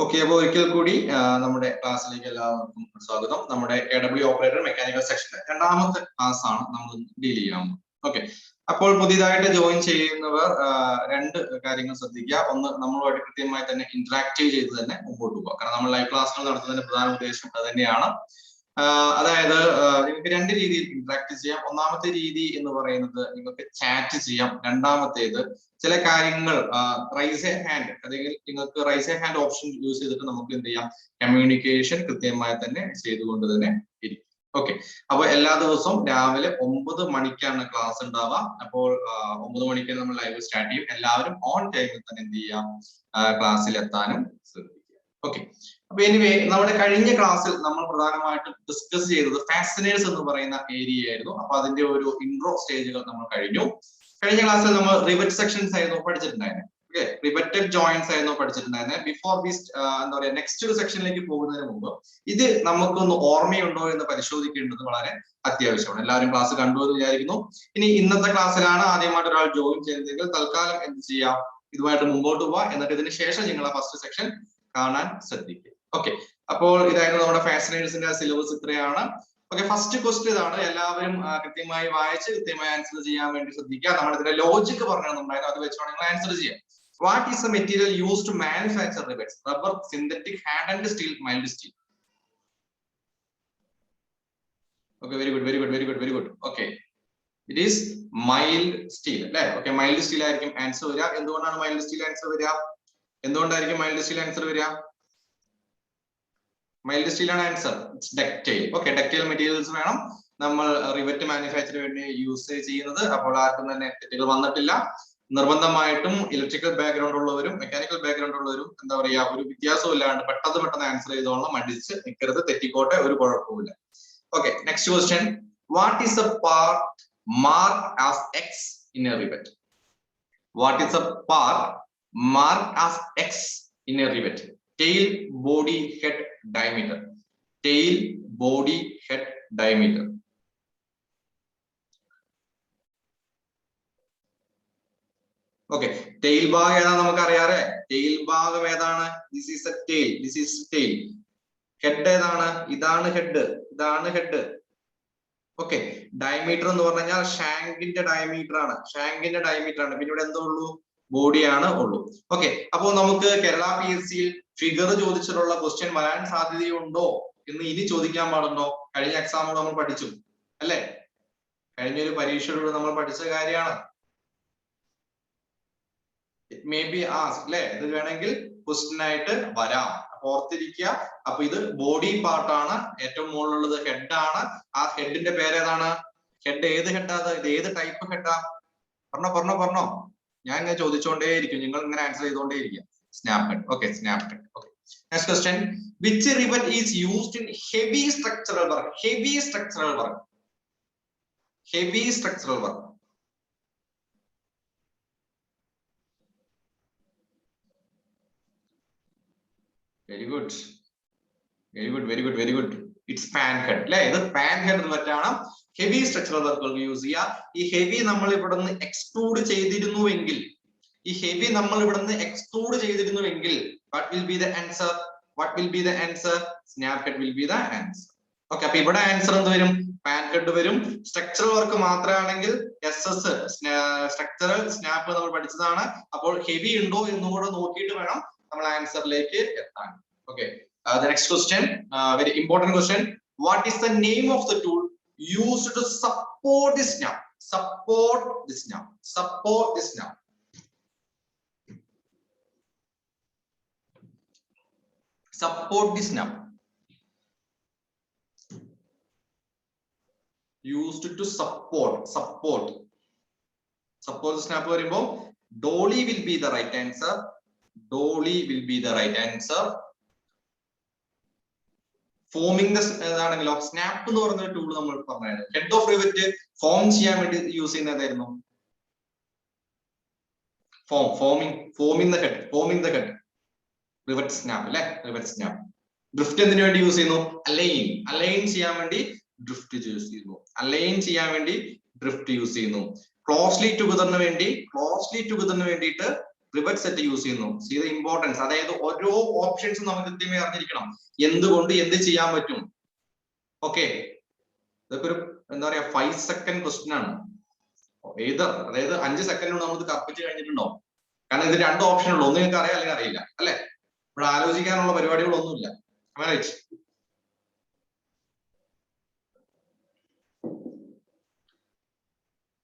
Okay, അപ്പോൾ ഒരിക്കൽ കൂടി നമ്മുടെ ക്ലാസ്സിലേക്ക് എല്ലാവർക്കും സ്വാഗതം. നമ്മുടെ AW ഓപ്പറേറ്റർ മെക്കാനിക്കൽ സെക്ഷന്റെ രണ്ടാമത്തെ ക്ലാസ് ആണ് നമ്മൾ ഡീൽ ചെയ്യാൻ. ഓക്കെ, അപ്പോൾ പുതിയതായിട്ട് ജോയിൻ ചെയ്യുന്നവർ രണ്ട് കാര്യങ്ങൾ ശ്രദ്ധിക്കുക. ഒന്ന്, നമ്മളുമായിട്ട് കൃത്യമായി തന്നെ ഇന്ററാക്ട് ചെയ്ത് തന്നെ മുമ്പോട്ട് പോവുക. കാരണം നമ്മൾ ലൈവ് ക്ലാസ്സുകൾ നടത്തുന്നതിന്റെ പ്രധാന ഉദ്ദേശം അത് തന്നെയാണ്. അതായത് നിങ്ങൾക്ക് രണ്ട് രീതിയിൽ ഇന്ററാക്ട് ചെയ്യാം. ഒന്നാമത്തെ രീതി എന്ന് പറയുന്നത് നിങ്ങൾക്ക് ചാറ്റ് ചെയ്യാം. രണ്ടാമത്തേത് ചില കാര്യങ്ങൾ റൈസ് എ ഹാൻഡ്, അല്ലെങ്കിൽ നിങ്ങൾക്ക് raise a hand option use ചെയ്തിട്ട് നമുക്ക് എന്ത് ചെയ്യാം, കമ്മ്യൂണിക്കേഷൻ കൃത്യമായി തന്നെ ചെയ്തുകൊണ്ട് തന്നെ ഇരിക്കും. ഓക്കെ, അപ്പോൾ എല്ലാ ദിവസവും രാവിലെ 9 മണിക്കാണ് ക്ലാസ് ഉണ്ടാവുക. അപ്പോൾ 9 മണിക്ക് നമ്മൾ ലൈവ് സ്റ്റാർട്ട് ചെയ്യും. എല്ലാവരും ഓൺ ടൈമിൽ തന്നെ എന്ത് ചെയ്യാം, ക്ലാസ്സിൽ എത്താനും ശ്രദ്ധിക്കുക. ഓക്കെ, അപ്പൊ എനിവേ നമ്മുടെ കഴിഞ്ഞ ക്ലാസ്സിൽ നമ്മൾ പ്രധാനമായിട്ടും ഡിസ്കസ് ചെയ്തത് ഫാസിനേഴ്സ് എന്ന് പറയുന്ന ഏരിയ ആയിരുന്നു. അപ്പൊ അതിന്റെ ഒരു ഇൻട്രോ സ്റ്റേജുകൾ നമ്മൾ കഴിഞ്ഞു. കഴിഞ്ഞ ക്ലാസ്സിൽ നമ്മൾ റിവറ്റ് സെക്ഷൻസ് ആയിരുന്നു പഠിച്ചിട്ടുണ്ടായിരുന്നത്. ഓക്കെ, റിവറ്റഡ് ജോയിന്റ്സ് ആയിരുന്നു പഠിച്ചിട്ടുണ്ടായിരുന്നത്. ബിഫോർ വി എന്താ പറയുക, നെക്സ്റ്റ് ഒരു സെക്ഷനിലേക്ക് പോകുന്നതിന് മുമ്പ് ഇത് നമുക്കൊന്ന് ഓർമ്മയുണ്ടോ എന്ന് പരിശോധിക്കേണ്ടത് വളരെ അത്യാവശ്യമാണ്. എല്ലാവരും ക്ലാസ് കണ്ടു എന്ന് വിചാരിക്കുന്നു. ഇനി ഇന്നത്തെ ക്ലാസ്സിലാണ് ആദ്യമായിട്ട് ഒരാൾ ജോയിൻ ചെയ്യുന്നതെങ്കിൽ തൽക്കാലം എന്ത് ചെയ്യാം, ഇതുമായിട്ട് മുമ്പോട്ട് പോവാ. എന്നിട്ട് ഇതിന് ശേഷം നിങ്ങൾ ആ ഫസ്റ്റ് സെക്ഷൻ കാണാൻ ശ്രദ്ധിക്കുക. ഓക്കെ, അപ്പോൾ ഇതായിരുന്നു നമ്മുടെ ഫാസിനേഴ്സിന്റെ സിലബസ് ഇത്രയാണ്. ഓക്കെ, ഫസ്റ്റ് ക്വസ്റ്റ്യൻ ഇതാണ്. എല്ലാവരും കൃത്യമായി വായിച്ച് കൃത്യമായി ആൻസർ ചെയ്യാൻ വേണ്ടി ശ്രദ്ധിക്കുക. നമ്മൾ ഇതിന്റെ ലോജിക് പറഞ്ഞിട്ടുണ്ടായിരുന്നു, അത് വെച്ചുകൊണ്ട് നിങ്ങൾ ആൻസർ ചെയ്യാം. What is the material used to manufacture rivets? Rubber, synthetic, hard and steel, mild steel. Okay, very good, very good, very good, very good. Okay, it is mild steel അല്ലേ? Okay, mild steel ആയിരിക്കും answer വരിക. എന്തുകൊണ്ടാണ് mild steel answer വരിക? എന്തുകൊണ്ടായിരിക്കും mild steel answer വരിക? Mild steel ആണ് answer. It's ductile. Okay, ductile materials വേണം നമ്മൾ റിവറ്റ് മാനുഫാക്ചറിന് വേണ്ടി യൂസ് ചെയ്യുന്നത്. അപ്പോൾ ആർക്കും തന്നെ തെറ്റുകൾ വന്നിട്ടില്ല. നിർബന്ധമായിട്ടും ഇലക്ട്രിക്കൽ ബാക്ക്ഗ്രൗണ്ട് ഉള്ളവരും മെക്കാനിക്കൽ ബാക്ക്ഗ്രൗണ്ട് ഉള്ളവരും എന്താ പറയാ, ഒരു വ്യത്യാസവും ഇല്ലാണ്ട് പെട്ടെന്ന് ആൻസർ ചെയ്തോളണം. മടിച്ച് നിൽക്കരുത്, തെറ്റിക്കോട്ടെ, ഒരു കുഴപ്പമില്ല. Okay, next question. What is A part mark as X in A rivet? What is A part mark as X in A rivet? Tail, body, head, diameter. Tail, body, head, diameter. Okay, tail ഭാഗം ഏതാണെന്ന് നമുക്ക് അറിയാറേ. tail ഭാഗം ഏതാണ്? This is a tail. This is tail. Head ഏതാണ്? ഇതാണ് head. ഇതാണ് head. Okay, diameter എന്ന് പറഞ്ഞു കഴിഞ്ഞാൽ ഷാങ്കിന്റെ ഡയമീറ്റർ ആണ്. ഷാങ്കിന്റെ ഡയമീറ്റർ ആണ്. പിന്നെ ഇവിടെ എന്തോ ഉള്ളൂ? ബോഡി ആണ് ഉള്ളൂ. ഓക്കെ, അപ്പോ നമുക്ക് കേരള PSC ഫിഗർ ചോദിച്ചിട്ടുള്ള ക്വസ്റ്റ്യൻ വരാൻ സാധ്യതയുണ്ടോ എന്ന് ഇനി ചോദിക്കാൻ പാടുണ്ടോ? കഴിഞ്ഞ എക്സാമിലൂടെ നമ്മൾ പഠിച്ചു അല്ലെ? കഴിഞ്ഞൊരു പരീക്ഷയിലൂടെ നമ്മൾ പഠിച്ച കാര്യമാണ്. ഇറ്റ് മേ ബി ആസ്ക്ഡ് അല്ലെ? ഇത് വേണമെങ്കിൽ ക്വസ്റ്റ്യൻ ആയിട്ട് വരാം. അപ്പൊ ഓർത്തിരിക്കുക. അപ്പൊ ഇത് ബോഡി പാർട്ടാണ്. ഏറ്റവും മുകളിലുള്ളത് ഹെഡ് ആണ്. ആ ഹെഡിന്റെ പേരേതാണ്? ഹെഡ് ഏത് ഹെഡാ? ഇത് ഏത് ടൈപ്പ് ഹെഡാ? പറഞ്ഞോ. ഞാൻ ഇങ്ങനെ ചോദിച്ചോണ്ടേയിരിക്കും, നിങ്ങൾ ഇങ്ങനെ ആൻസർ ചെയ്തോണ്ടേയിരിക്കും. Snap head. Okay, snap head. Okay, next question. Which rivet is used in heavy structural work? Heavy structural work. Heavy structural work. Very good, very good, very good, very good. It's pan head അല്ലെ? ഇത് pan head rivet ആണ്. Heavy structural വർക്കുകൾക്ക് use ചെയ്യുക. ഈ heavy നമ്മൾ ഇവിടെ നിന്ന് extrude ചെയ്തിരുന്നുവെങ്കിൽ, what will be the answer? What will be the answer? Snap head will be the answer. Okay, അപ്പൊ ഇവിടെ ആൻസർ എന്ത് വരും? പാൻ ഹെഡ് വരും. സ്ട്രക്ചറൽ വർക്ക് മാത്രമാണെങ്കിൽ SS സ്ട്രക്ചറൽ സ്നാപ്പ് നമ്മൾ പഠിച്ചതാണ്. അപ്പോൾ ഹെവി ഉണ്ടോ എന്നും കൂടെ നോക്കിയിട്ട് വേണം നമ്മൾ ആൻസറിലേക്ക് എത്താൻ. Okay, the next question, very important question. What is the name of the tool used to support the snap? Support the snap. Support the snap. Support the snap. Used to support the snap വരുമ്പോൾ dolly will be the right answer. Dolly will be the right answer. Forming ഏതാണെങ്കിലോ snap എന്ന് പറയുന്ന tool നമ്മൾ പറഞ്ഞായിരുന്നു. Head of rivet form ചെയ്യാൻ വേണ്ടി use ചെയ്യുന്നതായിരുന്നു. Forming the head rivet snap അല്ലെ? Rivet snap. ഡ്രിഫ്റ്റ് എന്തിനു വേണ്ടി യൂസ് ചെയ്യുന്നു? അലൈൻ ചെയ്യാൻ വേണ്ടി ഡ്രിഫ്റ്റ് യൂസ് ചെയ്യുന്നു. ക്ലോസ്ലി ടുഗദറിന് വേണ്ടിയിട്ട് റിവറ്റ് സെറ്റ് യൂസ് ചെയ്യുന്നു. സീ ദ ഇമ്പോർട്ടൻസ്, അതായത് ഓരോ ഓപ്ഷൻസും നമുക്ക് കൃത്യമായി അറിഞ്ഞിരിക്കണം. എന്തുകൊണ്ട് എന്ത് ചെയ്യാൻ പറ്റും. ഓക്കെ, ഇതൊക്കെ ഒരു എന്താ പറയാ 5 സെക്കൻഡ് ക്വസ്റ്റ്യൻ ആണ്. അതായത് 5 സെക്കൻഡിലൂടെ നമുക്ക് കപ്പിച്ച് കഴിഞ്ഞിട്ടുണ്ടോ? കാരണം ഇത് 2 ഓപ്ഷൻ ഉള്ളൂ, ഒന്ന് നിങ്ങൾക്ക് അറിയാം അല്ലെങ്കിൽ അറിയില്ല അല്ലെ. ഇവിടെ ആലോചിക്കാനുള്ള പരിപാടികളൊന്നുമില്ല.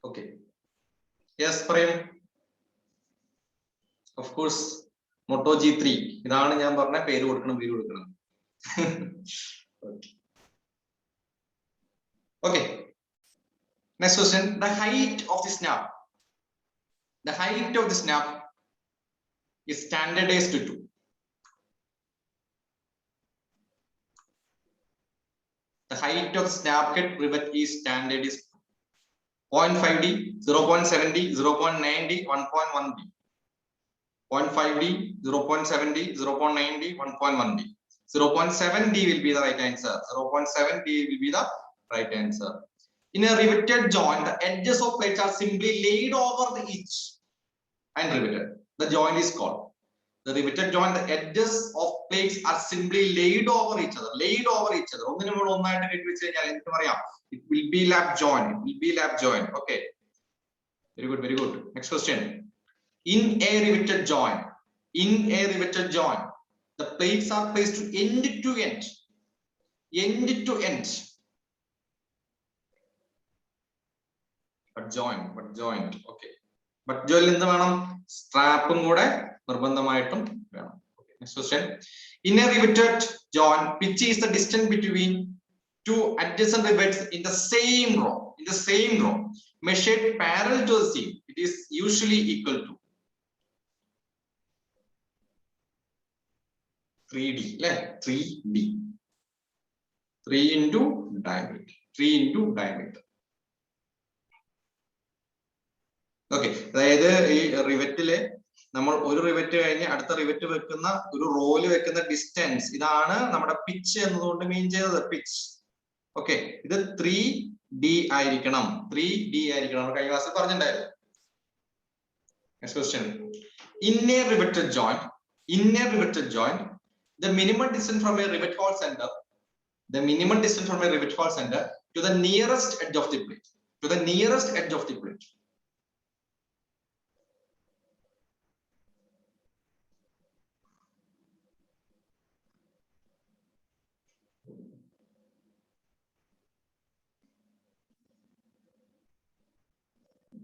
ഓക്കെ, യെസ് പറയും. ഓഫ് കോഴ്സ് മോട്ടോ G3, ഇതാണ് ഞാൻ പറഞ്ഞ പേര് കൊടുക്കണം. Okay, next question. The height of the snap. The height of the snap is standardized to 2. The height of the snap head rivet is standardized 0.5D, 0.7D, 0.9D, 1.1D. 0.5D, 0.7D, 0.9D, 1.1D. 0.7D will be the right answer. 0.7D will be the right answer. In a riveted joint, the edges of plates are simply laid over each and riveted. The joint is called. The riveted joint, the edges of plates are simply laid over each other. Laid over each other. It will be lap joint. It will be lap joint. Okay. Very good. Very good. Next question. In a riveted joint, the plates are placed end to end. End to end. But joint. Okay. But joint എന്ത് വേണം? സ്ട്രാപ്പും കൂടെ നിർബന്ധമായിട്ടും വേണം. Next question. In a riveted joint, which is the distance between two adjacent rivets in the same row, measured parallel to the seam? It is usually equal to 3D. 3 into diameter. Okay, അതായത് ഈ റിവറ്റില് നമ്മൾ ഒരു rivet കഴിഞ്ഞ് അടുത്ത rivet വെക്കുന്ന ഒരു റോല് വെക്കുന്ന distance, ഇതാണ് നമ്മുടെ പിച്ച് എന്നതുകൊണ്ട് മീൻ ചെയ്തത്. പിച്ച്. ഓക്കെ, ഇത് 3D ആയിരിക്കണം. കഴിഞ്ഞ ക്ലാസ്സിൽ പറഞ്ഞിട്ടുണ്ടായിരുന്നു. Next question. In a riveted joint, the minimum distance from a rivet hole center to the nearest edge of the plate.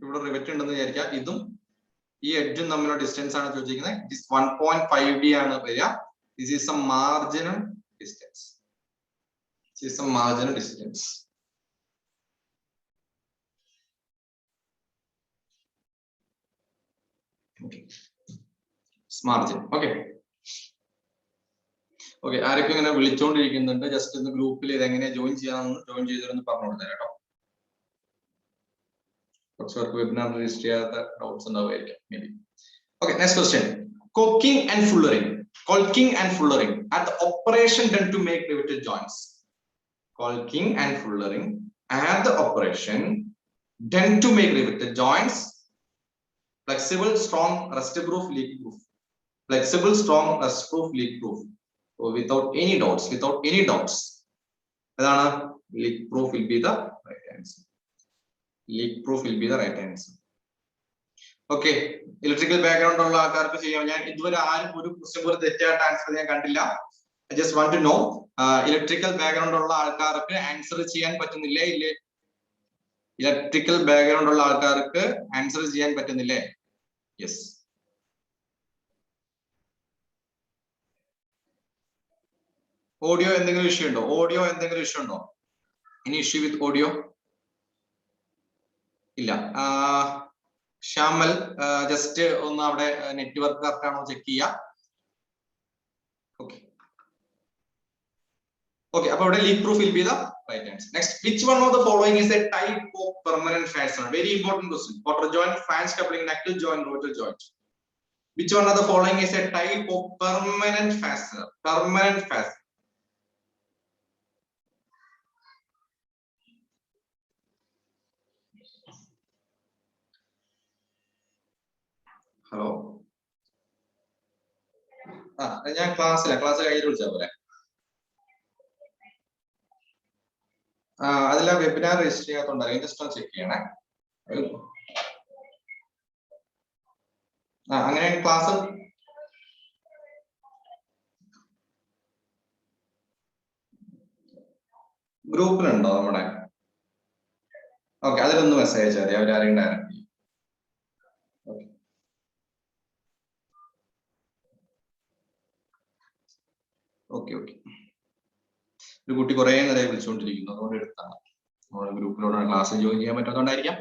ഇവിടെ റിവറ്റ് ഉണ്ടെന്ന് വിചാരിക്കാം. ഇതും ഈ എഡ്ജും തമ്മിലുള്ള ഡിസ്റ്റൻസ് ആണ് ചോദിച്ചിരിക്കുന്നത്. It is 1.5D ആണ് വരിക. This is some marginal distance. Okay. Margin. Okay. ആരൊക്കെ ഇങ്ങനെ വിളിച്ചോണ്ടിരിക്കുന്നുണ്ട്? ജസ്റ്റ് ഒന്ന് ഗ്രൂപ്പിൽ ഇത് എങ്ങനെ ജോയിൻ ചെയ്യാമെന്ന് ചെയ്തിരുന്നു പറഞ്ഞു കൊടുത്തേ കേട്ടോ. കുറച്ചുപേർക്ക് വെബിനാർ രജിസ്റ്റർ ചെയ്യാത്ത ഡൗട്ട്സ് ഉണ്ടാവുമായിരിക്കും maybe. Okay, next question. Caulking and fullering at the operation done to make riveted joints. Caulking and fullering at the operation done to make riveted joints. Flexible, strong, rust-proof, leak-proof. Flexible, strong, rust-proof, leak-proof. So without any doubts. Adana leak-proof will be the right answer. Okay, electrical background ഉള്ള ആൾക്കാർക്ക് ചെയ്യാം. ഞാൻ ഇതുവരെ ആരും ഒരു question പോലും തെറ്റായിട്ട് answer ചെയ്യാൻ കണ്ടില്ല. I just want to know, electrical background ഉള്ള ആൾക്കാർക്ക് ആൻസർ ചെയ്യാൻ പറ്റുന്നില്ലേ? ഇലക്ട്രിക്കൽ ബാക്ക്ഗ്രൗണ്ട് ഉള്ള ആൾക്കാർക്ക് ആൻസർ ചെയ്യാൻ പറ്റുന്നില്ലേ? യെസ്. ഓഡിയോ എന്തെങ്കിലും ഇഷ്യൂ ഉണ്ടോ? Any issue with audio? ഇല്ല. ഷാമൽ ജസ്റ്റ് ഒന്ന് അവിടെ നെറ്റ്വർക്ക് കറക്റ്റ് ആണോ ചെക്ക് ചെയ്യുക. Okay, അപ്പോൾ ഇവിടെ leak proof will be the right answer. Next, which one of the following is a type of permanent fastener? Very important question. Quarter joint, flange coupling, knuckle joint, rotor joint. Which one of the following is a type of permanent fastener? Hello. ഞാൻ class കഴിഞ്ഞിട്ട് വിളിച്ചാൽ പോലെ. അതില webinar register ചെയ്യാത്തോണ്ടായിരിക്കും. Just ഒന്ന് check ചെയ്യണേ. അങ്ങനെ class ഗ്രൂപ്പിലുണ്ടോ നമ്മുടെ? Okay, അതിലൊന്ന് മെസ്സേജ് അയച്ചാൽ മതി, അവരാരെയും ഡയറക്റ്റ് ചെയ്യും. Okay okay. ഒരു കുട്ടി കുറെ നേരം വിളിച്ചുകൊണ്ടിരിക്കുന്നു, അതുകൊണ്ട് എടുത്താണ്. നമ്മുടെ ഗ്രൂപ്പിലൂടെ ക്ലാസ് ജോയിൻ ചെയ്യാൻ പറ്റാത്തതുകൊണ്ടായിരിക്കാം.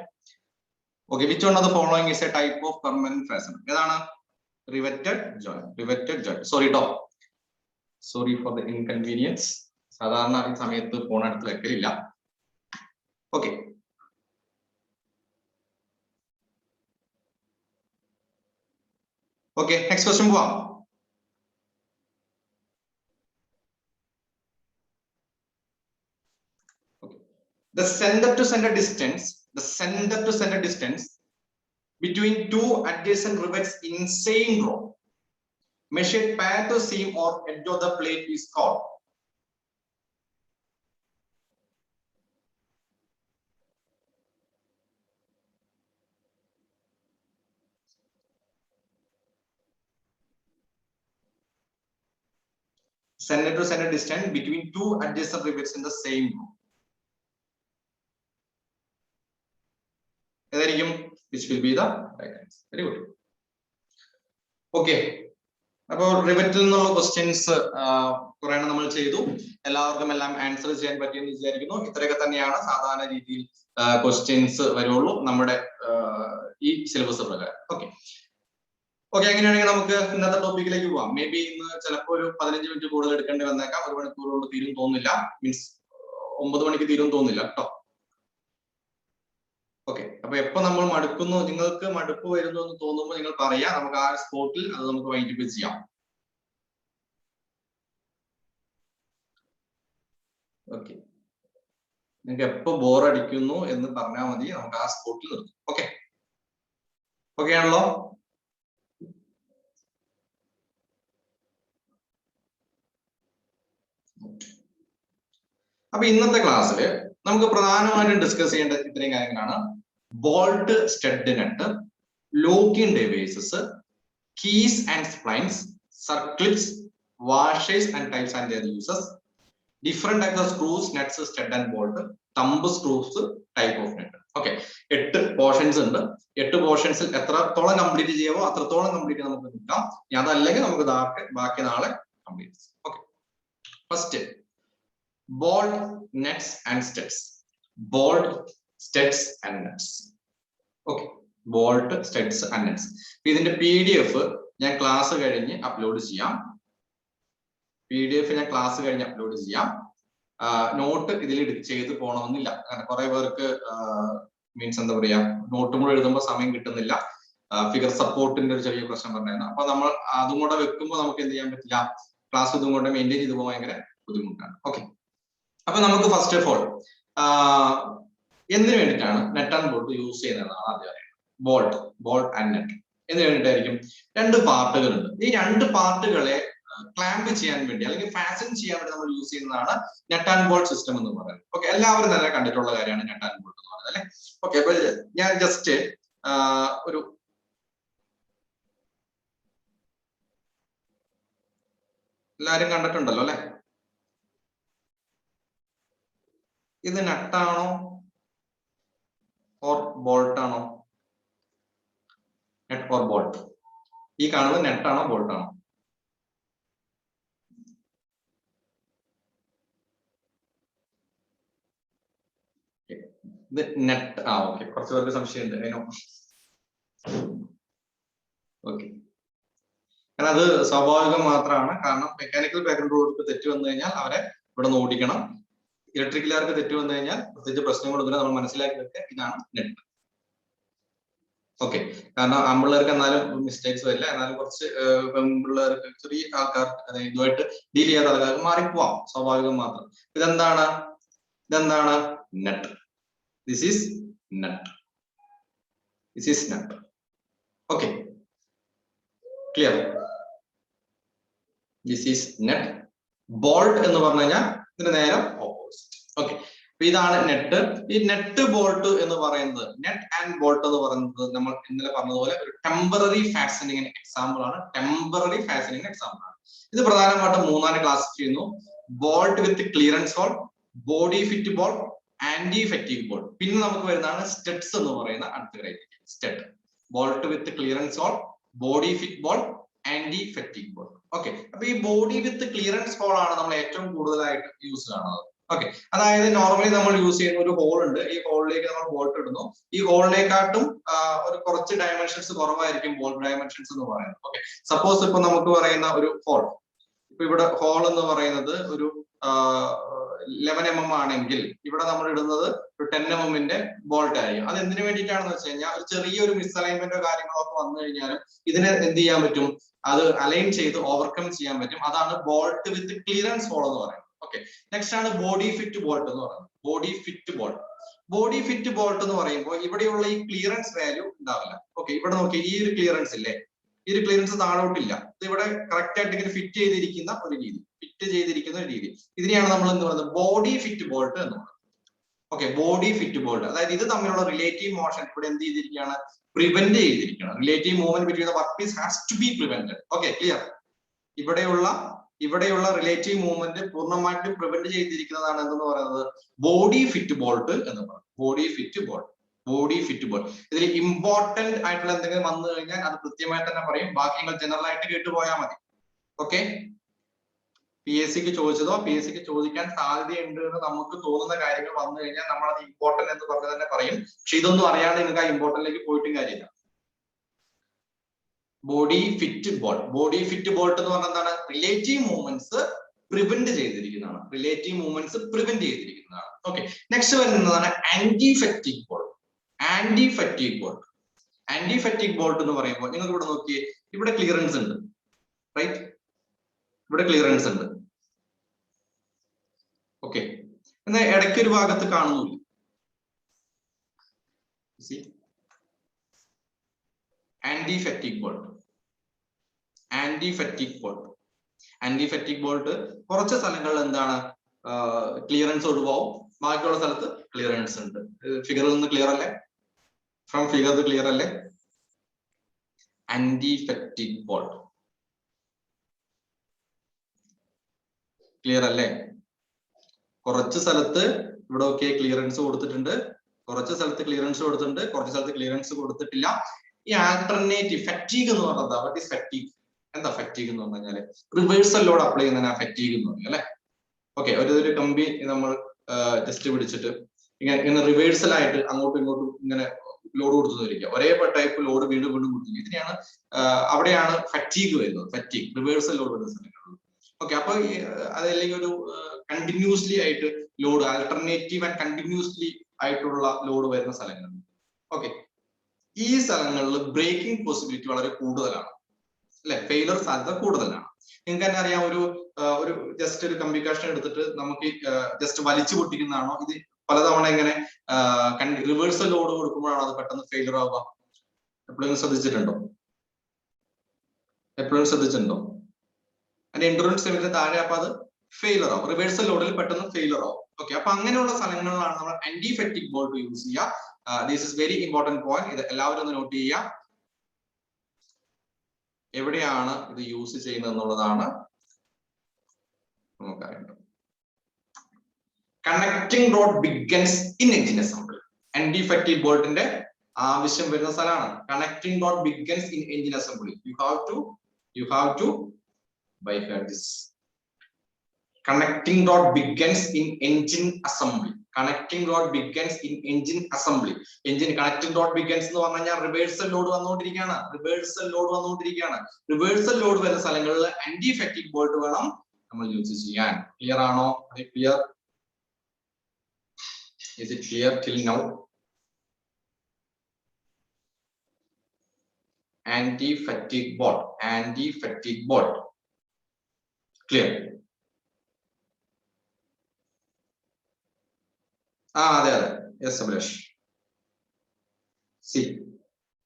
Okay, which one of the following is a type of permanent fastener? ഏതാണ്? Riveted joint. Sorry for the inconvenience. സാധാരണ ഈ സമയത്ത് ഫോൺ അടുത്ത് വെക്കലില്ല. ഓക്കെ, നെക്സ്റ്റ് ക്വസ്റ്റ്യൻ പോവാം. The center to center distance between two adjacent rivets in same row measured parallel to seam or edge of the plate is called. Center to center distance between two adjacent rivets in the same row. Which will be the right answer. Very good. Okay. അപ്പോൾ റിവറ്റിൽ നിന്നുള്ള questions കുറെ നമ്മൾ ചെയ്തു. എല്ലാവർക്കും എല്ലാം answer ചെയ്യാൻ പറ്റിയെന്ന് വിചാരിക്കുന്നു. ഇത്രയൊക്കെ തന്നെയാണ് സാധാരണ രീതിയിൽ ക്വസ്റ്റ്യൻസ് വരുള്ളൂ നമ്മുടെ ഈ സിലബസ് പ്രകാരം. ഓക്കെ, അങ്ങനെയാണെങ്കിൽ നമുക്ക് ഇന്നത്തെ ടോപ്പിക്കിലേക്ക് പോവാം. മേ ബി ഇന്ന് ചിലപ്പോൾ ഒരു 15 മിനിറ്റ് കൂടുതൽ എടുക്കേണ്ടി വന്നേക്കാം. 1 മണിക്കൂർ കൊണ്ട് തീരും തോന്നുന്നില്ല. മീൻസ് 9 മണിക്ക് തീരും തോന്നുന്നില്ല കേട്ടോ. ഓക്കെ, അപ്പൊ എപ്പോ നമ്മൾ മടുക്കുന്നു, നിങ്ങൾക്ക് മടുപ്പ് വരുന്നു എന്ന് തോന്നുമ്പോൾ നിങ്ങൾ പറയാം, നമുക്ക് ആ സ്പോട്ടിൽ അത് നമുക്ക് വൈൻഡപ്പ് ചെയ്യാം. ഓക്കെ, നിങ്ങൾക്ക് എപ്പോ ബോറടിക്കുന്നു എന്ന് പറഞ്ഞാൽ മതി, നമുക്ക് ആ സ്പോട്ടിൽ നിർത്തും. ഓക്കെ ആണല്ലോ? അപ്പൊ ഇന്നത്തെ ക്ലാസ്സിൽ നമുക്ക് പ്രധാനമായിട്ടും ഡിസ്കസ് ചെയ്യേണ്ട ഇത്രയും കാര്യങ്ങളാണ്. Bolt, stud nut, locking devices, keys and splines, circlips, washers and types and their uses, different types of screws, nuts, stud and bolt, thumb screws, type of nut. Okay, 8 portions ഉണ്ട്. 8 പോർഷൻസിൽ എത്രത്തോളം complete ചെയ്യാമോ അത്രത്തോളം complete നമുക്ക് കിട്ടാം. അതല്ലെങ്കിൽ നമുക്ക് ബാക്കി നാളെ കംപ്ലീറ്റ് ചെയ്യാം. Okay, first bolt, nuts and studs. Bolt, studs and nuts. Okay, bolt, studs and nuts. ഇതിന്റെ PDF ഞാൻ ക്ലാസ് കഴിഞ്ഞ് അപ്ലോഡ് ചെയ്യാം. നോട്ട് ഇതിൽ ചെയ്ത് പോകണമെന്നില്ല. കാരണം കുറെ പേർക്ക് മീൻസ് എന്താ പറയാ, നോട്ടും കൂടെ എഴുതുമ്പോൾ സമയം കിട്ടുന്നില്ല. ഫിഗർ സപ്പോർട്ടിന്റെ ഒരു ചെറിയ പ്രശ്നം പറഞ്ഞായിരുന്നു. അപ്പൊ നമ്മൾ അതും കൂടെ വെക്കുമ്പോൾ നമുക്ക് എന്ത് ചെയ്യാൻ പറ്റില്ല, ക്ലാസ് ഇതും കൂടെ മെയിൻറ്റെയിൻ ചെയ്ത് പോകാൻ ഭയങ്കര ബുദ്ധിമുട്ടാണ്. ഓക്കെ, അപ്പൊ നമുക്ക് ഫസ്റ്റ് ഓഫ് ഓൾ എന്തിനു വേണ്ടിയിട്ടാണ് നെറ്റ് ആൻഡ് ബോൾട്ട് യൂസ് ചെയ്യുന്നതാണ് ആദ്യം അറിയാം. ബോൾട്ട് ആൻഡ് നെറ്റ് എന്തിനു വേണ്ടിയിട്ടായിരിക്കും? 2 പാർട്ടുകളുണ്ട്. ഈ 2 പാർട്ടുകളെ ക്ലാമ്പ് ചെയ്യാൻ വേണ്ടി അല്ലെങ്കിൽ ഫാസൻ ചെയ്യാൻ വേണ്ടി നമ്മൾ യൂസ് ചെയ്യുന്നതാണ് നെറ്റ് ആൻഡ് ബോൾട്ട് സിസ്റ്റം എന്ന് പറയുന്നത്. ഓക്കെ, എല്ലാവരും തന്നെ കണ്ടിട്ടുള്ള കാര്യമാണ് നെറ്റ് ആൻഡ് ബോൾട്ട് എന്ന് പറയുന്നത് അല്ലെ. ഓക്കെ, അപ്പൊ ഞാൻ ജസ്റ്റ് ഒരു എല്ലാരും കണ്ടിട്ടുണ്ടല്ലോ അല്ലെ. ഇത് നട്ടാണോ ഓർ ബോൾട്ട് ആണോ? Net or bolt? ഈ കാണുന്നത് നെറ്റാണോ ബോൾട്ട് ആണോ? ഇത് നെറ്റ്. ഓക്കെ, കുറച്ച് പേർക്ക് സംശയമുണ്ട് അതിനോ. ഓക്കെ, കാരണം അത് സ്വാഭാവികം മാത്രമാണ്. കാരണം മെക്കാനിക്കൽ ബാക്ക്ഗ്രൗണ്ട് തെറ്റ് വന്നു കഴിഞ്ഞാൽ അവരെ ഇവിടെ നിന്ന് ഓടിക്കണം. ഇലക്ട്രിക്കലുകാർക്ക് തെറ്റ് വന്നു കഴിഞ്ഞാൽ പ്രത്യേകിച്ച് പ്രശ്നങ്ങളൊന്നും നമ്മൾ മനസ്സിലാക്കി വെക്കുക, ഇതാണ് നെറ്റ്. ഓക്കെ, കാരണം ആൺപിള്ളേർക്ക് എന്നാലും മിസ്റ്റേക്സ് വരില്ല. എന്നാലും കുറച്ച് പെൺപിള്ളേർക്ക്, ചെറിയ ആൾക്കാർക്ക്, അതായത് ഇതുമായിട്ട് ഡീൽ ചെയ്യാത്ത ആൾക്കാർക്ക് മാറിപ്പോവാം, സ്വാഭാവികം മാത്രം. ഇതെന്താണ് net. This is nut. Okay, clear? This is net. Bolt എന്ന് പറഞ്ഞു കഴിഞ്ഞാൽ ഇതിന് നേരെ ഓപ്പോസിറ്റ്. ഓക്കെ, അപ്പൊ ഇതാണ് നെറ്റ്. ഈ നെറ്റ് ബോൾട്ട് എന്ന് പറയുന്നത്, നെറ്റ് ആൻഡ് ബോൾട്ട് എന്ന് പറയുന്നത് നമ്മൾ ഇന്നലെ പറഞ്ഞതുപോലെ ഒരു ടെമ്പററി ഫാസ്റ്റനിങ്ങിന് എക്സാമ്പിൾ ആണ്. ടെമ്പററി ഫാസ്റ്റനിങ്ങിന് എക്സാമ്പിൾ ആണ്. ഇത് പ്രധാനമായിട്ടും മൂന്നാല് ക്ലാസ് ചെയ്യുന്നു. Bolt with clearance hole, body fit bolt, anti fatigue bolt. പിന്നെ നമുക്ക് വരുന്നതാണ് സ്റ്റഡ്സ് എന്ന് പറയുന്ന അടുത്ത criteria. Stud, bolt with clearance hole, body fit bolt, anti fatigue bolt. Okay, അപ്പൊ ഈ ബോഡി വിത്ത് ക്ലിയറൻസ് ഹോൾ ആണ് നമ്മൾ ഏറ്റവും കൂടുതലായിട്ട് യൂസ് കാണുന്നത്. ഓക്കെ, അതായത് നോർമലി നമ്മൾ യൂസ് ചെയ്യുന്ന ഒരു ഹോൾ ഉണ്ട്. ഈ ഹോളിലേക്ക് നമ്മൾ ബോൾട്ട് ഇടുന്നു. ഈ ഹോളിനെക്കാട്ടും ഒരു കുറച്ച് ഡയമെൻഷൻസ് കുറവായിരിക്കും ബോൾ ഡയമെൻഷൻസ് എന്ന് പറയുന്നത്. ഓക്കെ, സപ്പോസ് ഇപ്പൊ നമുക്ക് പറയുന്ന ഒരു ഹോൾ, ഇപ്പൊ ഇവിടെ ഹോൾ എന്ന് പറയുന്നത് ഒരു 11 mm ആണെങ്കിൽ ഇവിടെ നമ്മൾ ഇടുന്നത് ഒരു 10 mm ബോൾട്ട് ആയിരിക്കും. അത് എന്തിനു വേണ്ടിയിട്ടാണെന്ന് വെച്ച് കഴിഞ്ഞാൽ ഒരു ചെറിയൊരു മിസ്അലൈൻമെന്റോ കാര്യങ്ങളോ ഒക്കെ വന്നു കഴിഞ്ഞാലും ഇതിനെ എന്ത് ചെയ്യാൻ പറ്റും, അത് അലൈൻ ചെയ്ത് ഓവർകം ചെയ്യാൻ പറ്റും. അതാണ് ബോൾട്ട് വിത്ത് ക്ലിയറൻസ് ഹോൾ എന്ന് പറയുന്നത്. ഓക്കെ, നെക്സ്റ്റ് ആണ് ബോഡി ഫിറ്റ് ബോൾട്ട് എന്ന് പറയുന്നത്. Body fit bolt, body fit bolt എന്ന് പറയുമ്പോൾ ഇവിടെയുള്ള ഈ ക്ലിയറൻസ് വാല്യൂ ഉണ്ടാവില്ല. ഓക്കെ, ഇവിടെ നോക്കി, ഈ ഒരു ക്ലിയറൻസ് ഇല്ലേ, ഈ ഒരു ക്ലിയറൻസ് താഴോട്ടില്ല. ഇത് ഇവിടെ കറക്റ്റ് ആയിട്ട് ഇങ്ങനെ ഫിറ്റ് ചെയ്തിരിക്കുന്ന ഒരു രീതി, ഫിറ്റ് ചെയ്തിരിക്കുന്ന ഒരു രീതി. ഇതിനെയാണ് നമ്മൾ എന്ത് പറയുന്നത്, ബോഡി ഫിറ്റ് ബോൾട്ട് എന്ന് പറയുന്നത്. ഓക്കെ, ബോഡി ഫിറ്റ് ബോൾട്ട്, അതായത് ഇത് തമ്മിലുള്ള റിലേറ്റീവ് മോഷൻ ഇവിടെ എന്ത് ചെയ്തിരിക്കുകയാണ്, പ്രിവെന്റ് ചെയ്തിരിക്കണം. Relative movement between the work piece has to be prevented. Okay, clear. ഇവിടെയുള്ള റിലേറ്റീവ് മൂവ്മെന്റ് പൂർണ്ണമായിട്ടും പ്രിവെന്റ് ചെയ്തിരിക്കുന്നതാണ് എന്തെന്ന് പറയുന്നത് ബോഡി ഫിറ്റ് ബോൾട്ട് എന്ന് പറയുന്നത്. Body fit bolt, body fit bolt. ഇതിൽ ഇമ്പോർട്ടന്റ് ആയിട്ടുള്ള എന്തെങ്കിലും വന്നു കഴിഞ്ഞാൽ അത് കൃത്യമായിട്ട് തന്നെ പറയും. ബാക്കി നിങ്ങൾ ജനറൽ ആയിട്ട് കേട്ടുപോയാൽ മതി. ഓക്കെ, പി എസ് സിക്ക് ചോദിച്ചതോ പി എസ് സിക്ക് ചോദിക്കാൻ സാധ്യതയുണ്ട് എന്ന് നമുക്ക് തോന്നുന്ന കാര്യങ്ങൾ വന്നു കഴിഞ്ഞാൽ നമ്മൾ അത് ഇമ്പോർട്ടന്റ് എന്ന് പറഞ്ഞ് തന്നെ പറയും. പക്ഷെ ഇതൊന്നും അറിയാതെ നിങ്ങൾക്ക് ആ ഇമ്പോർട്ടന്റിലേക്ക് പോയിട്ടും കാര്യമില്ല. Body fit bolt, body fit bolt എന്ന് പറഞ്ഞാൽ എന്താണ്, റിലേറ്റീവ് മൂവ്മെന്റ്സ് പ്രിവെന്റ് ചെയ്തിരിക്കുന്നതാണ്. റിലേറ്റീവ് മൂവ്മെന്റ്സ് പ്രിവെന്റ് ചെയ്തിരിക്കുന്നതാണ്. ഓക്കെ, നെക്സ്റ്റ് വരുന്നതാണ് anti fatigue bolt. Anti fatigue bolt, anti fatigue bolt എന്ന് പറയുമ്പോൾ നിങ്ങൾക്ക് ഇവിടെ നോക്കിയേ, ഇവിടെ ക്ലിയറൻസ് ഉണ്ട്, റൈറ്റ്, ഇവിടെ ക്ലിയറൻസ് ഉണ്ട്. ഓക്കെ, എന്നാൽ ഇടയ്ക്ക് ഒരു ഭാഗത്ത് കാണുന്നില്ല. Anti fatigue bolt, anti fatigue bolt, anti fatigue bolt കുറച്ച് സ്ഥലങ്ങളിൽ എന്താണ് ക്ലിയറൻസ് ഒഴിവാവും, ബാക്കിയുള്ള സ്ഥലത്ത് ക്ലിയറൻസ് ഉണ്ട്. ഫിഗറിൽ നിന്ന് ക്ലിയർ അല്ലേ, ഫ്രം ഫിഗർ ക്ലിയർ അല്ലേ? ആന്റി ഫാറ്റീഗ് ബോൾട്ട് ക്ലിയർ അല്ലേ? കുറച്ച് സ്ഥലത്ത് ഇവിടെ ഒക്കെ ക്ലിയറൻസ് കൊടുത്തിട്ടുണ്ട്, കുറച്ച് സ്ഥലത്ത് ക്ലിയറൻസ് കൊടുത്തിട്ടുണ്ട്, കുറച്ച് സ്ഥലത്ത് ക്ലിയറൻസ് കൊടുത്തിട്ടില്ല. ഈ ആൾട്ടർനേറ്റീവ് ഫാറ്റീഗ് എന്ന് പറഞ്ഞാൽ വാട്ട് ഈസ് ഫാറ്റീഗ്? എന്താ ഫാറ്റീഗ് എന്ന് പറഞ്ഞു കഴിഞ്ഞാൽ റിവേഴ്സൽ ലോഡ് അപ്ലൈ ചെയ്യുന്നതിനാ ഫാറ്റീഗ് എന്ന് പറയും അല്ലെ. ഓക്കെ, ഒരു കമ്പി നമ്മൾ ജസ്റ്റ് പിടിച്ചിട്ട് ഇങ്ങനെ റിവേഴ്സൽ ആയിട്ട് അങ്ങോട്ടും ഇങ്ങോട്ടും ഇങ്ങനെ ലോഡ് കൊടുത്തുകൊണ്ടിരിക്കുക, ഒരേ ടൈപ്പ് ലോഡ് വീണ്ടും വീണ്ടും കൊടുത്തിരിക്കുക. ഇതിനെയാണ് അവിടെയാണ് ഫാറ്റീഗ് വരുന്നത്. ഫാറ്റീഗ് റിവേഴ്സൽ ലോഡ് വരുന്ന സ്ഥലങ്ങളിൽ. ഓക്കെ, അപ്പൊ അതല്ലെങ്കിൽ ഒരു കണ്ടിന്യൂസ്ലി ആയിട്ട് ലോഡ്, ആൾട്ടർനേറ്റീവ് ആൻഡ് കണ്ടിന്യൂസ്ലി ആയിട്ടുള്ള ലോഡ് വരുന്ന സ്ഥലങ്ങളിൽ. ഓക്കെ, ഈ സ്ഥലങ്ങളിൽ ബ്രേക്കിംഗ് പോസിബിലിറ്റി വളരെ കൂടുതലാണ് അല്ലെ, ഫെയിലർ സാധ്യത കൂടുതലാണ്. നിങ്ങൾക്ക് തന്നെ അറിയാം, ഒരു ജസ്റ്റ് ഒരു കമ്പി കഷ്ണം എടുത്തിട്ട് നമുക്ക് ജസ്റ്റ് വലിച്ചു പൊട്ടിക്കുന്നതാണോ, ഇത് പലതവണ ഇങ്ങനെ റിവേഴ്സൽ ലോഡ് കൊടുക്കുമ്പോഴാണ് അത് പെട്ടെന്ന് ഫെയിലർ ആവുക? എപ്പോഴും ശ്രദ്ധിച്ചിട്ടുണ്ടോ? എപ്പോഴും ശ്രദ്ധിച്ചിട്ടുണ്ടോ? അതിന്റെ എൻഡ്യൂറൻസ് ലിമിറ്റിന് താഴെ അപ്പൊ അത് ഫെയിലർ ആവും, റിവേഴ്സൽ ലോഡിൽ പെട്ടെന്ന് ഫെയിലർ ആവും. ഓക്കെ, അപ്പൊ അങ്ങനെയുള്ള സ്ഥലങ്ങളിലാണ് നമ്മൾ ആന്റി ഫാറ്റീഗ് ബോൾട്ട് യൂസ് ചെയ്യുക. This is very important point. ഇത് എല്ലാവരും ഒന്ന് നോട്ട് ചെയ്യുക. എവിടെയാണ് ഇത് യൂസ് ചെയ്യുന്നത് എന്നുള്ളതാണ് നമുക്കറിയേണ്ടത്. Connecting rod big ends in engine assembly. Anti fatigue ബോൾട്ടിന്റെ ആവശ്യം വരുന്ന സ്ഥലമാണ്. Connecting rod big ends in engine assembly. You have to by heart this. Connecting rod begins in engine assembly. Connecting rod begins in engine assembly. Engine connecting rod begins എന്ന് പറഞ്ഞു കഴിഞ്ഞാൽ reversal load വന്നുകൊണ്ടിരിക്കുകയാണ്. Reversal load വരുന്ന സ്ഥലങ്ങളിൽ anti fatigue bolt വേണം നമ്മൾ use ചെയ്യാൻ. Clear ആണോ? Clear? Is it clear till now? Anti fatigue bolt. Clear? അതെ, യെസ് അഭിലാഷ്. സി,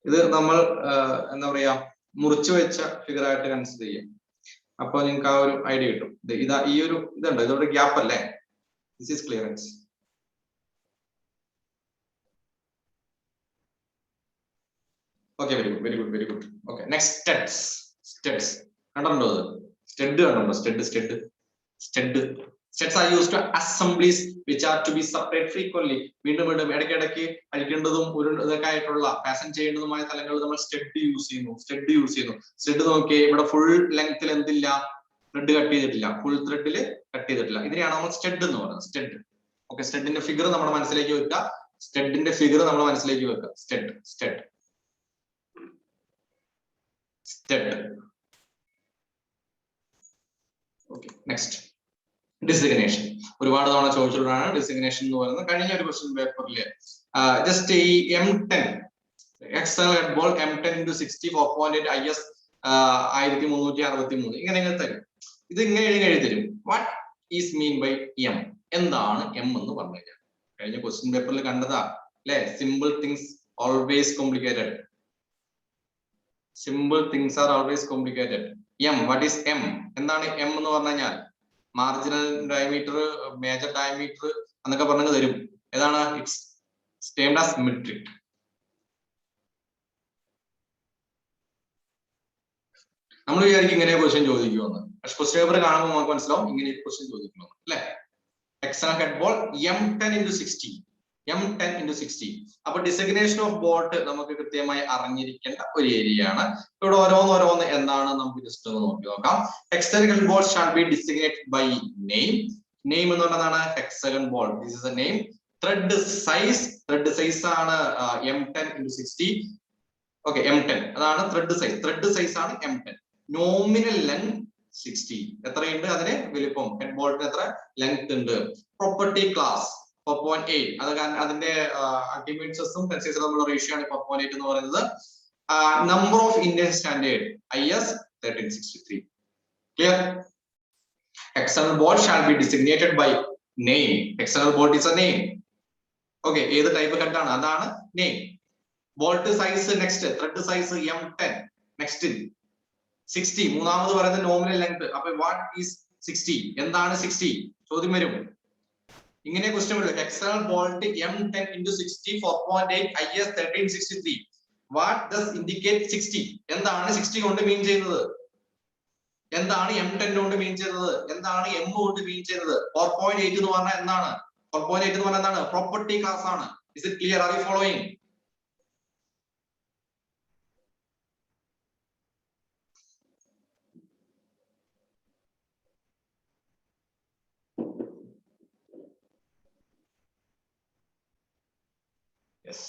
ഇത് നമ്മൾ എന്താ പറയാ, മുറിച്ചു വെച്ച ഫിഗർ ആയിട്ട് കൺസിഡർ ചെയ്യാം. അപ്പോൾ നിങ്ങൾക്ക് ആ ഒരു ഐഡിയ കിട്ടും. ഇതാ ഈ ഒരു ഇതുണ്ട്, ഇതൊരു ഗ്യാപ്പ് അല്ലേ? This is clearance. Okay, very good, very good, very good. Okay, next studs. Studs കണ്ടോ? സ്റ്റഡ് കണ്ടോ? Studs are used to assemblies which are to be separate frequently. വീണ്ടും ഇടയ്ക്കിടയ്ക്ക് അഴിക്കേണ്ടതും ഇതൊക്കെ ആയിട്ടുള്ള ഫാഷൻ ചെയ്യേണ്ടതുമായ സ്ഥലങ്ങളിൽ നമ്മൾ സ്റ്റഡ് യൂസ് ചെയ്യുന്നു. സ്റ്റഡ് നോക്കിയേ, ഇവിടെ ഫുൾ ലെങ്ത്തിൽ എന്തില്ല, ത്രെഡ് കട്ട് ചെയ്തിട്ടില്ല, ഫുൾ ത്രെഡിൽ കട്ട് ചെയ്തിട്ടില്ല. ഇതിനെയാണ് നമ്മൾ സ്റ്റഡ് എന്ന് പറയുന്നത്. സ്റ്റഡ്. ഓക്കെ, സ്റ്റഡിന്റെ ഫിഗർ നമ്മുടെ മനസ്സിലേക്ക് വെക്കുക. സ്റ്റഡ്. Okay, next designation. ഒരുപാട് തവണ ചോദിച്ചിട്ടുള്ളതാണ് ഡിസിഗ്നേഷൻ എന്ന് പറയുന്നത്. കഴിഞ്ഞ ഒരു ക്വസ്റ്റ്യൻ പേപ്പറിൽ ജസ്റ്റ് ഈ M10 external head ball M10x60 4.8 IS 1363 ഇങ്ങനെ തരും. ഇത് ഇങ്ങനെ എഴുതി തരും. What is mean by M? എന്താണ് M എന്ന് പറഞ്ഞു കഴിഞ്ഞാൽ? കഴിഞ്ഞ ക്വസ്റ്റ്യൻ പേപ്പറിൽ കണ്ടതാ അല്ലെ? Simple things always complicated. M, what is M? എന്താണ് M എന്ന് പറഞ്ഞു കഴിഞ്ഞാൽ? മാർജിനൽ ഡയമീറ്റർ, മേജർ ഡയമീറ്റർ എന്നൊക്കെ പറഞ്ഞു തരും. ഏതാണ്? It's termed as metric. നമ്മൾ വിചാരിക്കും ഇങ്ങനെ ക്വസ്റ്റ്യൻ ചോദിക്കുമെന്ന്. പക്ഷെ ക്വസ്റ്റ്യൻ പേപ്പർ കാണുമ്പോൾ നമുക്ക് മനസ്സിലാവും ഇങ്ങനെ ക്വസ്റ്റ്യൻ ചോദിക്കുമെന്ന് അല്ലെ? External head ball M10x60. അപ്പൊ ഡിസിഗ്നേഷൻ ഓഫ് ബോൾട്ട് നമുക്ക് കൃത്യമായി അറിഞ്ഞിരിക്കേണ്ട ഒരു ഏരിയയാണ്. ഇവിടെ ഓരോന്ന് എന്താണ് നമുക്ക് ജസ്റ്റ് ഒന്ന് നോക്കാം. External head bolt shall be designated by name. Name എന്ന് പറഞ്ഞതാണ് hexagon bolt. This is a name. Thread size ആണ് M10x60. ഓക്കെ, M10 അതാണ് ത്രെഡ് സൈസ് ആണ് M10. Nominal length 60. എത്രയുണ്ട് അതിന് വലിപ്പം? ഹെഡ് ബോൾട്ടിന് എത്ര ലെങ്ത് ഉണ്ട്? Property class 4.8. അത് കാരണം അതിന്റെ അൾട്ടിമേറ്റ് സ്ട്രെസ്സും ടെൻസൈൽ തമ്മിലുള്ള റേഷ്യോ ആണ് 4.8 എന്ന് പറയുന്നത്. Number of Indian standard IS 1363. Clear? External bolt shall be designated by name. External bolt is a name. Okay, ഏത് ടൈപ്പ് ഹെഡ് ആണ് അതാണ് name. Bolt size next, thread size M10. Next 60. മൂന്നാമത് പറയുന്നത് nominal length. അപ്പൊ what is 60? എന്താണ് 60? ചോദ്യം വരും. ഇങ്ങനെ ക്വസ്റ്റ്യൻ വരും. External bolt M10x60 4.8 IS 1363. What does indicate 60? എന്താണ് 60 കൊണ്ട് മീൻ ചെയ്യുന്നത്? എന്താണ് M10 കൊണ്ട് മീൻ ചെയ്യുന്നത്? എന്താണ് M കൊണ്ട് മീൻ ചെയ്യുന്നത്? 4.8 എന്ന് പറഞ്ഞാൽ എന്താണ്? 4.8 എന്ന് പറഞ്ഞാൽ എന്താണ്? പ്രോപ്പർട്ടി ക്ലാസ് ആണ്. Is it clear? Are you following? Yes.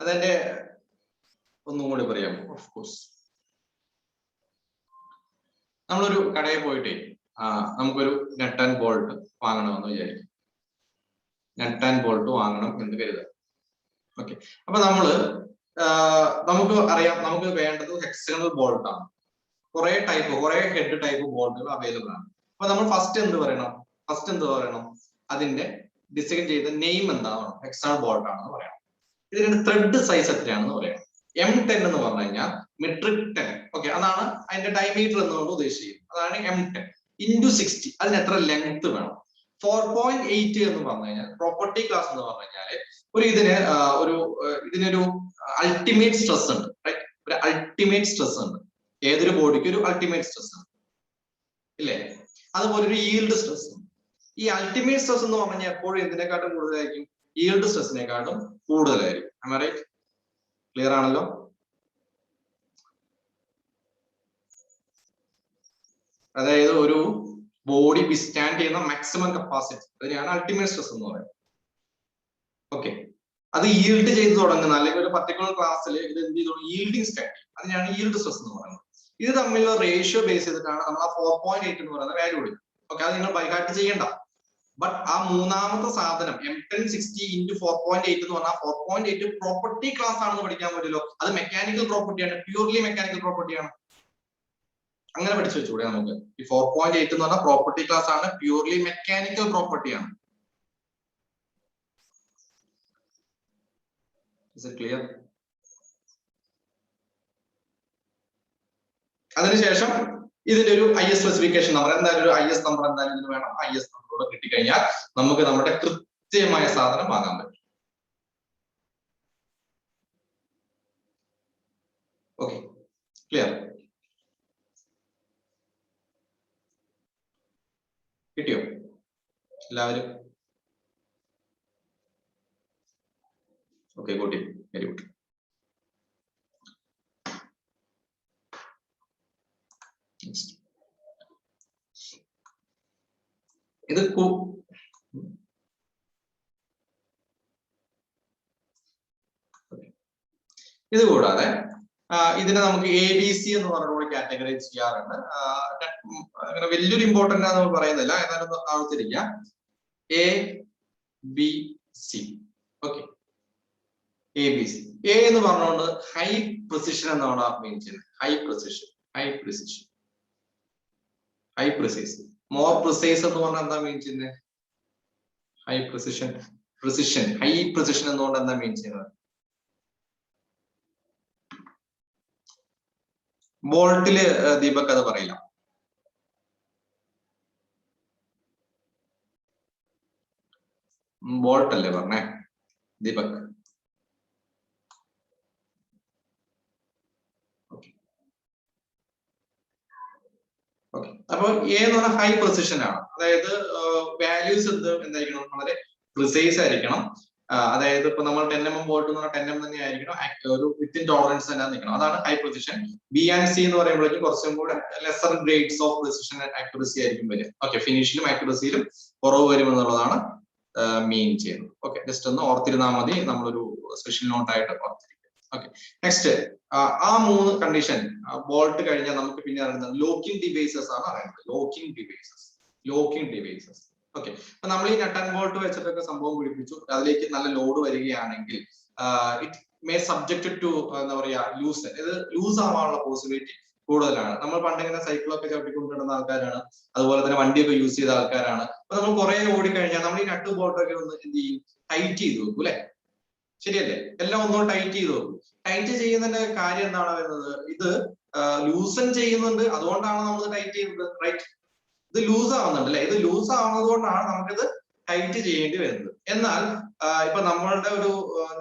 അതെന്റെ ഒന്നും കൂടി പറയാം. ഓഫ് കോഴ്സ്, നമ്മളൊരു കടയിൽ പോയിട്ടേ നമുക്കൊരു നട്ട് ആൻഡ് ബോൾട്ട് വാങ്ങണമെന്ന് വിചാരിക്കും. നട്ട് ആൻഡ് ബോൾട്ട് വാങ്ങണം എന്ന് കരുതാം. ഓക്കെ, അപ്പൊ നമുക്ക് അറിയാം നമുക്ക് വേണ്ടത് ഹെക്സഗണൽ ബോൾട്ട് ആണ്. കുറെ ഹെഡ് ടൈപ്പ് ബോൾട്ടുകൾ അവൈലബിൾ ആണ്. അപ്പൊ നമ്മൾ ഫസ്റ്റ് എന്ത് പറയണം? അതിന്റെ ഡിസൈൻ ചെയ്ത നെയിം എന്താണ്? ഹെക്സഗണൽ ബോൾട്ട് ആണെന്ന് പറയണം. ഇതിന്റെ ത്രെഡ് സൈസ് എത്രയാണെന്ന് പറയണം. M10 എന്ന് പറഞ്ഞു കഴിഞ്ഞാൽ മെട്രിക് 10. ഓക്കെ, അതാണ് അതിന്റെ ഡയമീറ്റർ എന്നുകൊണ്ട് ഉദ്ദേശിക്കുന്നത്. അതാണ് M10 × 60. അതിന് എത്ര ലെങ്ത് വേണം? 4.8 എന്ന് പറഞ്ഞു കഴിഞ്ഞാൽ പ്രോപ്പർട്ടി ക്ലാസ് എന്ന് പറഞ്ഞു കഴിഞ്ഞാൽ ഇതിനൊരു അൾട്ടിമേറ്റ് സ്ട്രെസ് ഉണ്ട്. റൈറ്റ്? ഒരു അൾട്ടിമേറ്റ് സ്ട്രെസ് ഉണ്ട്. ഏതൊരു ബോഡിക്ക് ഒരു അൾട്ടിമേറ്റ് സ്ട്രെസ് ഉണ്ട് ഇല്ലേ? അതുപോലെ ഒരു ഈൽഡ് സ്ട്രെസ് ഉണ്ട്. ഈ അൾട്ടിമേറ്റ് സ്ട്രെസ് എന്ന് പറഞ്ഞു കഴിഞ്ഞാൽ എപ്പോഴും എന്തിനെക്കാട്ടും കൂടുതലായിരിക്കും? ഈൽഡ് സ്ട്രെസ്സിനെക്കാട്ടും കൂടുതലായിരിക്കും. Am I right? ക്ലിയർ ആണല്ലോ? അതായത് ഒരു ബോഡി വിസ്റ്റാൻഡ് ചെയ്യുന്ന മാക്സിമം കപ്പാസിറ്റി, അതിനെയാണ് അൾട്ടിമേറ്റ് സ്ട്രെസ് എന്ന് പറയുന്നത്. ഓക്കെ, അത് ഈൽഡ് ചെയ്ത് തുടങ്ങുന്ന അല്ലെങ്കിൽ ഒരു പർട്ടിക്കുലർ ക്ലാസ്സിൽ ഇത് എന്ത് ചെയ്തോളൂ? ഈൽഡിങ് സ്റ്റാൻഡ്, അതിനാണ് ഈൽഡ് സ്ട്രെസ് എന്ന് പറയുന്നത്. ഇത് തമ്മിലുള്ള റേഷ്യോ ബേസ് ചെയ്തിട്ടാണ് നമ്മൾ ആ 4.8 എന്ന് പറയുന്ന വാല്യൂ എടുക്കുന്നത്. ഓക്കെ, അത് നിങ്ങൾ ബൈ ഹാർട്ട് ചെയ്യണ്ട. ബട്ട് ആ മൂന്നാമത്തെ സാധനം M10x60 × 4.8 എന്ന് പറഞ്ഞാൽ 4.8 പ്രോപ്പർട്ടി ക്ലാസ് ആണെന്ന് പഠിക്കാൻ പറ്റുമല്ലോ. അത് മെക്കാനിക്കൽ പ്രോപ്പർട്ടിയാണ്, പ്യൂർലി മെക്കാനിക്കൽ പ്രോപ്പർട്ടിയാണ്. അങ്ങനെ പഠിച്ചു വെച്ചൂടെ നമുക്ക്? ഈ 4.8 എന്ന് പറഞ്ഞാൽ പ്രോപ്പർട്ടി ക്ലാസ് ആണ്, പ്യൂർലി മെക്കാനിക്കൽ പ്രോപ്പർട്ടിയാണ്. Is it clear? അതിനുശേഷം ഇതിന്റെ ഒരു IS സ്പെസിഫിക്കേഷൻ നമ്പർ, എന്തായാലും ഒരു IS നമ്പർ എന്തായാലും ഇതിന് വേണം. IS നമ്പറോട് കിട്ടിക്കഴിഞ്ഞാൽ നമുക്ക് നമ്മുടെ കൃത്യമായ സാധനം വാങ്ങാൻ പറ്റും. Okay, clear? കിട്ടിയോ എല്ലാവരും? ഓക്കെ, കൂട്ടി, വെരി ഗുഡ്. ഇത് കൂടാതെ ഇതിനെ നമുക്ക് ABC എന്ന് പറഞ്ഞുകൊണ്ട് കാറ്റഗറൈസ് ചെയ്യാറുണ്ട്. അങ്ങനെ വലിയൊരു ഇമ്പോർട്ടന്റ് ആണെന്ന് പറയുന്നില്ല, എന്നാലും ആവർത്തിരിക്കുക. ABC. Okay, ABC. A എന്ന് പറഞ്ഞുകൊണ്ട് ഹൈ പ്രിസിഷൻ എന്നാണ് മീൻ ചെയ്യുന്നത്. High precision, high precision, high precise. More precise എന്ന് പറഞ്ഞാൽ എന്താ മീൻ ചെയ്യുന്നത്? High precision, precision, high precision എന്നുകൊണ്ട് എന്താ മീൻ ചെയ്യുന്നത്? വോൾട്ടില് ദീപക് അത് പറയില്ല. വോൾട്ട് അല്ലേ പറഞ്ഞേ ദീപക്? ഓക്കെ, അപ്പൊ A എന്ന് പറഞ്ഞാൽ ഹൈ പ്രിസിഷൻ ആണ്. അതായത് വാല്യൂസ് എന്തായിരിക്കണം? വളരെ പ്രിസൈസ് ആയിരിക്കണം. അതായത് ഇപ്പൊ നമ്മൾ 10 mm വോൾട്ട് എന്ന് പറഞ്ഞാൽ 10 mm തന്നെ ആയിരിക്കണം. ഒരു വിത്തിൻ ടോളറൻസ് തന്നെ നിൽക്കണം. അതാണ് high precision. B and C എന്ന് പറയുമ്പോഴേക്കും കുറച്ചും കൂടെ lesser grades of precision and accuracy ആയിരിക്കും വരിക. ഓക്കെ, ഫിനിഷിലും ആക്യുറസിയിലും കുറവ് വരും എന്നുള്ളതാണ് മീൻ ചെയ്യുന്നത്. ഓക്കെ, ജസ്റ്റ് ഒന്ന് ഓർത്തിരുന്നാൽ മതി, നമ്മളൊരു സ്പെഷ്യൽ നോട്ട് ആയിട്ട് ഓർത്തിരിക്കും. ഓക്കെ, നെക്സ്റ്റ് ആ 3 കണ്ടീഷൻ വോൾട്ട് കഴിഞ്ഞാൽ നമുക്ക് പിന്നെ അറിയുന്നത് ലോക്കിംഗ് ഡിവൈസസ് ആണ് അറിയുന്നത്. Locking devices, locking devices. Okay, അപ്പൊ നമ്മൾ ഈ നട്ട് ആൻഡ് ബോൾട്ട് വെച്ചിട്ടൊക്കെ സംഭവം പിടിപ്പിച്ചു. അതിലേക്ക് നല്ല ലോഡ് വരികയാണെങ്കിൽ ഇറ്റ് മേ സബ്ജക്റ്റഡ് ടു എന്താ പറയാ ലൂസ്, ഇത് ലൂസ് ആവാനുള്ള പോസിബിലിറ്റി കൂടുതലാണ്. നമ്മൾ പണ്ടിങ്ങനെ സൈക്കിളൊക്കെ ചവിട്ടിക്കൊണ്ടിരുന്ന ആൾക്കാരാണ്, അതുപോലെ തന്നെ വണ്ടിയൊക്കെ യൂസ് ചെയ്ത ആൾക്കാരാണ്. അപ്പൊ നമ്മൾ കുറെ ഓടിക്കഴിഞ്ഞാൽ നമ്മൾ ഈ നട്ട് ബോൾട്ടൊക്കെ ഒന്ന് എന്ത് ചെയ്യും? ടൈറ്റ് ചെയ്ത് വെക്കും അല്ലെ? ശരിയല്ലേ? എല്ലാം ഒന്നും ടൈറ്റ് ചെയ്ത് വെക്കും. ടൈറ്റ് ചെയ്യുന്നതിന്റെ കാര്യം എന്താണ് വരുന്നത്? ഇത് ലൂസൺ ചെയ്യുന്നുണ്ട്, അതുകൊണ്ടാണ് നമ്മൾ ടൈറ്റ് ചെയ്യുന്നത്. റൈറ്റ്, ഇത് ലൂസ് ആവുന്നുണ്ട് അല്ലെ? ഇത് ലൂസ് ആവുന്നത് കൊണ്ടാണ് നമുക്കിത് ടൈറ്റ് ചെയ്യേണ്ടി വരുന്നത്. എന്നാൽ ഇപ്പൊ നമ്മളുടെ ഒരു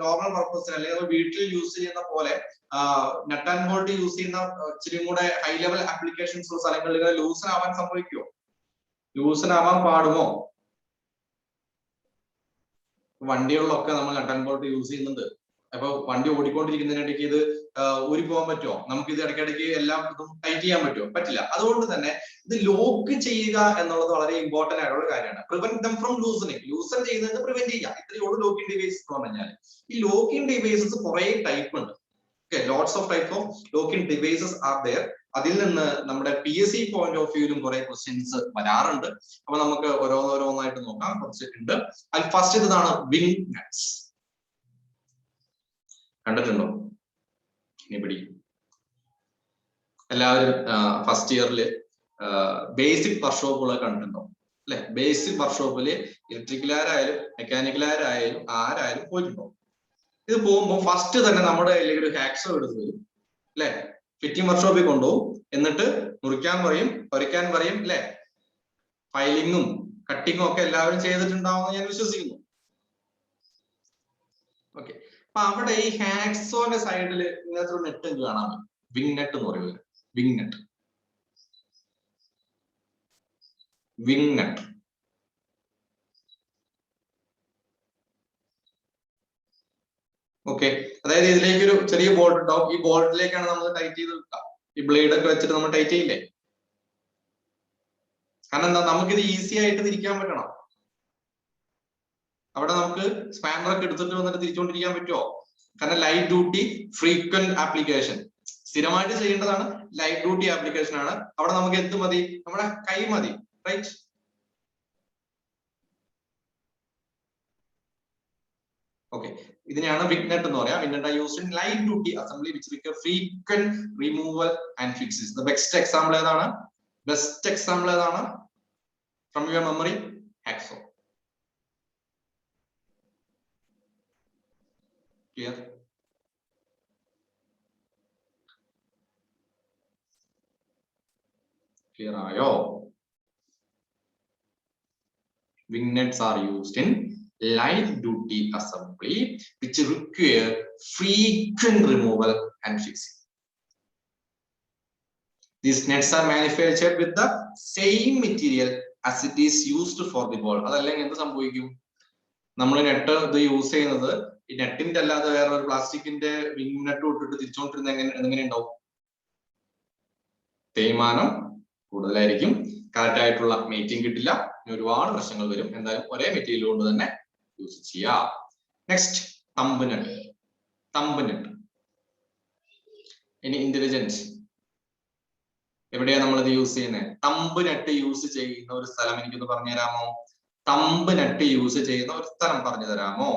നോർമൽ പർപ്പസിന് അല്ലെങ്കിൽ വീട്ടിൽ യൂസ് ചെയ്യുന്ന പോലെ നട്ട് ആൻഡ് ബോൾട്ട് യൂസ് ചെയ്യുന്ന ഇച്ചിരി കൂടെ ഹൈ ലെവൽ ആപ്ലിക്കേഷൻസ് ഉള്ള സ്ഥലങ്ങളിൽ ലൂസൺ ആവാൻ സംഭവിക്കുമോ? ലൂസൺ ആവാൻ പാടുമോ? വണ്ടികളിലൊക്കെ നമ്മൾ നട്ട് ആൻഡ് ബോൾട്ട് യൂസ് ചെയ്യുന്നുണ്ട്. അപ്പൊ വണ്ടി ഓടിക്കൊണ്ടിരിക്കുന്നതിനിടയ്ക്ക് ഇത് ഊരി പോകാൻ പറ്റുമോ? നമുക്ക് ഇത് ഇടയ്ക്കിടയ്ക്ക് എല്ലാം ഇതും ടൈറ്റ് ചെയ്യാൻ പറ്റുമോ? പറ്റില്ല. അതുകൊണ്ട് തന്നെ ഇത് ലോക്ക് ചെയ്യുക എന്നുള്ളത് വളരെ ഇമ്പോർട്ടന്റ് ആയിട്ടുള്ള കാര്യമാണ്. പ്രിവെന്റ് ദം ഫ്രം ലൂസണിങ്, ലൂസൺ ചെയ്യുന്നത് പ്രിവെന്റ് ചെയ്യുക. ഇത്രയേ ഉള്ളൂ ലോക്കിംഗ് ഡിവൈസസ് എന്ന് പറഞ്ഞാൽ. ഈ ലോക്കിംഗ് ഡിവൈസസ് കുറെ ടൈപ്പ് ഉണ്ട്. Okay, lots of type of locking devices are there. അതിൽ നിന്ന് നമ്മുടെ PSC പോയിന്റ് ഓഫ് വ്യൂവിലും കുറെ ക്വസ്റ്റ്യൻസ് വരാറുണ്ട്. അപ്പൊ നമുക്ക് ഓരോന്നായിട്ട് നോക്കാം. കുറച്ച് ഉണ്ട്. അതിൽ ഫസ്റ്റ് ഇതാണ് വിങ് നട്ട്സ്. കണ്ടിട്ടുണ്ടോ? ഇനിപിടി എല്ലാവരും ഫസ്റ്റ് ഇയറില് ബേസിക് വർക്ക്ഷോപ്പുകൾ കണ്ടിട്ടുണ്ടോ അല്ലെ? ബേസിക് വർക്ക്ഷോപ്പില് ഇലക്ട്രിക്കലാരായാലും മെക്കാനിക്കലാരായാലും ആരായാലും പോയിട്ടുണ്ടോ? ഇത് പോകുമ്പോൾ ഫസ്റ്റ് തന്നെ നമ്മുടെ കയ്യിലേക്ക് ഒരു ഹാക്സോ എടുത്ത് വരും അല്ലെ? ഫിറ്റിംഗ് വർക്ക്ഷോപ്പിൽ കൊണ്ടുപോകും. എന്നിട്ട് മുറിക്കാൻ പറയും, ഒരയ്ക്കാൻ പറയും അല്ലെ? ഫൈലിങ്ങും കട്ടിങ്ങും ഒക്കെ എല്ലാവരും ചെയ്തിട്ടുണ്ടാവുമെന്ന് ഞാൻ വിശ്വസിക്കുന്നു. ഓക്കെ, അപ്പൊ അവിടെ ഈ ഹാക്സോന്റെ സൈഡിൽ ഇങ്ങനത്തെ ഒരു നെറ്റ് കാണാൻ പറ്റും. വിങ് നെറ്റ് എന്ന് പറയുന്നത്. Wing net, wing net. Okay, അതായത് ഇതിലേക്ക് ഒരു ചെറിയ ബോൾട്ട് ഉണ്ടാവും. ഈ ബോൾട്ടിലേക്കാണ് നമ്മൾ ടൈറ്റ് ചെയ്ത് വെക്കുക. ഈ ബ്ലേഡ് ഒക്കെ വെച്ചിട്ട് നമ്മൾ ടൈറ്റ് ചെയ്യില്ലേ? കാരണം എന്താ? നമുക്കിത് ഈസി ആയിട്ട് തിരിക്കാൻ പറ്റണം. അവിടെ നമുക്ക് സ്പാനർ ഒക്കെ എടുത്തിട്ട് വന്നിട്ട് തിരിച്ചുകൊണ്ടിരിക്കാൻ പറ്റുമോ? കാരണം ലൈറ്റ് ഡ്യൂട്ടി ഫ്രീക്വന്റ് ആപ്ലിക്കേഷൻ സ്ഥിരമായിട്ട് ചെയ്യേണ്ടതാണ്. ലൈറ്റ് ഡ്യൂട്ടി ആപ്ലിക്കേഷൻ ആണ്. അവിടെ നമുക്ക് എന്ത് മതി? നമ്മുടെ കൈ മതി. റൈറ്റ്, ഓക്കെ, ഇതിനെയാണ് വിങ് നെറ്റ് എന്ന് പറയാം. Wing net are used in light duty assembly which require frequent removal and fixes. The best example ഏതാണ്? ബെസ്റ്റ് എക്സാമ്പിൾ ഏതാണ് from your memory? Hacksaw. Clear? Clear ആയോ? Wing nets are used in light duty assembly which require frequent removal and fixing. These nets are manufactured with the same material as it is used for the ball. അതല്ലെങ്കിൽ എന്ത് സംഭവിക്കും? നമ്മൾ net ഇത് use ചെയ്യുന്നത് ഈ നെറ്റിന്റെ അല്ലാതെ വേറെ ഒരു പ്ലാസ്റ്റിക്കിന്റെ വിങ് നെറ്റ് ഇട്ടിട്ട് തിരിച്ചുകൊണ്ടിരുന്ന എങ്ങനെ ഉണ്ടാവും? തേയ്മാനം കൂടുതലായിരിക്കും, കറക്റ്റ് ആയിട്ടുള്ള മേറ്റിംഗ് കിട്ടില്ല, ഒരുപാട് പ്രശ്നങ്ങൾ വരും. എന്തായാലും ഒരേ മെറ്റീരിയൽ കൊണ്ട് തന്നെ യൂസ് ചെയ്യാം. Next thumb net. Thumb net ഇനി ഇന്റലിജൻസ് എവിടെയാ നമ്മളിത് യൂസ് ചെയ്യുന്നത്? തമ്പ് നെറ്റ് യൂസ് ചെയ്യുന്ന ഒരു സ്ഥലം എനിക്കൊന്ന് പറഞ്ഞു തരാമോ? തമ്പ് നെറ്റ് യൂസ് ചെയ്യുന്ന ഒരു സ്ഥലം പറഞ്ഞു തരാമോ?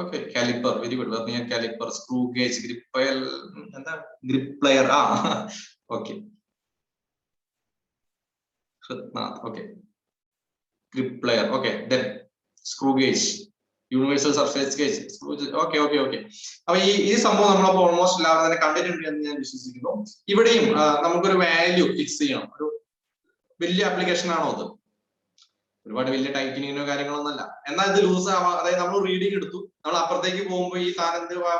Okay, caliper. Very good. Vernier caliper, screw gauge, grip, എന്താ grip plier. Okay, okay, grip plier. Okay, then screw gauge, universal surface gauge. Okay okay okay. അപ്പൊ ഈ സംഭവം നമ്മളപ്പോ ഓൾമോസ്റ്റ് എല്ലാവരും തന്നെ കണ്ടിട്ടുണ്ട് എന്ന് ഞാൻ വിശ്വസിക്കുന്നു. ഇവിടെയും നമുക്കൊരു വാല്യൂ ഫിക്സ് ചെയ്യണം. ഒരു വലിയ ആപ്ലിക്കേഷൻ ആണോ അത്? ഒരുപാട് വലിയ ടൈറ്റനിങ്ങിനോ കാര്യങ്ങളൊന്നല്ല. എന്നാൽ ഇത് ലൂസ് ആവാം. അതായത് നമ്മൾ റീഡിങ് എടുത്തു, നമ്മൾ അപ്പുറത്തേക്ക് പോകുമ്പോൾ ഈ സാധനം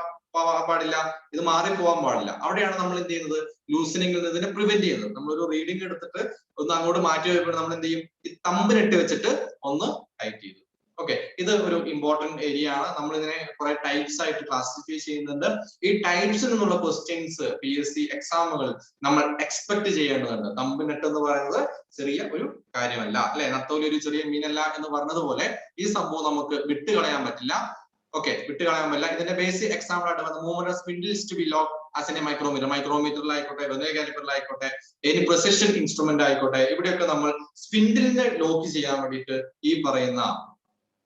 പാടില്ല, ഇത് മാറിപ്പോവാൻ പാടില്ല. അവിടെയാണ് നമ്മൾ എന്ത് ചെയ്യുന്നത്? ലൂസനിങ്ങിൽ നിന്ന് ഇതിനെ പ്രിവെന്റ് ചെയ്യുന്നത്. നമ്മളൊരു റീഡിങ് എടുത്തിട്ട് ഒന്ന് അങ്ങോട്ട് മാറ്റി വെക്കുമ്പോൾ നമ്മൾ എന്ത് ചെയ്യും? ഈ തമ്പിനിട്ട് വെച്ചിട്ട് ഒന്ന് ടൈറ്റ് ചെയ്തു. ഓക്കെ, ഇത് ഒരു ഇമ്പോർട്ടന്റ് ഏരിയ ആണ്. നമ്മൾ ഇതിനെ കുറെ ടൈപ്സ് ആയിട്ട് ക്ലാസിഫൈ ചെയ്യുന്നുണ്ട്. ഈ ടൈപ്സിൽ നിന്നുള്ള ക്വസ്റ്റ്യൻസ് PSC എക്സാമുകൾ നമ്മൾ എക്സ്പെക്ട് ചെയ്യേണ്ടതുണ്ട്. തമ്പിനെട്ട് എന്ന് പറയുന്നത് ചെറിയ ഒരു കാര്യമല്ല, അല്ലെ? നത്തോലി ഒരു ചെറിയ മീനല്ല എന്ന് പറഞ്ഞതുപോലെ ഈ സംഭവം നമുക്ക് വിട്ടുകളയാൻ പറ്റില്ല. ഓക്കെ, വിട്ടുകളയാൻ പറ്റില്ല. ഇതിന്റെ ബേസിക് എക്സാമ്പിൾ ആയിട്ട് വന്ന movement of spindles to be lock as a micrometer. മൈക്രോമീറ്ററിലായിക്കോട്ടെ, വെർനിയർ കാലിപ്പറിലായിക്കോട്ടെ, എനി പ്രിസിഷൻ ഇൻസ്ട്രുമെന്റ് ആയിക്കോട്ടെ, ഇവിടെയൊക്കെ നമ്മൾ സ്പിൻഡിലിനെ ലോക്ക് ചെയ്യാൻ വേണ്ടിയിട്ട് ഈ പറയുന്ന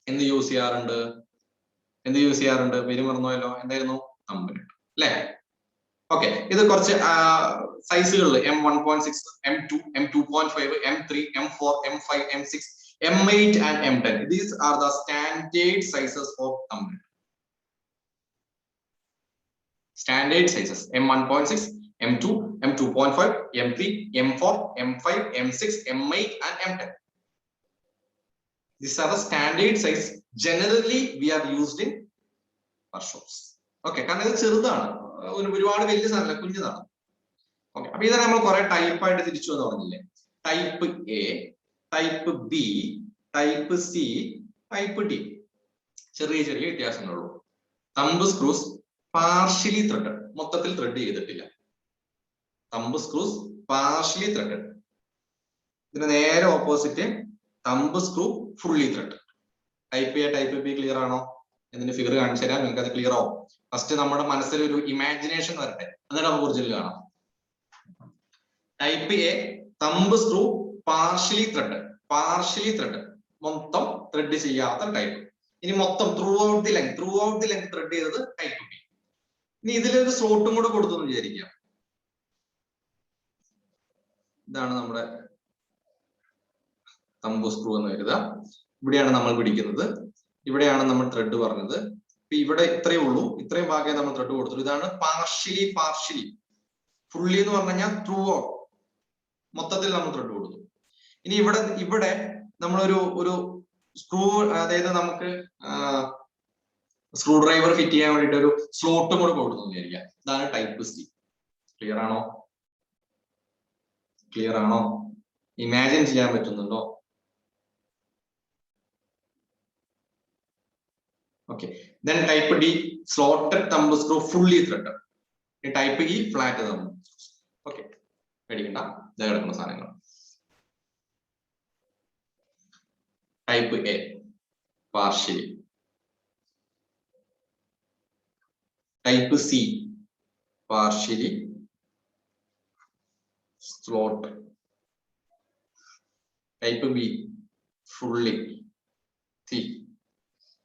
എന്ത് യൂസ് ചെയ്യാറുണ്ട്? പേര് മറന്നുപോയല്ലോ. എന്തായിരുന്നു? തമ്പിനെട്ട്, അല്ലെ? ഓക്കെ, ഇത് കുറച്ച് സൈസുകളിൽ M1.6, M2, M2.5, M3, M4, M5, M6, M8 and M10. These are the standard sizes of thumbnail. Standard sizes: M1.6, M2, M2.5, M3, M4, M5, M6, M8 and M10. These are the standard size. Generally, we are used in workshops. Okay, കാരണം ഇത് ചെറുതാണ്, ഒരുപാട് വലിയ സാധനമല്ല, കുഞ്ഞതാണ്. Okay, അപ്പൊ ഇതാണ് നമ്മൾ കുറെ ടൈപ്പ് ആയിട്ട് തിരിച്ചു എന്ന് പറഞ്ഞില്ലേ? Type A, type B, type C, type D. ചെറിയ ചെറിയ വ്യത്യാസങ്ങളുള്ളൂ. തമ്പ് സ്ക്രൂസ് പാർഷ്യലി ത്രെഡഡ്, മൊത്തത്തിൽ ത്രെഡ് ചെയ്തിട്ടില്ല. Thumb screws partially threaded. ഇതിന് നേരെ opposite thumb screw fully thread. Type A, type B clear ആണോ? ഇതിന്റെ ഫിഗർ കാണിച്ചു തരാം, നിങ്ങൾക്ക് അത് ക്ലിയർ ആവും. ഫസ്റ്റ് നമ്മുടെ മനസ്സിൽ ഒരു ഇമാജിനേഷൻ വരട്ടെ, എന്നിട്ട് നമുക്ക് ഒറിജിനൽ കാണാം. Type A, thumb screw partially thread, മൊത്തം ത്രെഡ് ചെയ്യാത്ത ടൈപ്പ്. ഇനി മൊത്തം through out the length thread ചെയ്തത് ടൈപ്പ് ബി. ഇനി ഇതിലൊരു സ്ലോട്ടും കൂടെ കൊടുത്തു എന്ന് വിചാരിക്കാം. ഇതാണ് നമ്മുടെ തമ്പ് സ്ക്രൂ എന്ന് കരുതുക. ഇവിടെയാണ് നമ്മൾ പിടിക്കുന്നത്, ഇവിടെയാണ് നമ്മൾ ത്രെഡ് പറഞ്ഞത്. ഇവിടെ ഇത്രയേ ഉള്ളൂ, ഇത്രയും ഭാഗമേ നമ്മൾ ത്രെഡ് കൊടുത്തു. ഇതാണ് പാർഷ്യലി. ഫുള്ളി എന്ന് പറഞ്ഞു കഴിഞ്ഞാൽ ത്രൂ ഔട്ട്, മൊത്തത്തിൽ നമ്മൾ ത്രെഡ് കൊടുത്തു. ഇനി ഇവിടെ നമ്മളൊരു സ്ക്രൂ, അതായത് നമുക്ക് സ്ക്രൂ ഡ്രൈവർ ഫിറ്റ് ചെയ്യാൻ വേണ്ടിയിട്ട് ഒരു സ്ലോട്ടും കൂടെ കൊടുത്തു വിചാരിക്കാം. ഇതാണ് ടൈപ്പ് സി. ക്ലിയർ ആണോ? ഇമാജിൻ ചെയ്യാൻ പറ്റുന്നുണ്ടോ? Okay, then type D, slotted thumb screw fully thread. Type E, flat thumb. Okay, പേടിക്കണ്ട, ഇതാ കിടക്കുന്ന സാധനങ്ങൾ. Type A partially, type C partially slot, type B fully. C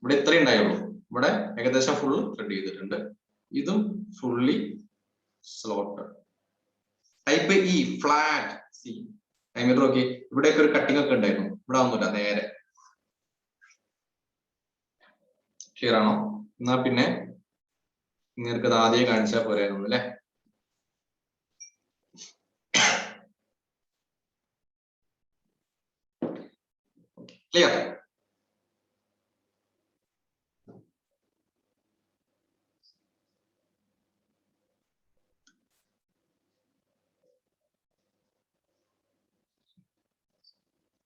ഇവിടെ ഇത്രയും ഉണ്ടായുള്ളൂ, ഇവിടെ ഏകദേശം ഫുൾ ത്രെഡ് ചെയ്തിട്ടുണ്ട്. ഇതും fully slot. Type E flat. C timer നോക്കി, ഇവിടെയൊക്കെ ഒരു കട്ടിംഗ് ഒക്കെ ഉണ്ടായിരുന്നു, ഇവിടെ ഒന്നുമില്ല, നേരെ. ക്ലിയർ ആണോ? എന്നാ പിന്നെ നിങ്ങൾക്ക് അത് ആദ്യം കാണിച്ചാൽ പോരായിരുന്നു, അല്ലെ? ക്ലിയർ?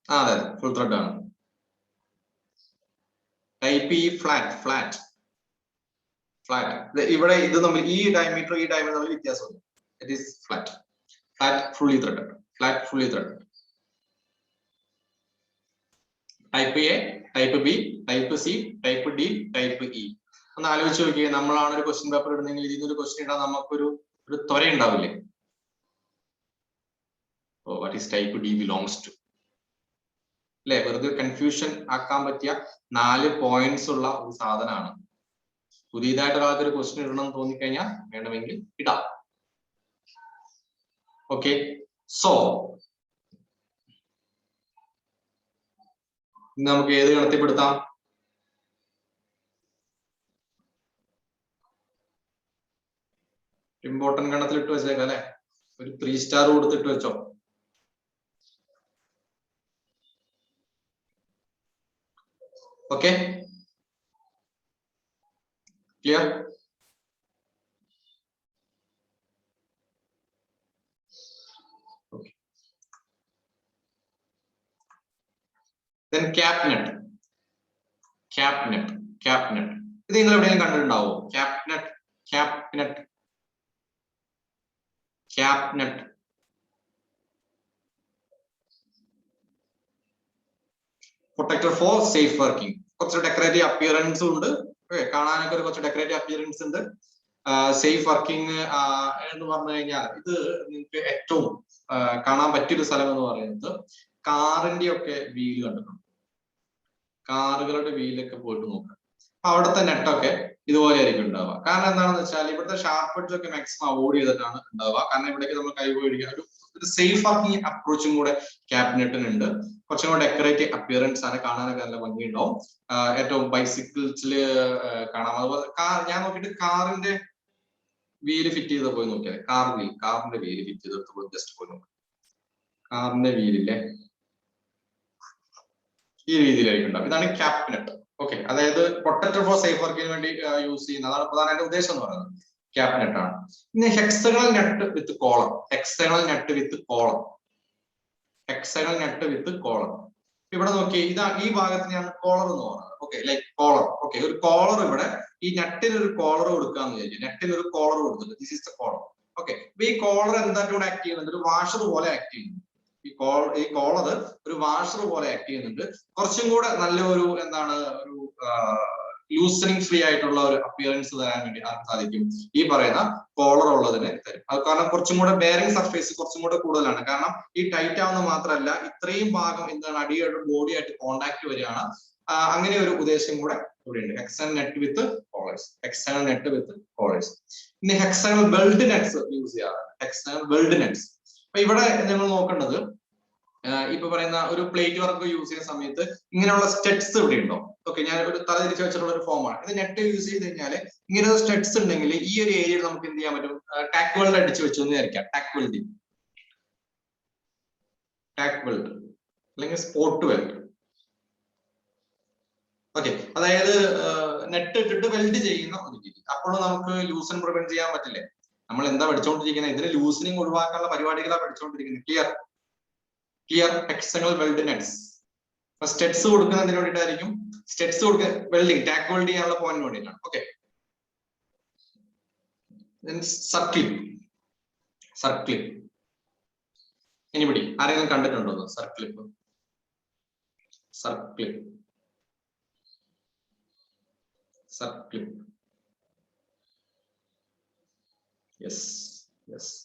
അതെ, ഫുൾ ത്രെഡ് ആണ്. Type E flat, flat, flat. ഇവിടെ ഇത് തമ്മിൽ ഈ ഡയമീറ്റർ ഈ ഡയമീറ്റർ തമ്മിൽ വ്യത്യാസമുണ്ട്. It is flat. Flat fully threaded, flat fully threaded. Type A, type B, type C, type D, type E. ഒന്ന് ആലോചിച്ച് നോക്കിയേ, നമ്മളാണ് ഒരു ക്വസ്റ്റ്യൻ പേപ്പർ ഇടുന്നെങ്കിൽ ഇതിൽ നിന്നൊരു ക്വസ്റ്റ്യൻ ഇടാൻ നമുക്കൊരു ത്വര ഉണ്ടാവില്ലേ? What is type D belongs to? അല്ലെ, വെറുതെ കൺഫ്യൂഷൻ ആക്കാൻ പറ്റിയ 4 പോയിന്റ്സ് ഉള്ള ഒരു സാധനമാണ്. പുതിയതായിട്ട് ഒരാൾക്ക് ഒരു ക്വസ്റ്റ്യൻ ഇടണം എന്ന് തോന്നിക്കഴിഞ്ഞാൽ വേണമെങ്കിൽ ഇടാം. ഓക്കെ, സോ നമുക്ക് ഏത് ഗണത്തിൽപ്പെടുത്താം? ഇമ്പോർട്ടന്റ് ഗണത്തിൽ ഇട്ട് വെച്ചേക്കാം അല്ലെ, ഒരു 3 സ്റ്റാർ കൊടുത്തിട്ട് വെച്ചോ. Okay, clear? Then cap net, cap net, cap net. ഇത് നിങ്ങൾ എവിടെയെങ്കിലും കണ്ടിട്ടുണ്ടാവോ? Cap net, cap net, cap net. Protector for safe working. കുറച്ച് ഡെക്കറേറ്റീവ് അപ്പിയറൻസ് ഉണ്ട്, കാണാനൊക്കെ ഒരു കുറച്ച് ഡെക്കറേറ്റീവ് അപ്പിയറൻസ് ഉണ്ട്. സേഫ് വർക്കിംഗ് എന്ന് പറഞ്ഞു കഴിഞ്ഞാൽ ഇത് നിങ്ങൾക്ക് ഏറ്റവും കാണാൻ പറ്റിയൊരു സ്ഥലം എന്ന് പറയുന്നത് കാറിന്റെ ഒക്കെ വീല് കണ്ടിട്ടുണ്ട്. കാറുകളുടെ വീലൊക്കെ പോയിട്ട് നോക്കുക, അവിടുത്തെ നെറ്റൊക്കെ ഇതുപോലെ ആയിരിക്കും ഉണ്ടാവുക. കാരണം എന്താണെന്ന് വെച്ചാൽ ഇവിടുത്തെ ഷാർപ്പ് എഡ്ജ് ഒക്കെ മാക്സിമം അവോയ്ഡ് ചെയ്തിട്ടാണ് ഉണ്ടാവുക. കാരണം ഇവിടേക്ക് നമ്മൾ കൈ പോയിടിക്കാൻ ഒരു സേഫ് വർക്കിംഗ് അപ്രോച്ചും കൂടെ ക്യാബിനറ്റിനുണ്ട്. കുറച്ചും കൂടെ ഡെക്കറേറ്റീവ് അപ്പിയറൻസ് ആണ്, കാണാനൊക്കെ നല്ല ഭംഗിയുണ്ടാവും. ഏറ്റവും ബൈസിക്കിൾസില് കാണാം. അതുപോലെ ഞാൻ നോക്കിയിട്ട് കാറിന്റെ വീല് ഫിറ്റ് ചെയ്ത് പോയി നോക്കിയാൽ, കാറിന്റെ വീല് ഫിറ്റ് ചെയ്ത് പോയി ജസ്റ്റ് പോയി നോക്കാം. കാറിന്റെ വീലില്ലേ ഈ രീതിയിലായിരിക്കും ഉണ്ടാവും. ഇതാണ് ക്യാബിനറ്റ്. ഓക്കെ, അതായത് പ്രൊട്ടക്ടർ ഫോർ സേഫ് വർക്കിന് വേണ്ടി യൂസ് ചെയ്യുന്ന, അതാണ് പ്രധാന ഉദ്ദേശം എന്ന് പറയുന്നത്. ക്യാബിനറ്റ് ആണ്. ഇനി hexagonal nut with collar, hexagonal nut with collar, hexagonal nut with collar. ഇവിടെ നോക്കി, ഇതാ ഈ ഭാഗത്തിനാണ് കോളർ എന്ന് പറയുന്നത്. Okay, like collar. ഓക്കെ, ഒരു കോളർ ഇവിടെ ഈ നെറ്റിന് ഒരു കോളർ കൊടുക്കാന്ന് വിചാരിക്കും. നെറ്റിന് ഒരു കോളർ കൊടുത്തിട്ട് this is the collar. Okay, അപ്പൊ ഈ കോളർ എന്തായിട്ട് ഇവിടെ ആക്ട് ചെയ്യുന്നുണ്ട്? ഒരു വാഷർ പോലെ ആക്ട് ചെയ്യുന്നു. ഈ കോളർ ഒരു വാഷർ പോലെ ആക്ട് ചെയ്യുന്നുണ്ട്. കുറച്ചും കൂടെ നല്ല ഒരു എന്താണ്, ഒരു ലൂസനിങ് ഫ്രീ ആയിട്ടുള്ള ഒരു അപ്പിയറൻസ് തരാൻ വേണ്ടി സാധിക്കും ഈ പറയുന്ന കോളർ ഉള്ളതിന് തരും. അത് കാരണം കുറച്ചും കൂടെ ബെയറിംഗ് സർഫേസ് കുറച്ചും കൂടെ കൂടുതലാണ്. കാരണം ഈ ടൈറ്റ് ആവുന്ന മാത്രമല്ല, ഇത്രയും ഭാഗം എന്താണ് അടിയായിട്ട് ബോഡി ആയിട്ട് കോണ്ടാക്ട് വരികയാണ്. അങ്ങനെ ഒരു ഉദ്ദേശം കൂടെ ഇവിടെയുണ്ട്. Hexagonal nut with collars, hexagonal nut with collars. ഇനി ഹെക്സഗണൽ വെൽഡ് നെറ്റ്സ് യൂസ് ചെയ്യാറുണ്ട്. Hexagonal weld nuts. അപ്പൊ ഇവിടെ നിങ്ങൾ നോക്കേണ്ടത്, ഇപ്പൊ പറയുന്ന ഒരു പ്ലേറ്റ് വർക്ക് യൂസ് ചെയ്യുന്ന സമയത്ത് ഇങ്ങനെയുള്ള സ്റ്റെഡ്സ് ഇവിടെ ഉണ്ടോ? ഓക്കെ, ഞാൻ ഒരു തല തിരിച്ചു വെച്ചിട്ടുള്ള ഒരു ഫോമാണ് ഇത്. നെറ്റ് യൂസ് ചെയ്ത് കഴിഞ്ഞാൽ ഇങ്ങനെ സ്റ്റെഡ്സ് ഉണ്ടെങ്കിൽ ഈ ഒരു ഏരിയയിൽ നമുക്ക് എന്ത് ചെയ്യാൻ പറ്റും? ടാക്ക് വെൽഡ് അടിച്ചു വെച്ചു എന്ന് വിചാരിക്കാം. ടാക്ക് വെൽഡിങ്, ടാക്ക് വെൽഡ് അല്ലെങ്കിൽ സ്പോട്ട് വെൽഡ്. ഓക്കെ, അതായത് നെറ്റ് ഇട്ടിട്ട് വെൽഡ് ചെയ്യുന്ന ഒരു രീതി. അപ്പോൾ നമുക്ക് ലൂസൺ പ്രിവെന്റ് ചെയ്യാൻ പറ്റില്ലേ? നമ്മൾ എന്താ പഠിച്ചുകൊണ്ടിരിക്കുന്നത്? ഇതിന് ലൂസനിങ് ഒഴിവാക്കാനുള്ള പരിപാടികളാണ് പഠിച്ചുകൊണ്ടിരിക്കുന്നത്. Clear? Clear? Hexagonal weld nuts. Studs കൊടുക്കുന്നതിന് വേണ്ടിയിട്ടായിരിക്കും. സ്റ്റെഡ്സ് കൊടുക്കുക വെൽഡിങ്, ടാക്ക് വെൽഡ് ചെയ്യാനുള്ള പോയിന്റ് വേണ്ടിയിട്ടാണ്. Okay, circlip, circlip. എനിബഡി ആരെങ്കിലും കണ്ടിട്ടുണ്ടോ circlip? Circlip, circlip. Yes, yes.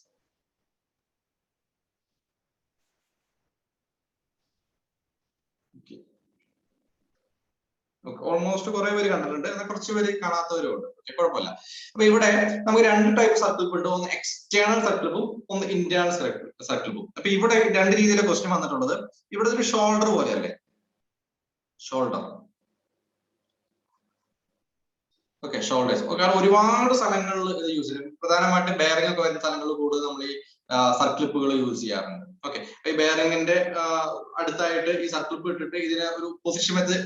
Almost കുറെ പേര് കണ്ടിട്ടുണ്ട്, എന്നാൽ കുറച്ച് പേര് കാണാത്തവരും ഉണ്ട്. കുഴപ്പമില്ല. അപ്പൊ ഇവിടെ നമുക്ക് 2 ടൈപ്പ് സർക്കിൾപ്പ് ഉണ്ട്. ഒന്ന് എക്സ്റ്റേണൽ സർക്കിൾപ്പും ഒന്ന് ഇന്റേണൽ സർക്കിൾപ്പും. അപ്പൊ ഇവിടെ 2 രീതിയിലെ ക്വസ്റ്റ്യൻ വന്നിട്ടുള്ളത്. ഇവിടെ ഒരു ഷോൾഡർ പോലെ അല്ലേ, ഷോൾഡർ. Okay, shoulders. കാരണം ഒരുപാട് സ്ഥലങ്ങളിൽ ഇത് യൂസ് ചെയ്യും. പ്രധാനമായിട്ടും ബെയറിംഗ് ഒക്കെ വരുന്ന സ്ഥലങ്ങളിൽ കൂടുതൽ നമ്മൾ ഈ സർക്ലിപ്പുകൾ യൂസ് ചെയ്യാറുണ്ട്. ഓക്കെ, ഈ ബെയറിംഗിന്റെ അടുത്തായിട്ട് ഈ സർക്കിൾ ക്ലിപ്പ് ഇട്ടിട്ട് ഇതിനെ ഒരു പൊസിഷൻ വെച്ച്,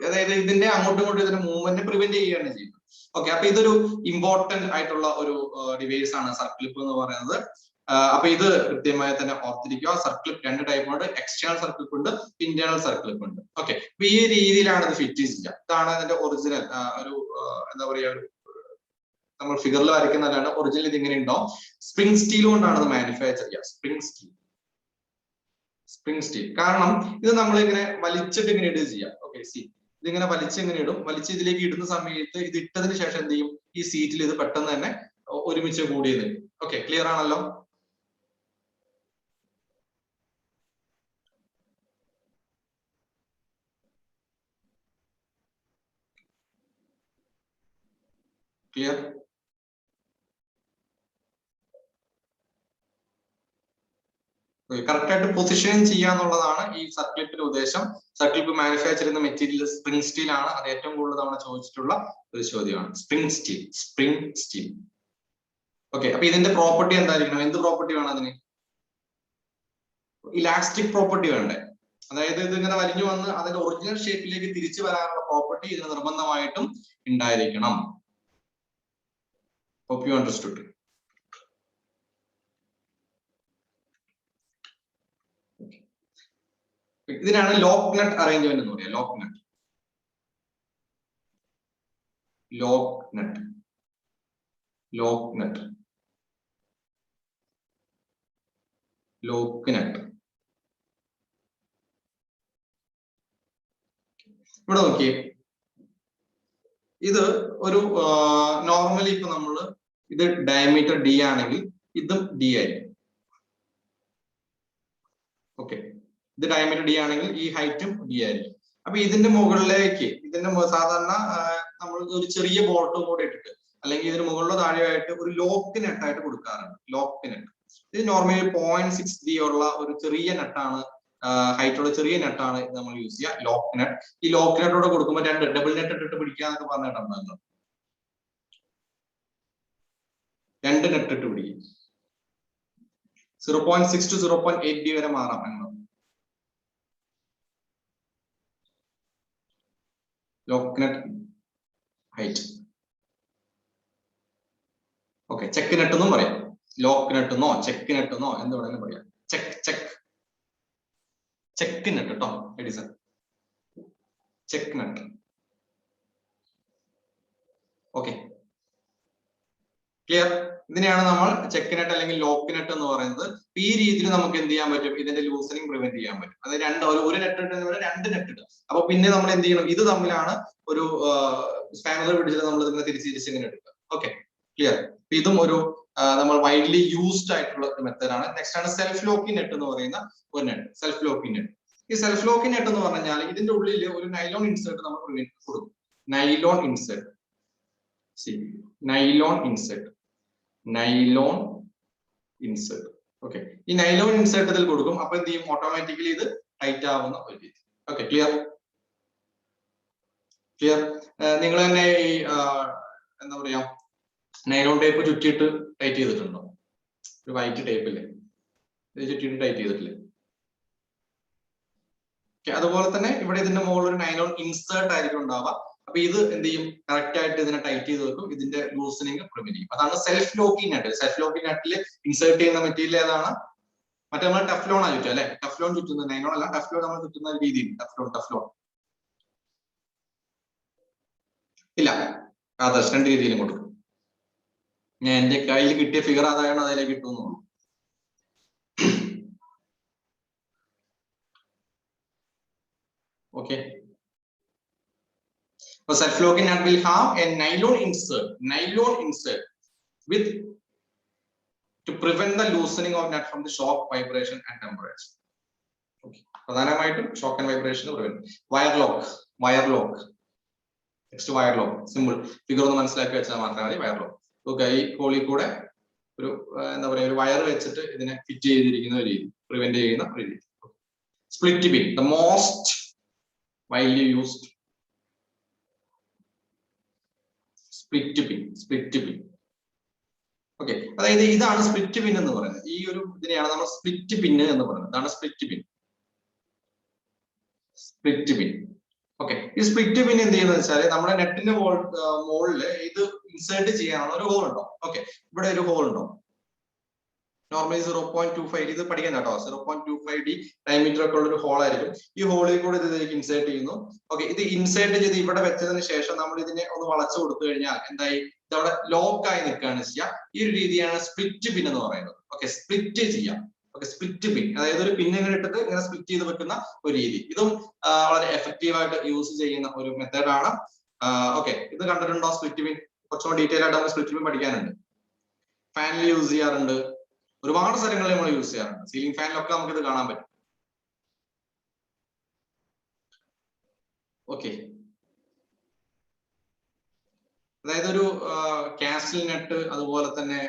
അതായത് ഇതിന്റെ അങ്ങോട്ടും ഇങ്ങോട്ടും ഇതിന്റെ മൂവ്മെന്റ് പ്രിവെന്റ് ചെയ്യുകയാണ് ചെയ്യുന്നത്. ഓക്കെ, അപ്പൊ ഇതൊരു ഇമ്പോർട്ടന്റ് ആയിട്ടുള്ള ഒരു ഡിവൈസ് ആണ് സർക്കിൾ ക്ലിപ്പ് എന്ന് പറയുന്നത്. അപ്പൊ ഇത് കൃത്യമായി തന്നെ ഓർത്തിരിക്കുക. സർക്കിൾ ക്ലിപ്പ് രണ്ട് ടൈപ്പ് ഉണ്ട്, എക്സ്റ്റേണൽ സർക്കിൾ ക്ലിപ്പ് ഉണ്ട്, ഇന്റേണൽ സർക്കിൾ ക്ലിപ്പ് ഉണ്ട്. ഓക്കെ, അപ്പൊ ഈ രീതിയിലാണ് ഇത് ഫിറ്റ് ചെയ്യുക. ഇതാണ് അതിന്റെ ഒറിജിനൽ ഒരു എന്താ പറയാ, നമ്മൾ ഫിഗറിൽ വരയ്ക്കുന്നതാണ്. ഒറിജിനൽ ഇത് ഇങ്ങനെ ഉണ്ടാവും. സ്പ്രിംഗ് സ്റ്റീൽ കൊണ്ടാണ് ഇത് മാനുഫാക്ചർ ചെയ്യുക. സ്പ്രിംഗ് സ്റ്റീൽ കാരണം ഇത് നമ്മൾ ഇങ്ങനെ വലിച്ചിട്ട് ഇങ്ങനെ ഇടുക ചെയ്യാം. ഓക്കെ, സി ഇതിങ്ങനെ വലിച്ച് ഇങ്ങനെ ഇടും. വലിച്ച് ഇതിലേക്ക് ഇടുന്ന സമയത്ത് ഇത് ഇട്ടതിന് ശേഷം എന്ത് ചെയ്യും, ഈ സീറ്റിൽ ഇത് പെട്ടെന്ന് തന്നെ ഒരുമിച്ച് കൂടിയത്. ഓക്കെ, ക്ലിയർ ആണല്ലോ? ക്ലിയർ? കറക്റ്റ് ആയിട്ട് പൊസിഷൻ ചെയ്യാന്നുള്ളതാണ് ഈ സർക്കിൾ ക്ലിപ്പിന്റെ ഉദ്ദേശം. സർക്കിൾ ക്ലിപ്പ് മാനുഫാക്ചർ ചെയ്യുന്ന മെറ്റീരിയൽ സ്പ്രിംഗ് സ്റ്റീൽ ആണ്. അത് ഏറ്റവും കൂടുതൽ തവണ ചോദിച്ചിട്ടുള്ള ഒരു ചോദ്യമാണ്. Spring steel. ഓക്കെ, അപ്പൊ ഇതിന്റെ പ്രോപ്പർട്ടി എന്തായിരിക്കണം? എന്ത് പ്രോപ്പർട്ടി വേണം അതിന്? ഇലാസ്റ്റിക് പ്രോപ്പർട്ടി വേണ്ടേ? അതായത് ഇത് ഇങ്ങനെ വലിഞ്ഞു വന്ന് അതിന്റെ ഒറിജിനൽ ഷേപ്പിലേക്ക് തിരിച്ചു വരാനുള്ള പ്രോപ്പർട്ടി ഇതിന് നിർബന്ധമായിട്ടും ഉണ്ടായിരിക്കണം. Hope you understood. ഇതിനാണ് ലോക്ക് നട്ട് അറേഞ്ച്മെന്റ് എന്ന് പറയുക. Lock nut. ഇവിടെ നോക്കിയേ, ഇത് ഒരു നോർമലി ഇപ്പൊ നമ്മള് ഇത് ഡയമീറ്റർ ഡി ആണെങ്കിൽ ഇതും ഡി ആയിരിക്കും. ഓക്കെ, ഇത് ഡയമീറ്റർ ഡി ആണെങ്കിൽ ഈ ഹൈറ്റും ഡി ആയിരിക്കും. അപ്പൊ ഇതിന്റെ മുകളിലേക്ക് സാധാരണ നമ്മൾ ഒരു ചെറിയ ബോൾട്ടും കൂടെ ഇട്ടിട്ട് അല്ലെങ്കിൽ ഇതിന് മുകളിലോ താഴെയായിട്ട് ഒരു ലോക്ക് നെട്ടായിട്ട് കൊടുക്കാറുണ്ട്. ലോക്ക് നെട്ട് ഇത് നോർമലി 0.6D ഉള്ള ഒരു ചെറിയ നെട്ടാണ്, ഹൈറ്റുള്ള ചെറിയ നെട്ടാണ് നമ്മൾ യൂസ് ചെയ്യുക, ലോക്ക് നെട്ട്. ഈ ലോക്ക് നെട്ടോടെ കൊടുക്കുമ്പോൾ രണ്ട് ഡബിൾ നെട്ട് ഇട്ടിട്ട് പിടിക്കാന്നൊക്കെ പറഞ്ഞിട്ടുണ്ടായിരുന്നു. 2 നെട്ട് ഇട്ട് പിടിക്കും. 0.6 to 0.8D വരെ മാറാം അങ്ങനെ. Lock nut height. Okay, check nut എന്നും പറയാം. ലോക്ക് നെട്ടെന്നോ ചെക്ക് നെട്ടെന്നോ എന്ത് വേണമെങ്കിലും പറയാം. ചെക്ക് നെട്ട് കേട്ടോ Edison, check nut. Okay, clear? ഇതിനെയാണ് നമ്മൾ ചെക്ക് നെട്ട് അല്ലെങ്കിൽ ലോക്ക് നെട്ട് എന്ന് പറയുന്നത്. ഈ രീതിയിൽ നമുക്ക് എന്ത് ചെയ്യാൻ പറ്റും? ഇതിന്റെ ലൂസനിങ് പ്രിവെന്റ് ചെയ്യാൻ പറ്റും. അത് ഒരു നെറ്റ് ഇട്ട് 2 നെറ്റ് ഇടുക. അപ്പൊ പിന്നെ നമ്മൾ എന്ത് ചെയ്യണം? ഇത് തമ്മിലാണ് ഒരു സ്പാനർ പിടിച്ചിട്ട് നമ്മൾ ഇതിനെ തിരിച്ച് ഇങ്ങനെ എടുക്കുക. Okay, clear? ഇതും ഒരു നമ്മൾ വൈഡ്ലി യൂസ്ഡ് ആയിട്ടുള്ള ഒരു മെത്തേഡാണ്. നെക്സ്റ്റ് ആണ് സെൽഫ് ലോക്കിംഗ് നെറ്റ് എന്ന് പറയുന്ന ഒരു നെറ്റ്. Self locking net. ഈ സെൽഫ് ലോക്കിംഗ് നെറ്റ് എന്ന് പറഞ്ഞാൽ ഇതിന്റെ ഉള്ളിൽ ഒരു നൈലോൺ ഇൻസേർട്ട് നമ്മൾ കൊടുക്കും. Nylon insert. ഓക്കെ, ഈ നൈലോൺ ഇൻസേർട്ട് ഇതിൽ കൊടുക്കും. അപ്പൊ എന്ത് ചെയ്യും? ഓട്ടോമാറ്റിക്കലി ഇത് ടൈറ്റ് ആവുന്ന ഒരു രീതി. Okay, clear? നിങ്ങൾ തന്നെ ഈ എന്താ പറയാ, നൈലോൺ ടേപ്പ് ചുറ്റിയിട്ട് ടൈറ്റ് ചെയ്തിട്ടുണ്ടോ? ഒരു വൈറ്റ് ടേപ്പില്ലേ, ഇത് ചുറ്റിയിട്ട് ടൈറ്റ് ചെയ്തിട്ടില്ലേ? അതുപോലെ തന്നെ ഇവിടെ ഇതിന്റെ മുകളിൽ ഒരു നൈലോൺ ഇൻസേർട്ട് ആയിരിക്കും ഉണ്ടാവുക. അപ്പൊ ഇത് എന്ത് ചെയ്യും? കറക്റ്റ് ആയിട്ട് ഇതിനെ ടൈറ്റ് ചെയ്ത് വെക്കും. ഇതിന്റെ ലൂസനിങ് പ്രിവെന്റ് ചെയ്യും. അതാണ് self locking net. Self locking നെറ്റിൽ ഇൻസേർട്ട് ചെയ്യുന്ന മെറ്റീരിയൽ ഏതാണ്? മറ്റേ നമ്മൾ ടെഫ്ലോൺ ആണ് ചുറ്റുക അല്ലെ? ടെഫ്ലോൺ ചുറ്റുന്ന, നൈലോൺ അല്ല, ടെഫ്ലോൺ നമ്മൾ ചുറ്റുന്ന രീതിയിൽ ടെഫ്ലോൺ ഇല്ല, ആദർശ് 2 രീതിയിലും കൊടുക്കും. ഞാൻ എന്റെ കയ്യിൽ കിട്ടിയ ഫിഗർ അതാണ്, അതിലേക്ക് കിട്ടുന്നു. Okay, so self-locking nut will have a nylon insert with to prevent the loosening of nut from the shock, vibration and temperature. Okay, പ്രധാനമായിട്ടും shock and vibration prevent. Wire lock. Next wire lock. Simple. Figure ഒന്ന് മനസ്സിലാക്കി വെച്ചാൽ മാത്രമേ മതി. Wire lock. Okay, ഈ കോളിൽ കൂടെ ഒരു എന്താ പറയാ, ഒരു വയർ വെച്ചിട്ട് ഇതിനെ ഫിറ്റ് ചെയ്തിരിക്കുന്ന ഒരു രീതി, പ്രിവെന്റ് ചെയ്യുന്ന ഒരു രീതി. Split pin, the most widely used split pin. Okay, അതായത് ഇതാണ് സ്പ്ലിറ്റ് പിൻ എന്ന് പറയുന്നത്. ഈ ഒരു ഇതിനെയാണ് നമ്മൾ സ്പ്ലിറ്റ് പിൻ എന്ന് പറയുന്നത്. ഇതാണ് സ്പ്ലിറ്റ് പിൻ. സ്പ്ലിറ്റ് പിൻ. ഓക്കെ, ഈ സ്പ്ലിറ്റ് പിൻ എന്ത് ചെയ്യുന്നത് വെച്ചാൽ നമ്മുടെ നെറ്റിന്റെ മുകളില് ഇത് ഇൻസേർട്ട് ചെയ്യാനുള്ള ഒരു ഹോൾ ഉണ്ടാവും. ഓക്കെ, ഇവിടെ ഒരു ഹോൾ ഉണ്ടാവും. നോർമലി 0.25 ഇത് പഠിക്കാൻ കേട്ടോ. 0.25D ഡയമീറ്റർ ഒക്കെ ഉള്ള ഒരു ഹോൾ ആയിരിക്കും. ഈ ഹോളിൽ കൂടെ ഇതിലേക്ക് ഇൻസേർട്ട് ചെയ്യുന്നു. ഓക്കെ, ഇത് ഇൻസേർട്ട് ചെയ്ത് ഇവിടെ വെച്ചതിന് ശേഷം നമ്മൾ ഇതിനെ ഒന്ന് വളച്ചു കൊടുത്തു കഴിഞ്ഞാൽ എന്തായി, ഇതവിടെ ലോക്ക് ആയി നിൽക്കുകയാണ് ചെയ്യുക. ഈ ഒരു രീതിയാണ് സ്പ്ലിറ്റ് പിൻ എന്ന് പറയുന്നത്. ഓക്കെ, സ്പ്ലിറ്റ് ചെയ്യാം. ഓക്കെ, സ്പ്ലിറ്റ് പിൻ, അതായത് ഒരു പിന്നിനെ ഇട്ടിട്ട് ഇങ്ങനെ സ്പ്ലിറ്റ് ചെയ്ത് വെക്കുന്ന ഒരു രീതി. ഇതും വളരെ എഫക്റ്റീവ് ആയിട്ട് യൂസ് ചെയ്യുന്ന ഒരു മെത്തേഡാണ്. ഓക്കെ, ഇത് കണ്ടിട്ടുണ്ടോ സ്പ്ലിറ്റ് പിൻ? കുറച്ചുകൂടി ഡീറ്റെയിൽ ആയിട്ട് നമുക്ക് സ്പ്ലിറ്റ് പിൻ പഠിക്കാനുണ്ട്. ഫാനിൽ യൂസ് ചെയ്യാറുണ്ട്, ഒരുപാട് സ്ഥലങ്ങളിൽ നമ്മൾ യൂസ് ചെയ്യാറുണ്ട്. സീലിംഗ് ഫാനിലൊക്കെ നമുക്ക് ഇത് കാണാൻ പറ്റും. ഓക്കെ, അതായത് ഒരു കാസിൽ നെറ്റ്, അതുപോലെ തന്നെ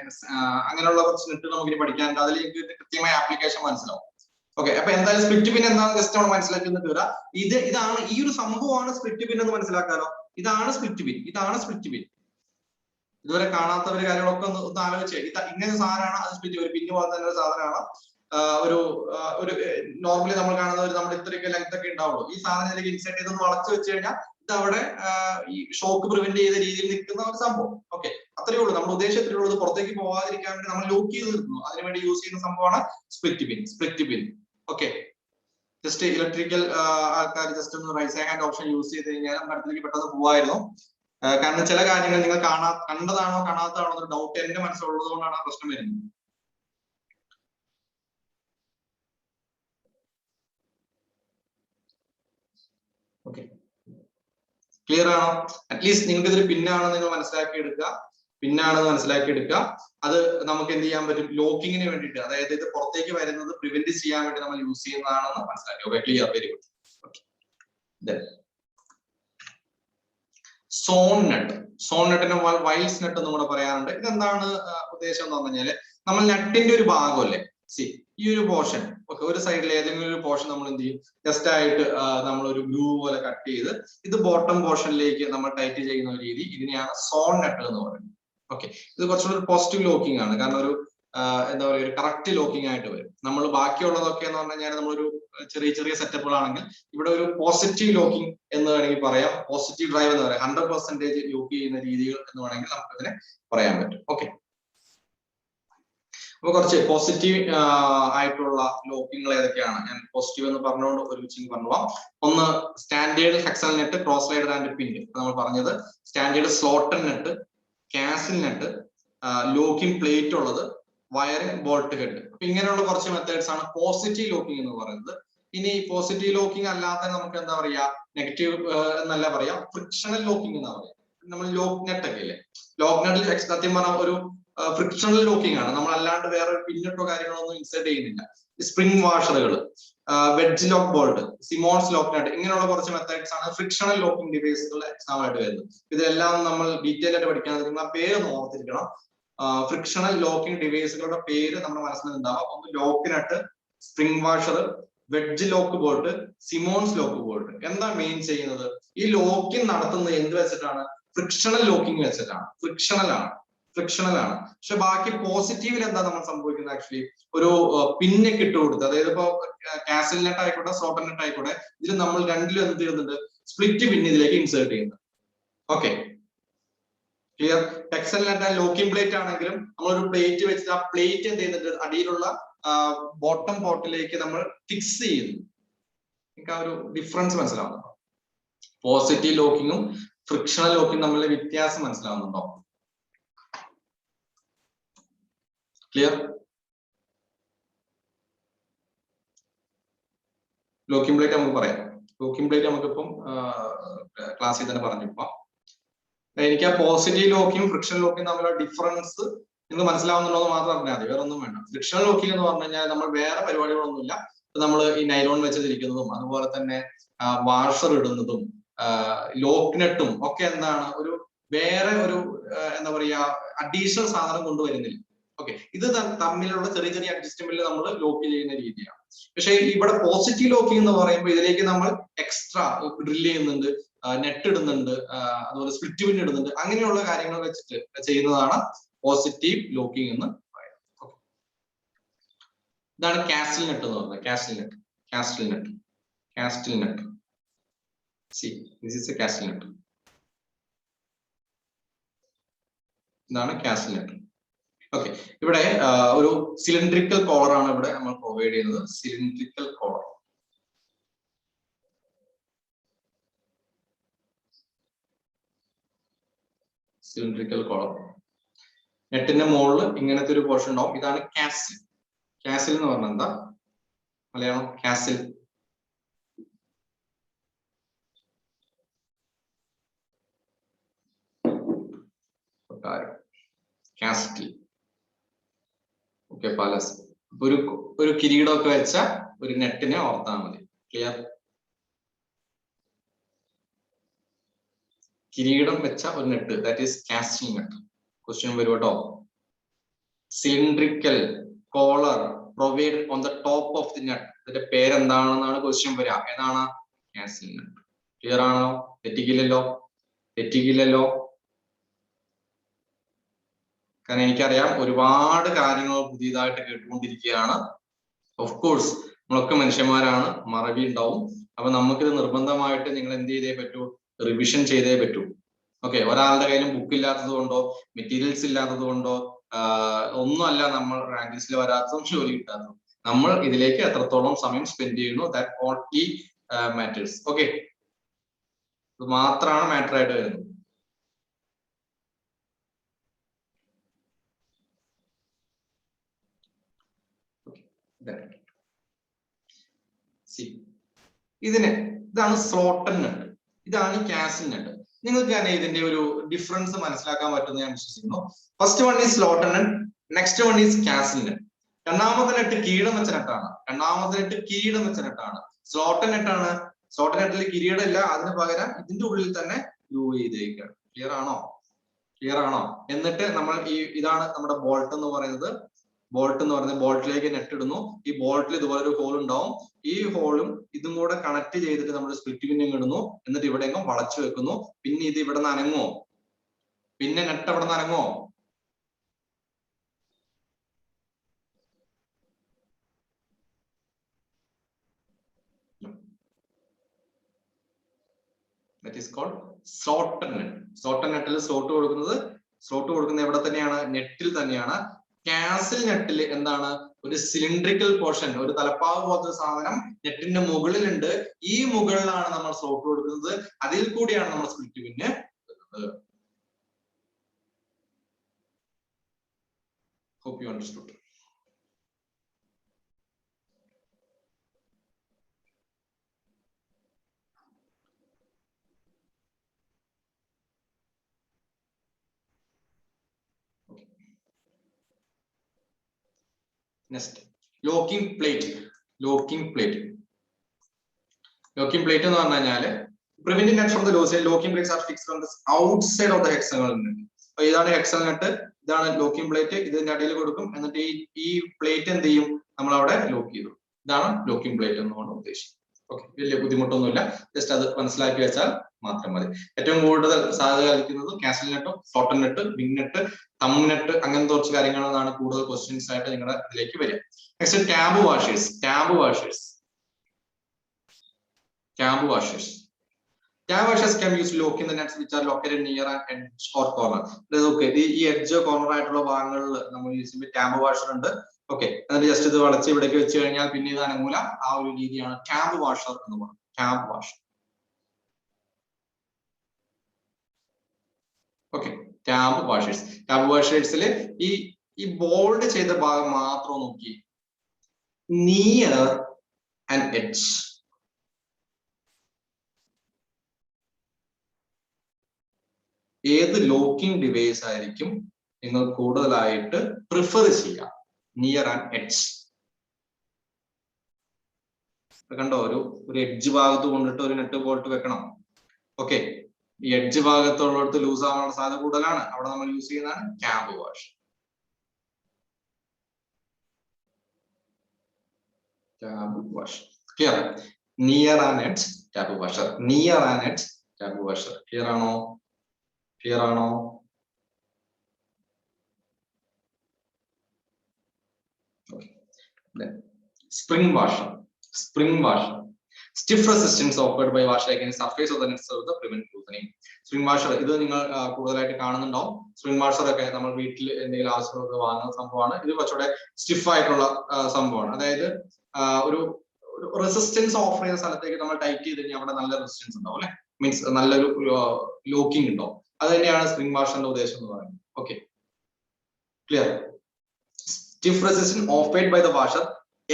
അങ്ങനെയുള്ള കുറച്ച് നെറ്റ് നമുക്ക് പഠിക്കാനുണ്ട്. അതിലേക്ക് കൃത്യമായ ആപ്ലിക്കേഷൻ മനസ്സിലാവും. ഓക്കെ, അപ്പൊ എന്തായാലും സ്പ്ലിറ്റ് പിൻ എന്താണെന്ന് ജസ്റ്റ് നമ്മൾ മനസ്സിലാക്കി വരാം. ഇതാണ് ഈ ഒരു സംഭവമാണ് സ്പ്ലിറ്റ് പിൻ എന്ന് മനസ്സിലാക്കാലോ. ഇതാണ് സ്പ്ലിറ്റ് പിൻ, ഇതാണ് സ്പ്ലിറ്റ് പിൻ. ഇതുവരെ കാണാത്തവര് കാര്യങ്ങളൊക്കെ ഒന്ന് ആലോചിച്ച്, ഇങ്ങനെ സാധനമാണ് അത് സ്പ്ലിറ്റ്. ഒരു പിന്ന് പോലെ തന്നെ ഒരു സാധനമാണ്. ഒരു നോർമലി നമ്മൾ കാണുന്ന നമ്മുടെ ഇത്രയൊക്കെ ലെങ്ത് ഒക്കെ ഉണ്ടാവുള്ളൂ. ഈ സാധനത്തിലേക്ക് ഇൻസേർട്ട് ചെയ്ത് വളച്ചു വെച്ച് കഴിഞ്ഞാൽ ഇത് അവിടെ ഈ ഷോക്ക് പ്രിവെന്റ് ചെയ്ത രീതിയിൽ നിൽക്കുന്ന ഒരു സംഭവം. ഓക്കെ, അത്രയേ ഉള്ളൂ. നമ്മുടെ ഉദ്ദേശത്തിലുള്ളത് പുറത്തേക്ക് പോകാതിരിക്കാൻ വേണ്ടി നമ്മൾ ലോക്ക് ചെയ്ത് നിർത്തുന്നു. അതിനുവേണ്ടി യൂസ് ചെയ്യുന്ന സംഭവമാണ് സ്പ്ലിറ്റ് പിൻ. സ്പ്ലിറ്റ് പിൻ. ഓക്കെ, ജസ്റ്റ് ഇലക്ട്രിക്കൽ ആൾക്കാർ ജസ്റ്റ് ഒന്ന് റൈസ് ഹാൻഡ് ഓപ്ഷൻ യൂസ് ചെയ്ത് കഴിഞ്ഞാൽ നമ്മുടെ അടുത്തേക്ക് പെട്ടെന്ന് പോവായിരുന്നു. കാരണം ചില കാര്യങ്ങൾ നിങ്ങൾ കണ്ടതാണോ കാണാത്തതാണോ എന്നൊരു ഡൗട്ട് എന്റെ മനസ്സിലുള്ളത് കൊണ്ടാണ് പ്രശ്നം വരുന്നത്. ഓക്കെ, ക്ലിയർ ആണോ? അറ്റ്ലീസ്റ്റ് നിങ്ങൾക്ക് ഇതൊരു പിന്നാണെന്ന് നിങ്ങൾ മനസ്സിലാക്കി എടുക്കുക. പിന്നാണെന്ന് മനസ്സിലാക്കി എടുക്കുക. അത് നമുക്ക് എന്ത് ചെയ്യാൻ പറ്റും? ലോക്കിങ്ങിന് വേണ്ടിയിട്ട്, അതായത് ഇത് പുറത്തേക്ക് വരുന്നത് പ്രിവെന്റ് ചെയ്യാൻ വേണ്ടി നമ്മൾ യൂസ് ചെയ്യുന്നതാണെന്ന് മനസ്സിലാക്കി. Okay, clear, very good. Sawn nut. Sawn നെറ്റിനെ വൈൽസ് നെറ്റ് എന്ന് കൂടെ പറയാറുണ്ട്. ഇതെന്താണ് ഉദ്ദേശം എന്ന് പറഞ്ഞു കഴിഞ്ഞാല്, നമ്മൾ നെറ്റിന്റെ ഒരു ഭാഗമല്ലേ, ഈ ഒരു പോർഷൻ, ഓക്കെ, ഒരു സൈഡിൽ ഏതെങ്കിലും ഒരു പോർഷൻ നമ്മൾ എന്ത് ചെയ്യും, ജസ്റ്റ് ആയിട്ട് നമ്മൾ ഒരു ഗ്രൂവ് പോലെ കട്ട് ചെയ്ത് ഇത് ബോട്ടം പോർഷനിലേക്ക് നമ്മൾ ടൈറ്റ് ചെയ്യുന്ന ഒരു രീതി, ഇതിനെയാണ് സോൺ നെറ്റ് എന്ന് പറയുന്നത്. ഓക്കെ, ഇത് കുറച്ചുകൂടി ഒരു പോസിറ്റീവ് ലോക്കിംഗ് ആണ്. കാരണം ഒരു എന്താ പറയുക, ഒരു കറക്റ്റ് ലോക്കിംഗ് ആയിട്ട് വരും. നമ്മൾ ബാക്കിയുള്ളതൊക്കെ എന്ന് പറഞ്ഞു കഴിഞ്ഞാൽ നമ്മളൊരു ചെറിയ ചെറിയ സെറ്റപ്പുകളാണെങ്കിൽ ഇവിടെ ഒരു പോസിറ്റീവ് ലോക്കിംഗ് എന്ന് വേണമെങ്കിൽ പറയാം. പോസിറ്റീവ് ഡ്രൈവ് എന്ന് പറയാം. 100% ലോക്ക് ചെയ്യുന്ന രീതികൾ എന്ന് വേണമെങ്കിൽ നമുക്ക് ഇതിനെ പറയാൻ പറ്റും. ഓക്കെ, അപ്പൊ കുറച്ച് പോസിറ്റീവ് ആയിട്ടുള്ള ലോക്കിങ്ങൾ ഏതൊക്കെയാണ് ഞാൻ പോസിറ്റീവ് എന്ന് പറഞ്ഞുകൊണ്ട് ഒരുമിച്ച് പറഞ്ഞുപോവാം. ഒന്ന് standard hexal nut, cross rider and pin നമ്മൾ പറഞ്ഞത്. Standard slotted nut, castle nut, locking plate ഉള്ളത്, വയറിംഗ് ബോൾട്ട് ഹെഡ്. അപ്പൊ ഇങ്ങനെയുള്ള കുറച്ച് മെത്തേഡ്സ് ആണ് പോസിറ്റീവ് ലോക്കിംഗ് എന്ന് പറയുന്നത്. ഇനി പോസിറ്റീവ് ലോക്കിംഗ് അല്ലാതെ നമുക്ക് എന്താ പറയാ, നെഗറ്റീവ് എന്നല്ല പറയാം, ഫ്രിക്ഷണൽ ലോക്കിംഗ് എന്നാ പറയാം. നമ്മൾ ലോക്ക് നെറ്റ് ഒക്കെ ഇല്ലേ, ലോക്ക് നെറ്റിൽ സത്യം പറഞ്ഞ ഒരു ഫ്രിക്ഷണൽ ലോക്കിംഗ് ആണ്. നമ്മൾ അല്ലാണ്ട് വേറെ പിന്നിട്ടോ കാര്യങ്ങളോ ഒന്നും ഇൻസേർട്ട് ചെയ്യുന്നില്ല. സ്പ്രിംഗ് വാഷറുകൾ, wedge lock bolt, Simmonds lock nut, ഇങ്ങനെയുള്ള കുറച്ച് മെത്തേഡ്സ് ആണ് ഫ്രിക്ഷണൽ ലോക്കിംഗ് ഡിവൈസുകൾ എക്സാം ആയിട്ട് വരുന്നത്. ഇതെല്ലാം നമ്മൾ ഡീറ്റെയിൽ ആയിട്ട് പഠിക്കാൻ ആ പേര് ഒന്ന് ഓർത്തിരിക്കണം. ഫ്രിക്ഷണൽ ലോക്കിംഗ് ഡിവൈസുകളുടെ പേര് നമ്മുടെ മനസ്സിൽ ഉണ്ടാവാം. ഒന്ന് lock net, spring washer, wedge lock bolt, Simmonds lock bolt. എന്താ മെയിൻ ചെയ്യുന്നത്? ഈ ലോക്കിംഗ് നടത്തുന്നത് എന്ത് വെച്ചിട്ടാണ്? ഫ്രിക്ഷണൽ ലോക്കിംഗ് വെച്ചിട്ടാണ്. ഫ്രിക്ഷണൽ ആണ്. പക്ഷെ ബാക്കി പോസിറ്റീവിൽ എന്താ നമ്മൾ സംഭവിക്കുന്നത്? ആക്ച്വലി ഒരു പിന്നൊക്കെ ഇട്ട് കൊടുത്ത്, അതായത് ഇപ്പൊ കാസിൽ നെറ്റ് ആയിക്കോട്ടെ, സോട്ടർ നെറ്റ് ആയിക്കോട്ടെ, ഇതിൽ നമ്മൾ രണ്ടിലും എന്ത് ചെയ്യുന്നുണ്ട്? സ്പ്ലിറ്റ് പിൻ ഇതിലേക്ക് ഇൻസേർട്ട് ചെയ്യുന്നത്. Okay, clear? Hexal nut locking plate ആണെങ്കിലും നമ്മളൊരു പ്ലേറ്റ് വെച്ചിട്ട് ആ പ്ലേറ്റ് എന്ത് ചെയ്യുന്നുണ്ട്? അടിയിലുള്ള ബോട്ടം പോർട്ടിലേക്ക് നമ്മൾ ഫിക്സ് ചെയ്യുന്നു. നിങ്ങൾക്ക് ആ ഒരു ഡിഫറൻസ് മനസ്സിലാവുന്നുണ്ടോ? പോസിറ്റീവ് ലോക്കിങ്ങും ഫ്രിക്ഷണൽ ലോക്കിംഗ് തമ്മിലുള്ള വ്യത്യാസം മനസ്സിലാവുന്നുണ്ടോ? ക്ലിയർ? ലോക്കിംഗ് പ്ലേറ്റ് നമുക്ക് പറയാം. ലോക്കിംഗ് പ്ലേറ്റ് നമുക്കിപ്പം ക്ലാസ്സിൽ തന്നെ പറഞ്ഞു. ഇപ്പം എനിക്ക് ആ പോസിറ്റീവ് ലോക്കിംഗ് ഫ്രിക്ഷണൽ ലോക്കിംഗ് തമ്മിലുള്ള ഡിഫറൻസ് നിങ്ങൾക്ക് മനസ്സിലാവുന്നുണ്ടോ മാത്രം അറിഞ്ഞാൽ മതി, വേറെ ഒന്നും വേണ്ട. ഫ്രിക്ഷണൽ ലോക്കിംഗ് എന്ന് പറഞ്ഞു കഴിഞ്ഞാൽ നമ്മൾ വേറെ പരിപാടികളൊന്നുമില്ല. നമ്മൾ ഈ നൈലോൺ വെച്ചിരിക്കുന്നതും അതുപോലെ തന്നെ വാഷർ ഇടുന്നതും ലോക്ക് നെട്ടും ഒക്കെ എന്താണ്, ഒരു വേറെ ഒരു എന്താ പറയാ അഡീഷണൽ സാധനം കൊണ്ടുവരുന്നില്ല. ഓക്കെ, ഇത് തമ്മിലുള്ള ചെറിയ ചെറിയ അഡ്ജസ്റ്റ്മെന്റിൽ നമ്മൾ ലോക്ക് ചെയ്യുന്ന രീതിയാണ്. പക്ഷെ ഇവിടെ പോസിറ്റീവ് ലോക്കിംഗ് എന്ന് പറയുമ്പോൾ ഇതിലേക്ക് നമ്മൾ എക്സ്ട്രാ ഡ്രിൽ ചെയ്യുന്നുണ്ട്, നെറ്റ് ഇടുന്നുണ്ട്, അതുപോലെ സ്പ്ലിറ്റ് പിൻ ഇടുന്നുണ്ട്. അങ്ങനെയുള്ള കാര്യങ്ങൾ വെച്ചിട്ട് ചെയ്യുന്നതാണ് പോസിറ്റീവ് ലോക്കിംഗ് എന്ന് പറയാം. ഇതാണ് കാസ്റ്റിൽ നെറ്റ് എന്ന് പറയുന്നത്. കാസ്റ്റിൽ net. See, this is a castle nut. ഇതാണ് കാസ്റ്റിൽ നെറ്റ്. ഓക്കെ, ഇവിടെ ഒരു സിലിണ്ടറിക്കൽ കോളർ ആണ് ഇവിടെ നമ്മൾ പ്രൊവൈഡ് ചെയ്യുന്നത്. Cylindrical collar. നെറ്റിന്റെ മുകളിൽ ഇങ്ങനത്തെ ഒരു പോർഷൻ ഉണ്ടാവും. ഇതാണ് കാസിൽ. കാസിൽ എന്ന് പറഞ്ഞാൽ എന്താ Malayalam? Castle. Castle. Okay, palace. ഒരു കിരീടമൊക്കെ വെച്ച ഒരു നെറ്റിനെ ഓർത്താൽ മതി. ക്ലിയർ? കിരീടം വെച്ച ഒരു nut, that is castle nut. Question വരും കേട്ടോ. Cylindrical collar provide on the top of the nut. ഇതിന്റെ പേരെന്താണെന്നാണ് ക്വസ്റ്റ്യൻ വരിക. ഏതാണ്? കാസ്റ്റിൽ നെറ്റ്. ക്ലിയർ ആണോ? തെറ്റിക്കില്ലല്ലോ. കാരണം എനിക്കറിയാം ഒരുപാട് കാര്യങ്ങൾ പുതിയതായിട്ട് കേട്ടുകൊണ്ടിരിക്കുകയാണ്. ഓഫ് കോഴ്സ് നമ്മളൊക്കെ മനുഷ്യന്മാരാണ്, മറവി ഉണ്ടാവും. അപ്പൊ നമുക്കിത് നിർബന്ധമായിട്ട് നിങ്ങൾ എന്ത് ചെയ്തേ പറ്റൂ? റിവിഷൻ ചെയ്തേ പറ്റൂ. ഓക്കെ, ഒരാളുടെ കയ്യിലും ബുക്ക് ഇല്ലാത്തത് കൊണ്ടോ മെറ്റീരിയൽസ് ഇല്ലാത്തത് കൊണ്ടോ ഒന്നുമല്ല നമ്മൾ റാങ്ക് ലിസ്റ്റിൽ വരാത്തതും ജോലി കിട്ടാത്തതും. നമ്മൾ ഇതിലേക്ക് എത്രത്തോളം സമയം സ്പെൻഡ് ചെയ്യുന്നു, ദാറ്റ് ഓൺലി മാറ്റേഴ്സ്. ഓക്കെ, ഇത് മാത്രമാണ് മാറ്റർ ആയിട്ട് വരുന്നത്. ഇതാണ് സ്ലോട്ടൻ നെറ്റ്, ഇതാണ് കാസ്റ്റിൽ നെറ്റ്. നിങ്ങൾക്ക് തന്നെ ഇതിന്റെ ഒരു ഡിഫറൻസ് മനസ്സിലാക്കാൻ പറ്റുമെന്ന് ഞാൻ വിശ്വസിക്കുന്നു. First one is slotted nut, next one is castle nut. രണ്ടാമത്തെ നെറ്റ് കിരീടം വെച്ച നെറ്റാണ്. സ്ലോട്ടൻ നെറ്റാണ്. സ്ലോട്ടൻ നെറ്റിൽ കിരീടം ഇല്ല, അതിന് പകരം ഇതിന്റെ ഉള്ളിൽ തന്നെ ഗ്രൂ ചെയ്തേക്കാണ്. ക്ലിയർ ആണോ? എന്നിട്ട് നമ്മൾ ഇതാണ് നമ്മുടെ ബോൾട്ട് എന്ന് പറയുന്നത്. ബോൾട്ടിലേക്ക് നെറ്റ് ഇടുന്നു. ഈ ബോൾട്ടിൽ ഇതുപോലെ ഒരു ഹോൾ ഉണ്ടാവും. ഈ ഹോളും ഇതും കൂടെ കണക്ട് ചെയ്തിട്ട് നമ്മൾ സ്പ്ലിറ്റ് പിന്നിങ് ഇടുന്നു. എന്നിട്ട് ഇവിടെ എങ്ങും വളച്ചു വെക്കുന്നു. പിന്നെ ഇത് ഇവിടെ നിന്ന് അനങ്ങുമോ? പിന്നെ നെറ്റ് അവിടെ നിന്ന് അനങ്ങുമോ? That is called slotted net. Slotted നെറ്റിൽ സ്ലോട്ട് കൊടുക്കുന്നത് എവിടെ തന്നെയാണ്? നെറ്റിൽ തന്നെയാണ്. കാസിൽ നെറ്റിൽ എന്താണ്? ഒരു സിലിണ്ടറിക്കൽ പോർഷൻ, ഒരു തലപ്പാവ് പോലത്തെ സാധനം നെറ്റിന്റെ മുകളിലുണ്ട്. ഈ മുകളിലാണ് നമ്മൾ സ്ലോട്ട് കൊടുക്കുന്നത്. അതിൽ കൂടിയാണ് നമ്മൾ സ്പ്ലിറ്റ് പിന്നെ വെക്കുന്നത്. Hope you understood. Next, locking plate. Locking plate എന്ന് പറഞ്ഞു കഴിഞ്ഞാല് preventing net from the loss. Locking plates are fixed on the outside of the hexagonal net. അപ്പൊ ഇതാണ് ഹെക്സഗണൽ നെറ്റ്, ഇതാണ് ലോക്കിംഗ് പ്ലേറ്റ്. ഇതിന്റെ അടിയിൽ കൊടുക്കും. എന്നിട്ട് ഈ പ്ലേറ്റ് എന്ത് ചെയ്യും? നമ്മൾ അവിടെ ലോക്ക് ചെയ്തു. ഇതാണ് ലോക്കിംഗ് പ്ലേറ്റ് എന്നാണ് ഉദ്ദേശിക്കുന്നത്. ഓക്കെ, വലിയ ബുദ്ധിമുട്ടൊന്നുമില്ല. ജസ്റ്റ് അത് മനസ്സിലാക്കി വെച്ചാൽ മാത്രം മതി. ഏറ്റവും കൂടുതൽ സാധ്യത കളിക്കുന്നത് കാസിൽ നെറ്റും സ്ലോട്ടൻ നെറ്റ്, വിങ് നെറ്റ്, തം നെറ്റ്, അങ്ങനത്തെ കുറച്ച് കാര്യങ്ങളാണ് കൂടുതൽ ക്വസ്റ്റ്യൻസ് ആയിട്ട് നിങ്ങളുടെ ഇതിലേക്ക് വരിക. Next tab washers. Tab washers can be used to lock in the nets which are located near an edge or corner. Okay, ഈ എഡ്ജ് കോർണർ ആയിട്ടുള്ള ഭാഗങ്ങളിൽ നമ്മൾ യൂസ് ചെയ്യുമ്പോൾ ടാബ് വാഷർ ഉണ്ട്. ഓക്കെ, എന്നിട്ട് ജസ്റ്റ് ഇത് വളച്ച് ഇവിടേക്ക് വെച്ച് കഴിഞ്ഞാൽ പിന്നെ ഇത് അനങ്ങൂല. ആ ഒരു രീതിയാണ് ടാബ് വാഷർ എന്ന് പറയുന്നത്. Tab washer. ഓക്കെ, ടാബ് വാഷേഴ്സിൽ ഈ ബോൾഡ് ചെയ്ത ഭാഗം മാത്രം നോക്കി. Near an edge. ഏത് ലോക്കിംഗ് ഡിവൈസ് ആയിരിക്കും നിങ്ങൾ കൂടുതലായിട്ട് പ്രിഫർ ചെയ്യുക? Near an edge. കണ്ടോ, ഒരു എഡ്ജ് ഭാഗത്ത് കൊണ്ടിട്ട് ഒരു നെറ്റ് ബോൾട്ട് വെക്കണം. ഓക്കെ, ഈ എഡ്ജ് ഭാഗത്തുള്ളിടത്ത് ലൂസ് ആവാനുള്ള സാധ്യത കൂടുതലാണ്. അവിടെ നമ്മൾ യൂസ് ചെയ്യുന്നതാണ് tab wash. Clear? Near an edge tab washer. Clear ആണോ? Spring washer. Spring washer. Stiff resistance offered by washer against surface of the net serve to prevent loosening. Spring washer ഇത് നിങ്ങൾ കൂടുതലായിട്ട് കാണുന്നുണ്ടാവും. സ്പ്രിംഗ് വാഷർ ഒക്കെ നമ്മൾ വീട്ടിൽ എന്തെങ്കിലും ആവശ്യമൊക്കെ വാങ്ങുന്ന സംഭവമാണ്. ഇത് കുറച്ചുകൂടെ സ്റ്റിഫ് ആയിട്ടുള്ള സംഭവമാണ്. അതായത് ഒരു റെസിസ്റ്റൻസ് ഓഫർ ചെയ്യുന്ന സ്ഥലത്തേക്ക് നമ്മൾ ടൈറ്റ് ചെയ്ത് കഴിഞ്ഞാൽ അവിടെ നല്ല റെസിസ്റ്റൻസ് ഉണ്ടാവും അല്ലെ, മീൻസ് നല്ലൊരു ലോക്കിംഗ് ഉണ്ടാവും. അത് തന്നെയാണ് സ്പ്രിംഗ് വാഷറിന്റെ ഉദ്ദേശം എന്ന് പറയുന്നത്. Okay, clear? Stiff resistance offered by the washer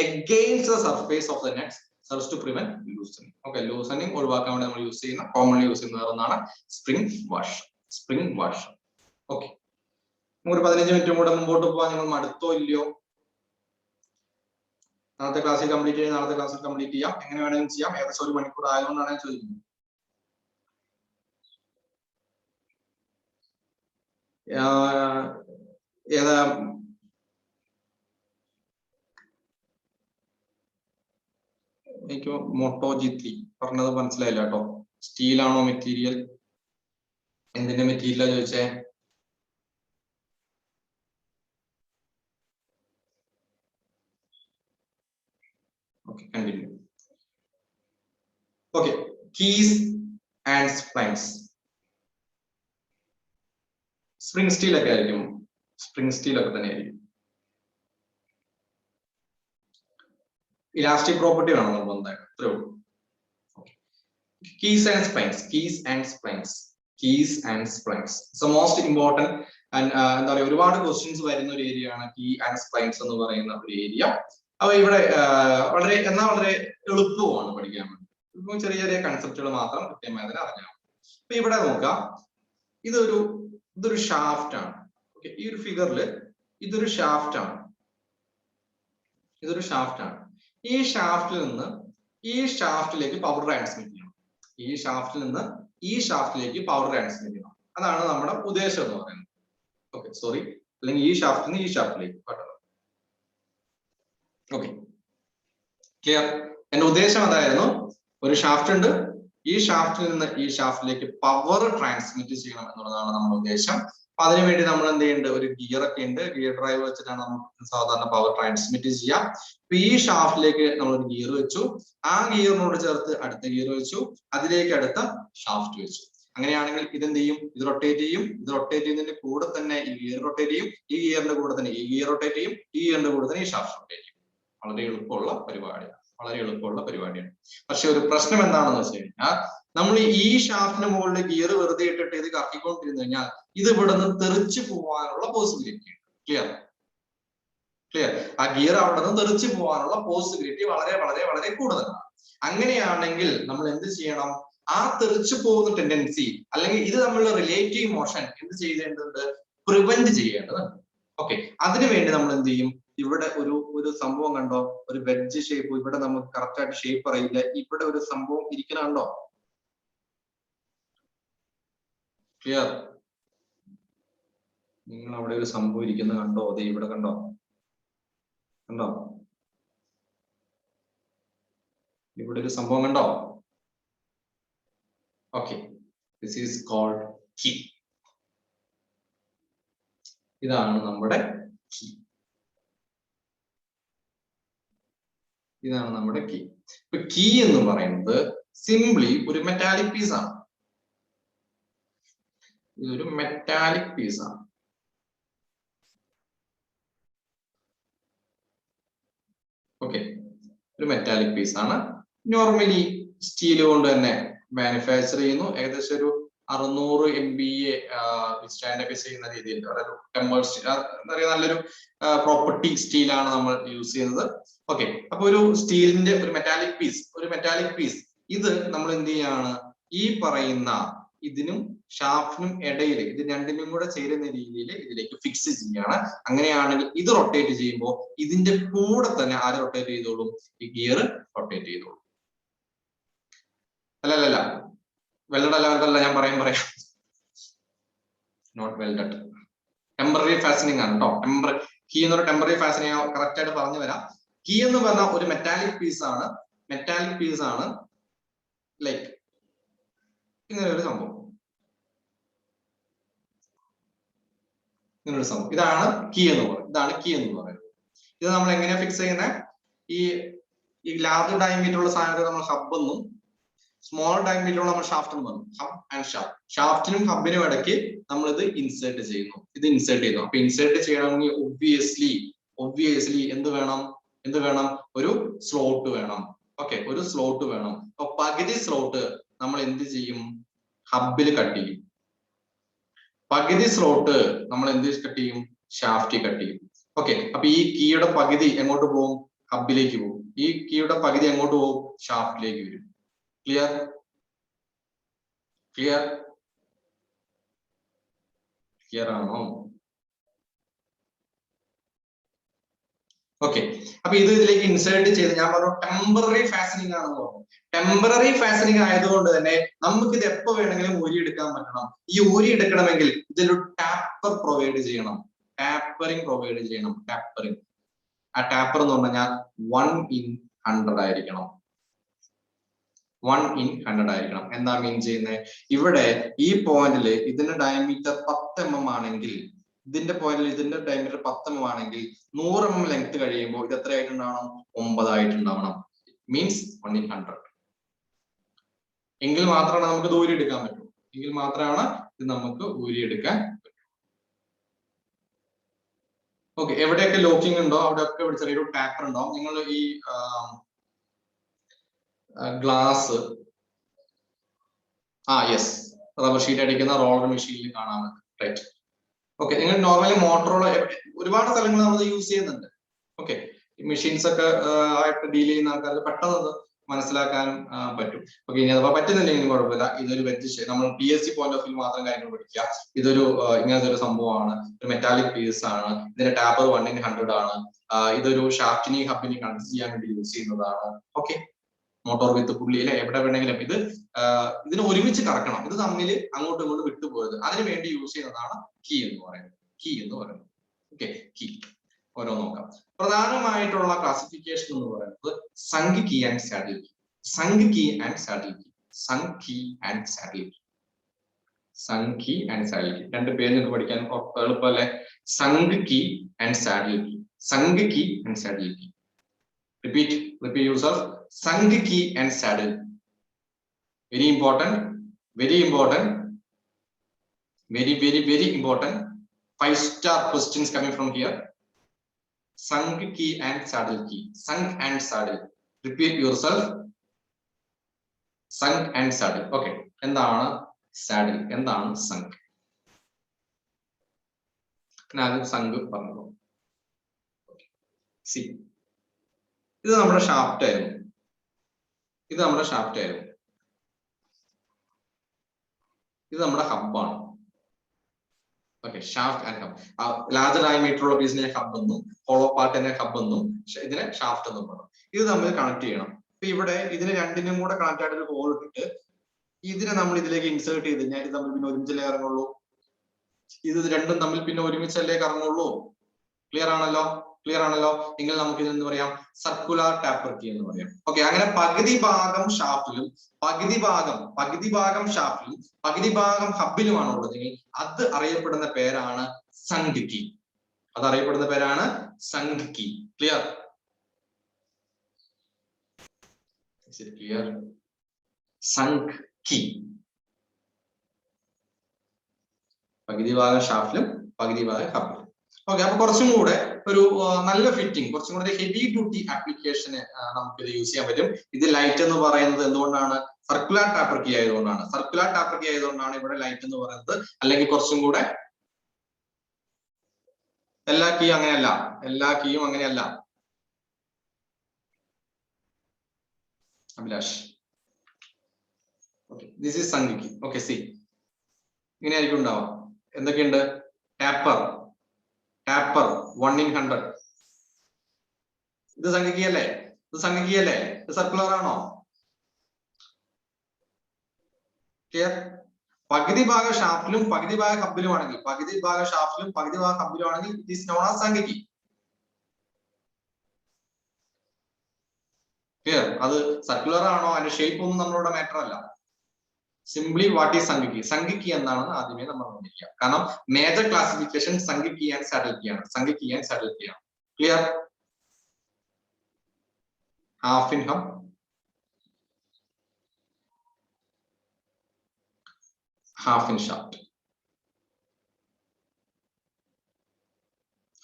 against the surface of the net serves to prevent loosening. Okay, loosening ഒഴിവാക്കാൻ വേണ്ടി നമ്മൾ യൂസ് ചെയ്യുന്ന കോമൺലി യൂസ് ചെയ്യുന്ന ഒന്നാണ് spring wash. Spring wash. Okay, നമുക്ക് 15 മിനിറ്റും കൂടെ മുമ്പോട്ട് പോകാൻ നിങ്ങൾ മടുത്തോ ഇല്ലയോ? നാളത്തെ ക്ലാസ്സിൽ കംപ്ലീറ്റ് ചെയ്യാം, നാളത്തെ ക്ലാസ്സിൽ കംപ്ലീറ്റ് ചെയ്യാം, എങ്ങനെ വേണമെങ്കിലും ചെയ്യാം. ഏകദേശം 1 മണിക്കൂർ ആയതുകൊണ്ടാണ് ഞാൻ ചോദിക്കുന്നത്. ഏതാ എനിക്ക് മോട്ടോ G3 പറഞ്ഞത് മനസ്സിലായില്ല കേട്ടോ. സ്റ്റീലാണോ മെറ്റീരിയൽ? എന്തിന്റെ മെറ്റീരിയലാ ചോദിച്ചേ? Okay, continue. Okay, keys and splines. Spring steel ഒക്കെ ആയിരിക്കും, സ്പ്രിംഗ് സ്റ്റീൽ ഒക്കെ തന്നെ ആയിരിക്കും. ഇലാസ്റ്റിക് പ്രോപ്പർട്ടി വേണം നമ്മൾ എന്തായാലും, അത്രേ ഉള്ളൂ. Keys and splines. Keys and splines. Keys and splines. So most important and എന്താ പറയുക, ഒരുപാട് ക്വസ്റ്റ്യൻസ് വരുന്ന ഒരു ഏരിയ ആണ് കീ ആൻഡ് സ്പ്ലൈൻസ് എന്ന് പറയുന്ന ഒരു ഏരിയ. അപ്പൊ ഇവിടെ വളരെ എളുപ്പമാണ് പഠിക്കാൻ വേണ്ടി. ഇപ്പം ചെറിയ ചെറിയ കൺസെപ്റ്റുകൾ മാത്രം കൃത്യമായി അതിനെ അറിഞ്ഞാൽ. അപ്പൊ ഇവിടെ നോക്കാം, ഇതൊരു ഷാഫ്റ്റ് ആണ്. ഓക്കെ, ഈ ഒരു ഫിഗറിൽ ഇതൊരു ഷാഫ്റ്റ് ആണ്. ഇതൊരു ഷാഫ്റ്റ് ആണ്. ഈ ഷാഫ്റ്റിൽ നിന്ന് ഈ ഷാഫ്റ്റിലേക്ക് പവർ ട്രാൻസ്മിറ്റ് ചെയ്യണം. ഈ ഷാഫ്റ്റിൽ നിന്ന് ഈ ഷാഫ്റ്റിലേക്ക് പവർ ട്രാൻസ്മിറ്റ് ചെയ്യണം. അതാണ് നമ്മുടെ ഉദ്ദേശം എന്ന് പറയുന്നത്. ഓക്കെ, സോറി, അല്ലെങ്കിൽ ഈ ഷാഫ്റ്റിൽ നിന്ന് ഈ ഷാഫ്റ്റിലേക്ക്. Okay, clear? എന്റെ ഉദ്ദേശം അതായിരുന്നു, ഒരു ഷാഫ്റ്റ് ഉണ്ട്, ഈ ഷാഫ്റ്റിൽ നിന്ന് ഈ ഷാഫ്റ്റിലേക്ക് പവർ ട്രാൻസ്മിറ്റ് ചെയ്യണം എന്നുള്ളതാണ് നമ്മുടെ ഉദ്ദേശം. അപ്പൊ അതിനുവേണ്ടി നമ്മൾ എന്ത് ചെയ്യുന്നുണ്ട്, ഒരു ഗിയർ ഒക്കെ ഉണ്ട്. ഗിയർ ഡ്രൈവ് വെച്ചിട്ടാണ് നമുക്ക് സാധാരണ പവർ ട്രാൻസ്മിറ്റ് ചെയ്യാം. അപ്പൊ ഈ ഷാഫ്റ്റിലേക്ക് നമ്മൾ ഒരു ഗിയർ വെച്ചു, ആ ഗിയറിനോട് ചേർത്ത് അടുത്ത ഗിയർ വെച്ചു, അതിലേക്ക് അടുത്ത ഷാഫ്റ്റ് വെച്ചു. അങ്ങനെയാണെങ്കിൽ ഇതെന്ത് ചെയ്യും, ഇത് റൊട്ടേറ്റ് ചെയ്യും. ഇത് റൊട്ടേറ്റ് ചെയ്യുന്നതിന്റെ കൂടെ തന്നെ ഈ ഗിയർ റൊട്ടേറ്റ് ചെയ്യും, ഈ ഗിയറിന്റെ കൂടെ തന്നെ ഈ ഗിയർ റൊട്ടേറ്റ് ചെയ്യും, ഈ ഗിയറിന്റെ കൂടെ തന്നെ ഈ ഷാഫ്റ്റ് റൊട്ടേറ്റ് ചെയ്യും. വളരെ എളുപ്പമുള്ള പരിപാടിയാണ്, വളരെ എളുപ്പമുള്ള പരിപാടിയാണ്. പക്ഷെ ഒരു പ്രശ്നം എന്താണെന്ന് വെച്ച് കഴിഞ്ഞാൽ, നമ്മൾ ഈ ഷാഫ്റ്റിന് മുകളിൽ ഗിയർ വെറുതെ ഇട്ടിട്ട് ഇത് കറക്കിക്കൊണ്ടിരുന്നു കഴിഞ്ഞാൽ ഇത് ഇവിടെ നിന്ന് തെറിച്ചു പോകാനുള്ള പോസിബിലിറ്റി ഉണ്ട്. ക്ലിയർ? ക്ലിയർ? ആ ഗിയർ അവിടെ നിന്ന് തെറിച്ചു പോകാനുള്ള പോസിബിലിറ്റി വളരെ വളരെ വളരെ കൂടുതലാണ്. അങ്ങനെയാണെങ്കിൽ നമ്മൾ എന്ത് ചെയ്യണം, ആ തെറിച്ചു പോകുന്ന ടെൻഡൻസി അല്ലെങ്കിൽ ഇത് തമ്മിലുള്ള റിലേറ്റീവ് മോഷൻ എന്ത് ചെയ്യേണ്ടതുണ്ട്, പ്രിവെന്റ് ചെയ്യേണ്ടതുണ്ട്. ഓക്കെ, അതിനുവേണ്ടി നമ്മൾ എന്ത് ചെയ്യും, ഇവിടെ ഒരു സംഭവം കണ്ടോ, ഒരു വെഡ്ജ് ഷേപ്പ്. ഇവിടെ നമുക്ക് കറക്റ്റ് ആയിട്ട് ഷേപ്പ് അറിയില്ല, ഇവിടെ ഒരു സംഭവം ഇരിക്കുന്ന കണ്ടോ? ക്ലിയർ? നിങ്ങൾ അവിടെ ഒരു സംഭവം ഇരിക്കുന്നത് കണ്ടോ? അതെ, ഇവിടെ കണ്ടോ? കണ്ടോ? ഇവിടെ ഒരു സംഭവം കണ്ടോ? Okay, this is called key. ഇതാണ് നമ്മുടെ കീ. ഇതാണ് നമ്മുടെ കീ. ഇപ്പൊ കീ എന്ന് പറയുന്നത് സിംപ്ലി ഒരു മെറ്റാലിക് പീസ് ആണ്. ഇതൊരു മെറ്റാലിക് പീസ് ആണ്. ഓക്കെ, ഒരു മെറ്റാലിക് പീസ് ആണ്. നോർമലി സ്റ്റീൽ കൊണ്ട് തന്നെ മാനുഫാക്ചർ ചെയ്യുന്നു. ഏകദേശം ഒരു 600 MPa സ്റ്റാൻഡ് ഒക്കെ ചെയ്യുന്ന രീതിയിൽ നല്ലൊരു പ്രോപ്പർട്ടി സ്റ്റീലാണ് നമ്മൾ യൂസ് ചെയ്യുന്നത്. ഓക്കെ, അപ്പൊ ഒരു സ്റ്റീലിന്റെ ഒരു മെറ്റാലിക് പീസ് ഇത് നമ്മൾ എന്ത് ചെയ്യാണ്, ഈ പറയുന്ന ഇതിനും ഷാഫ്റ്റിനും ഇടയിൽ ഇത് രണ്ടിനും കൂടെ ചേരുന്ന രീതിയിൽ ഇതിലേക്ക് ഫിക്സ് ചെയ്യാണ്. അങ്ങനെയാണെങ്കിൽ ഇത് റൊട്ടേറ്റ് ചെയ്യുമ്പോൾ ഇതിന്റെ കൂടെ തന്നെ ആര് റൊട്ടേറ്റ് ചെയ്തോളും, ഈ ഗിയർ റൊട്ടേറ്റ് ചെയ്തോളും. അല്ലല്ല, വെൽഡഡ് അല്ല, ഞാൻ പറയാം നോട്ട് വെൽഡഡ്, ടെമ്പററി ഫാസ്റ്റനിങ് ആണ് കേട്ടോ. കീ എന്നൊരു ടെമ്പററി ഫാസ്റ്റനിങ് കറക്റ്റ് ആയിട്ട് പറഞ്ഞു വരാം. കീ എന്ന് പറഞ്ഞാൽ ഒരു മെറ്റാലിക് പീസ് ആണ്. ലൈക്ക് ഇങ്ങനെ ഒരു സംഭവം, ഇതാണ് കീ എന്ന് പറയുന്നത്. ഇത് നമ്മൾ എങ്ങനെയാ ഫിക്സ് ചെയ്യുന്നത്? ഈ ലാർജ് ഡയമീറ്റർ ഉള്ള സാധനത്തെ നമ്മൾ ഹബ് എന്നും സ്മോൾ ഡയമീറ്റർ ഉള്ള നമ്മൾ ഷാഫ്റ്റ് എന്നും പറഞ്ഞു. Hub and shaft. ഷാഫ്റ്റിനും ഹബിനും ഇടയ്ക്ക് നമ്മൾ ഇത് ഇൻസേർട്ട് ചെയ്യുന്നു. ഇത് ഇൻസേർട്ട് ചെയ്യുന്നു. അപ്പൊ ഇൻസേർട്ട് ചെയ്യണമെങ്കിൽ ഒബ്വിയസ്ലി എന്ത് വേണം? ഒരു സ്ലോട്ട് വേണം. ഓക്കെ, ഒരു സ്ലോട്ട് വേണം. അപ്പൊ പകുതി സ്ലോട്ട് നമ്മൾ എന്ത് ചെയ്യും? ഹബിൽ കട്ട് ചെയ്യും. പകുതി സ്ലോട്ട് നമ്മൾ എന്ത് കട്ട് ചെയ്യും? ഷാഫ്റ്റിൽ കട്ട് ചെയ്യും. ഓക്കെ, അപ്പൊ ഈ കീയുടെ പകുതി എങ്ങോട്ട് പോകും? ഹബിലേക്ക് പോകും. ഈ കീയുടെ പകുതി എങ്ങോട്ട് പോകും? ഷാഫ്റ്റിലേക്ക് വരും. ക്ലിയർ ആണോ? ഓക്കെ, അപ്പൊ ഇത് ഇതിലേക്ക് ഇൻസേർട്ട് ചെയ്ത് ഞാൻ പറഞ്ഞു ടെമ്പററി ഫാസ്റ്റനിങ് ആണെന്ന് പറഞ്ഞു. ടെമ്പററി ഫാസ്റ്റനിങ് ആയതുകൊണ്ട് തന്നെ നമുക്ക് ഇത് എപ്പോ വേണമെങ്കിലും ഊരിയെടുക്കാൻ പറ്റണം. ഈ ഊരിയെടുക്കണമെങ്കിൽ ഇതിലൊരു ടാപ്പർ പ്രൊവൈഡ് ചെയ്യണം. ടാപ്പറിങ് പ്രൊവൈഡ് ചെയ്യണം. ടാപ്പറിങ്. ആ ടാപ്പർ എന്ന് പറഞ്ഞാൽ 1/100 ആയിരിക്കണം. 1/100 ആയിരിക്കണം. എന്താ മീൻ ചെയ്യുന്നത്? ഇവിടെ ഈ പോയിന്റില് ഇതിന്റെ ഡയമീറ്റർ 10 mm ആണെങ്കിൽ, ഇതിന്റെ പോയിന്റിൽ ഇതിന്റെ ഡയമീറ്റർ 10 mm ആണെങ്കിൽ 100 mm ലെങ്ത് കഴിയുമ്പോൾ ഇത് എത്ര ആയിട്ടുണ്ടാവണം? 9 ആയിട്ടുണ്ടാവണം. മീൻസ് 1/100. എങ്കിൽ മാത്രമാണ് നമുക്ക് ഇത് ഊരിയെടുക്കാൻ പറ്റൂ. എങ്കിൽ മാത്രമാണ് ഇത് നമുക്ക് ഊരിയെടുക്കാൻ പറ്റൂ. ഓക്കെ, എവിടെയൊക്കെ ലോക്കിംഗ് ഉണ്ടോ അവിടെയൊക്കെ ഇവിടെ ചെറിയൊരു ടാപ്പർ ഉണ്ടാവും. നിങ്ങൾ ഈ ഗ്ലാസ് യെസ്, റബ്ബർ ഷീറ്റ് അടിക്കുന്ന റോളർ മെഷീനിൽ കാണാൻ പറ്റും. റൈറ്റ്. ഓക്കെ, നിങ്ങൾ നോർമലി മോട്ടോറുള്ള ഒരുപാട് സ്ഥലങ്ങൾ നമ്മൾ യൂസ് ചെയ്യുന്നുണ്ട്. ഓക്കെ, മെഷീൻസ് ഒക്കെ ആയിട്ട് ഡീൽ ചെയ്യുന്ന ആൾക്കാർക്ക് പെട്ടെന്ന് മനസ്സിലാക്കാനും പറ്റും. ഓക്കെ, ഇനി അഥവാ പറ്റുന്നില്ലെങ്കിലും കുഴപ്പമില്ല. ഇതൊരു വെച്ച് നമ്മൾ PSC പോയിന്റ് ഓഫ് വ്യൂ മാത്രം കാര്യങ്ങൾ പഠിക്കുക. ഇതൊരു ഇങ്ങനത്തെ ഒരു സംഭവമാണ്. ഒരു മെറ്റാലിക് പീസ് ആണ്. ഇതിന്റെ ടാപ്പർ 1/100 ആണ്. ഇതൊരു ഷാഫ്റ്റിനെയും ഹബിനെയും കണക്ട് ചെയ്യാൻ വേണ്ടി യൂസ് ചെയ്യുന്നതാണ്. ഓക്കെ, മോട്ടോർ വിത്ത് പുള്ളിയിലെ എവിടെ വേണമെങ്കിലും ഇതിന് ഒരുമിച്ച് കറക്കണം. ഇത് തമ്മിൽ അങ്ങോട്ടും ഇങ്ങോട്ടും വിട്ടുപോയത് അതിന് വേണ്ടി യൂസ് ചെയ്യുന്നതാണ് കീ എന്ന് പറയുന്നത്. ഓക്കെ, കീ ഓരോ നോക്കാം. പ്രധാനമായിട്ടുള്ള ക്ലാസിഫിക്കേഷൻ എന്ന് പറയുന്നത് sunk key and saddle key. Sunk key and saddle key രണ്ട് പേര് നിങ്ങൾക്ക് പഠിക്കാൻ എളുപ്പമല്ലേ? Sunk key and saddle key. Repeat yourself. Sank key and saddle. Very important. Very important. 5-star questions coming from here. Sank key and saddle key. Sunk and saddle. Repeat yourself. Sunk and saddle. Okay. എന്താണ് saddle? എന്താണ് sunk? ഞാൻ sunk പറഞ്ഞു. See, ഇത് നമ്മുടെ shaft ആയിരുന്നു. ഇത് നമ്മുടെ ഹബ്ബാണ്. Okay, shaft and hub. Large diameter ഉള്ള പീസിനെ ഹബ് എന്നും ഹോളോ പാർട്ടിനെ ഹബ് എന്നും ഇതിനെ ഷാഫ്റ്റ് എന്നും പറയും. ഇത് തമ്മിൽ കണക്ട് ചെയ്യണം. അപ്പൊ ഇവിടെ ഇതിന് രണ്ടിനും കൂടെ കണക്ട് ആയിട്ട് ഒരു ഹോൾ ഇട്ടിട്ട് ഇതിനെ നമ്മൾ ഇതിലേക്ക് ഇൻസേർട്ട് ചെയ്ത് കഴിഞ്ഞാൽ ഇത് തമ്മിൽ പിന്നെ ഒരുമിച്ചല്ലേ ഇറങ്ങുള്ളൂ. ഇത് രണ്ടും തമ്മിൽ പിന്നെ ഒരുമിച്ചല്ലേ കറങ്ങുള്ളൂ. ക്ലിയർ ആണല്ലോ? എങ്കിൽ നമുക്ക് ഇതെന്ന് പറയാം? സർക്കുലർ ടാപ്പർ കീ എന്ന് പറയാം. ഓക്കെ, അങ്ങനെ പകുതി ഭാഗം ഷാഫ്റ്റിലും പകുതി ഭാഗം ഹബിലുമാണ് ഉള്ളതെങ്കിൽ അത് അറിയപ്പെടുന്ന പേരാണ് സംഖ് കീ. ക്ലിയർ? സംഖ് കീ. പകുതി ഭാഗം ഷാഫ്റ്റിലും പകുതി ഭാഗം ഹബിലും. ഓക്കെ, അപ്പൊ കുറച്ചും കൂടെ ഒരു നല്ല ഫിറ്റിംഗ്, കുറച്ചും കൂടെ ഹെവി ഡ്യൂട്ടി ആപ്ലിക്കേഷന് നമുക്ക് ഇത് യൂസ് ചെയ്യാൻ പറ്റും. ഇത് ലൈറ്റ് എന്ന് പറയുന്നത് എന്തുകൊണ്ടാണ്? സർക്കുലർ ടാപ്പർ കീ ആയതുകൊണ്ടാണ് ഇവിടെ ലൈറ്റ് എന്ന് പറയുന്നത്. അല്ലെങ്കിൽ കുറച്ചും കൂടെ എല്ലാ കീയും അങ്ങനെയല്ല. Abhilash, okay, this is sunk key. Okay, see, ഇങ്ങനെയായിരിക്കും ഉണ്ടാവുക. എന്തൊക്കെയുണ്ട്? ടാപ്പർ 1/100. ഇത് സംഖ് കീ അല്ലേ? ഇത് സർക്കുലർ ആണോ? പകുതി ഭാഗം ഷാഫ്റ്റിലും പകുതി ഭാഗം ഹബിലും ആണെങ്കിൽ it is known as sunk key. Clear? അത് സർക്കുലർ ആണോ അതിന്റെ ഷേപ്പ് ഒന്നും നമ്മളോട് മാറ്റർ അല്ല. Simply what is sunk key? Sunk key എന്താണെന്ന് ആദ്യമേ നമ്മൾ നോക്കുക. കാരണം major classification sunk key and saddle key ആണ്. Clear? Half in hub, half in shaft.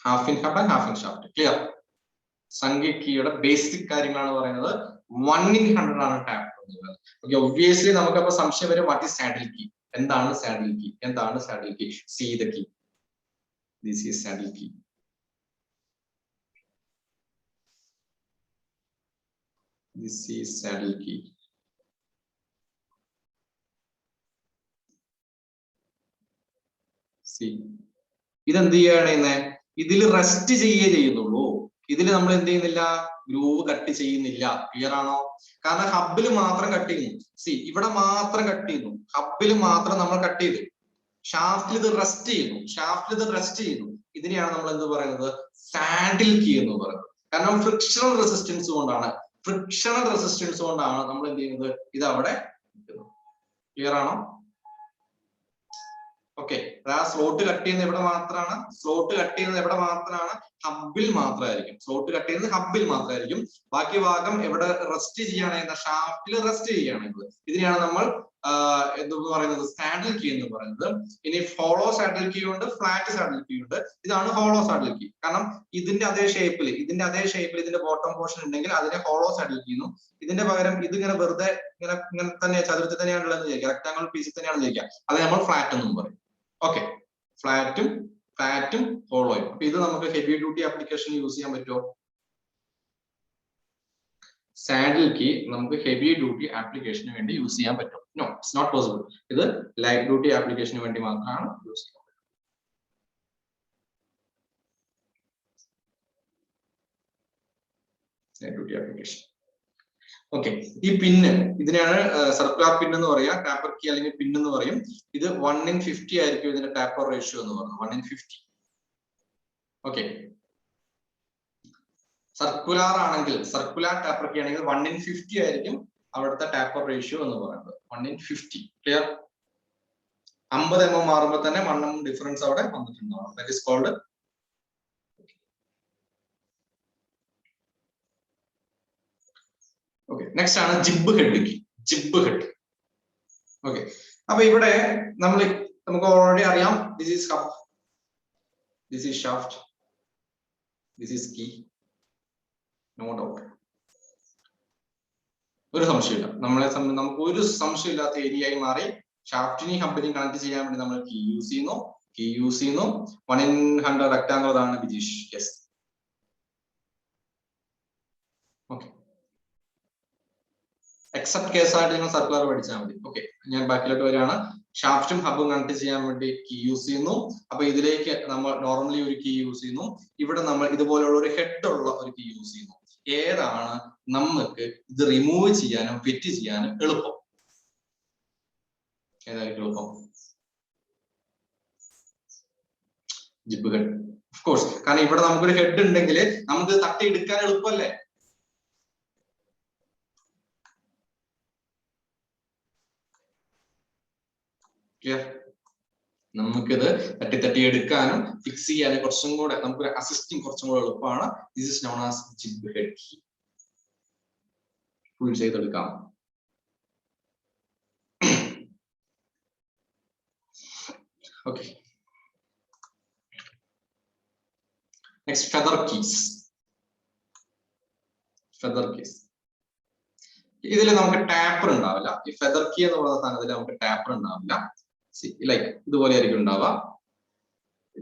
Half in hub and half in shaft. Clear? സംഖ്യയുടെ ബേസിക് കാര്യങ്ങളാണ് പറയുന്നത്. 1 in 100 ആണ് ടാപ്പ്. ഓക്കെ, ഒബ്വിയസ്ലി നമുക്കപ്പോ സംശയം വരും, വാട്ട് ഈസ് സാഡിൽ കീ? എന്താണ് saddle key? എന്താണ് saddle key? See the key. This is saddle key. This is saddle key. See, ഇതെന്ത് ചെയ്യാണ്? ഇതിൽ റെസ്റ്റ് ചെയ്യുന്നുള്ളൂ. ഇതിൽ നമ്മൾ എന്ത് ചെയ്യുന്നില്ല? ഗ്രൂവ് കട്ട് ചെയ്യുന്നില്ല. ക്ലിയർ ആണോ? കാരണം ഹബിൽ മാത്രം കട്ട് ചെയ്യുന്നു. സി, ഇവിടെ മാത്രം കട്ട് ചെയ്യുന്നു, ഹബിൽ മാത്രം നമ്മൾ കട്ട് ചെയ്തു. ഷാഫ്റ്റിൽ ഇത് റെസ്റ്റ് ചെയ്യുന്നു, ഷാഫ്റ്റിൽ ഇത് റെസ്റ്റ് ചെയ്യുന്നു. ഇതിനെയാണ് നമ്മൾ എന്ത് പറയുന്നത്? സാഡിൽ കീ എന്ന് പറയുന്നത്. കാരണം ഫ്രിക്ഷണൽ റെസിസ്റ്റൻസ് കൊണ്ടാണ്, ഫ്രിക്ഷണൽ റെസിസ്റ്റൻസ് കൊണ്ടാണ് നമ്മൾ എന്ത് ചെയ്യുന്നത്? ഇത് അവിടെ. ക്ലിയർ ആണോ? ഓക്കെ, സ്ലോട്ട് കട്ട് ചെയ്യുന്നത് എവിടെ മാത്രമാണ്? സ്ലോട്ട് കട്ട് ചെയ്യുന്നത് എവിടെ മാത്രമാണ്? ഹബിൽ മാത്രമായിരിക്കും. സ്ലോട്ട് കട്ട് ചെയ്യുന്നത് ഹബിൽ മാത്രമായിരിക്കും. ബാക്കി ഭാഗം എവിടെ റെസ്റ്റ് ചെയ്യുകയാണെങ്കിൽ, ഷാഫ്റ്റിൽ റെസ്റ്റ് ചെയ്യുകയാണെങ്കിൽ ഇതിനെയാണ് നമ്മൾ എന്ത് പറയുന്നത്? സാഡിൽ കീ എന്ന് പറയുന്നത്. ഇനി ഹോളോ സാഡിൽ കീ ഉണ്ട്, ഫ്ലാറ്റ് സാഡിൽ കീ ഉണ്ട്. ഇതാണ് ഹോളോ സാഡിൽ കീ. കാരണം ഇതിന്റെ അതേ ഷേപ്പിൽ ഇതിന്റെ ബോട്ടം പോർഷൻ ഉണ്ടെങ്കിൽ അതിനെ ഹോളോ സാഡിൽ കീ എന്നും, ഇതിന്റെ പകരം ഇതിങ്ങനെ വെറുതെ ഇങ്ങനെ തന്നെ ചതുരത്തിൽ തന്നെയാണുള്ളത് വിചാരിക്കുക, റെക്ടാംഗിൾ പീസിൽ തന്നെയാണെന്ന് വിചാരിക്കുക, അത് നമ്മൾ ഫ്ലാറ്റ് എന്നും പറയും. ഓക്കെ, ഫ്ലാറ്റും ഹോളോയും. അപ്പൊ ഇത് നമുക്ക് ഹെവി ഡ്യൂട്ടി ആപ്ലിക്കേഷൻ യൂസ് ചെയ്യാൻ പറ്റുമോ? സാഡിൽ കീ നമുക്ക് ഹെവി ഡ്യൂട്ടി ആപ്ലിക്കേഷന് വേണ്ടി യൂസ് ചെയ്യാൻ പറ്റും? No, it's not possible. ഇത് ലൈറ്റ് ഡ്യൂട്ടി ആപ്ലിക്കേഷന് വേണ്ടി മാത്രമാണ് യൂസ് ചെയ്യാൻ പറ്റും. Light duty application. ഓക്കെ, ഈ പിന്ന്, ഇതിനെയാണ് സർക്കുലർ പിൻ എന്ന് പറയാ, ടാപ്പർ കീ അല്ലെങ്കിൽ പിൻ എന്ന് പറയും. ഇത് 1 in 50 ആയിരിക്കും ഇതിന്റെ ടാപ്പർ റേഷ്യോ എന്ന് പറയുന്നത്. 1 in 50. ഓക്കെ, സർക്കുലർ ആണെങ്കിൽ, സർക്കുലർ ടാപ്പർ കീ ആണെങ്കിൽ 1 in 50 ആയിരിക്കും അവിടുത്തെ ടാപ്പർ റേഷ്യോ എന്ന് പറയുന്നത്. 1 in 50. ക്ലിയർ? 50 mm മാറുമ്പോൾ തന്നെ 1 mm ഡിഫറൻസ് അവിടെ വന്നിട്ടുണ്ടാവും. That is called. Okay, next ആണ് gib head key. Gib head. Okay, അപ്പൊ ഇവിടെ നമുക്ക് ഓൾറെഡി അറിയാം, this is hub, this is shaft, this is key. No doubt, ഒരു സംശയമില്ല. നമുക്ക് ഒരു സംശയമില്ലാത്ത ഏരിയ ആയി മാറി. ഷാഫ്റ്റിനെയും ഹബിനെയും കണക്ട് ചെയ്യാൻ വേണ്ടി നമ്മൾ കീ യൂസ് ചെയ്യുന്നു. 1 in 100 റെക്ടാംഗിൾ ആണ് ബിജീഷ്. യെസ്. ഓക്കെ, എക്സെപ്റ്റ് കേസായിട്ട് നിങ്ങൾ സർക്കുലർ പഠിച്ചാൽ മതി. ഓക്കെ, ഞാൻ ബാക്കിലോട്ട് വരികയാണ്. ഷാഫ്റ്റും ഹബും കണക്ട് ചെയ്യാൻ വേണ്ടി കീ യൂസ് ചെയ്യുന്നു. അപ്പൊ ഇതിലേക്ക് നമ്മൾ നോർമലി ഒരു കീ യൂസ് ചെയ്യുന്നു. ഇവിടെ നമ്മൾ ഇതുപോലുള്ള ഒരു ഹെഡ് ഉള്ള ഒരു കീ യൂസ് ചെയ്യുന്നു. ഏതാണ് നമുക്ക് ഇത് റിമൂവ് ചെയ്യാനും ഫിറ്റ് ചെയ്യാനും എളുപ്പം? ഏതായിരിക്കും എളുപ്പം? ജിബ് ഹെഡ്, ഓഫ് കോഴ്സ്. കാരണം ഇവിടെ നമുക്കൊരു ഹെഡ് ഉണ്ടെങ്കിൽ നമുക്ക് തട്ടി എടുക്കാൻ എളുപ്പമല്ലേ? നമുക്കിത് തട്ടി എടുക്കാനും ഫിക്സ് ചെയ്യാനും കുറച്ചും കൂടെ നമുക്കൊരു അസിസ്റ്റിംഗ് കുറച്ചും കൂടെ എളുപ്പമാണ്. This is known as gib head key. Full ചെയ്തെടുക്കാം. Okay, next feather keys. ഇതിൽ നമുക്ക് ടാപ്പർ ഉണ്ടാവില്ല. ഈ ഫെദർ കീ എന്ന് പറയുന്ന സാധനത്തിൽ നമുക്ക് ടാപ്പർ ഉണ്ടാവില്ല. ലൈക്ക് ഇതുപോലെ ആയിരിക്കും ഉണ്ടാവുക.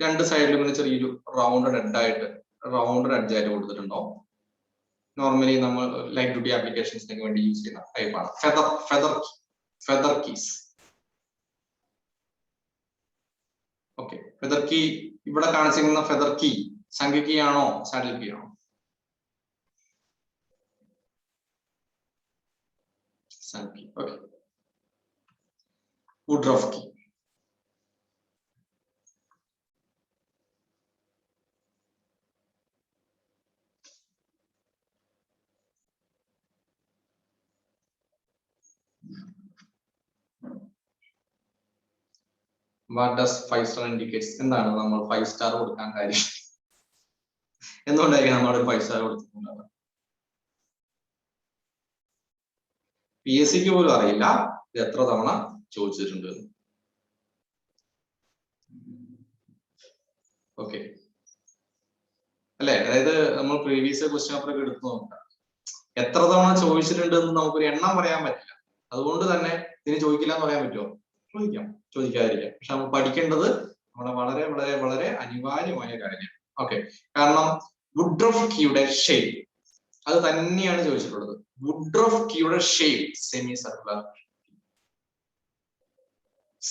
രണ്ട് സൈഡിലും ഇങ്ങനെ ചെറിയൊരു റൗണ്ടഡ് എഡ്ജായിട്ട് കൊടുത്തിട്ടുണ്ടാവും. നോർമലി നമ്മൾ ലൈറ്റ് ഡ്യൂട്ടി ആപ്ലിക്കേഷൻസിനൊക്കെ വേണ്ടി യൂസ് ചെയ്യുന്ന ടൈപ്പാണ് feather keys. Okay, feather key ഇവിടെ കാണിച്ചിരിക്കുന്ന ഫെദർ കീ സംഖ്യ കീ ആണോ സാഡിൽ കീ ആണോ? സംഖ്യ. Okay, woodruff key. What does 5 star indicates? എന്താണ് നമ്മൾ 5 സ്റ്റാർ കൊടുക്കാൻ കാര്യം? എന്തുകൊണ്ടായിരിക്കും നമ്മൾ 5 സ്റ്റാർ കൊടുത്തിട്ടുണ്ടാവുക? PSC ക്ക് പോലും അറിയില്ല ഇത് എത്ര തവണ ചോദിച്ചിട്ടുണ്ട്. ഓക്കെ അല്ലെ? അതായത് നമ്മൾ പ്രീവിയസ് ക്വസ്റ്റ്യൻ പേപ്പർ ഒക്കെ എടുത്ത് നോക്കാം, എത്ര തവണ ചോദിച്ചിട്ടുണ്ട് എന്ന് നമുക്കൊരു എണ്ണം പറയാൻ പറ്റില്ല. അതുകൊണ്ട് തന്നെ ഇതിന് ചോദിക്കില്ല എന്ന് പറയാൻ പറ്റുമോ? ചോദിക്കാം, ചോദിക്കാതിരിക്കാം. പക്ഷെ നമ്മൾ പഠിക്കേണ്ടത് നമ്മുടെ വളരെ വളരെ വളരെ അനിവാര്യമായ കാര്യമാണ്. ഓക്കെ, കാരണം വുഡ്രഫ്കിയുടെ ഷേപ്പ് അത് തന്നെയാണ് ചോദിച്ചിട്ടുള്ളത്. വുഡ്രഫ്കിയുടെ shape semi circular,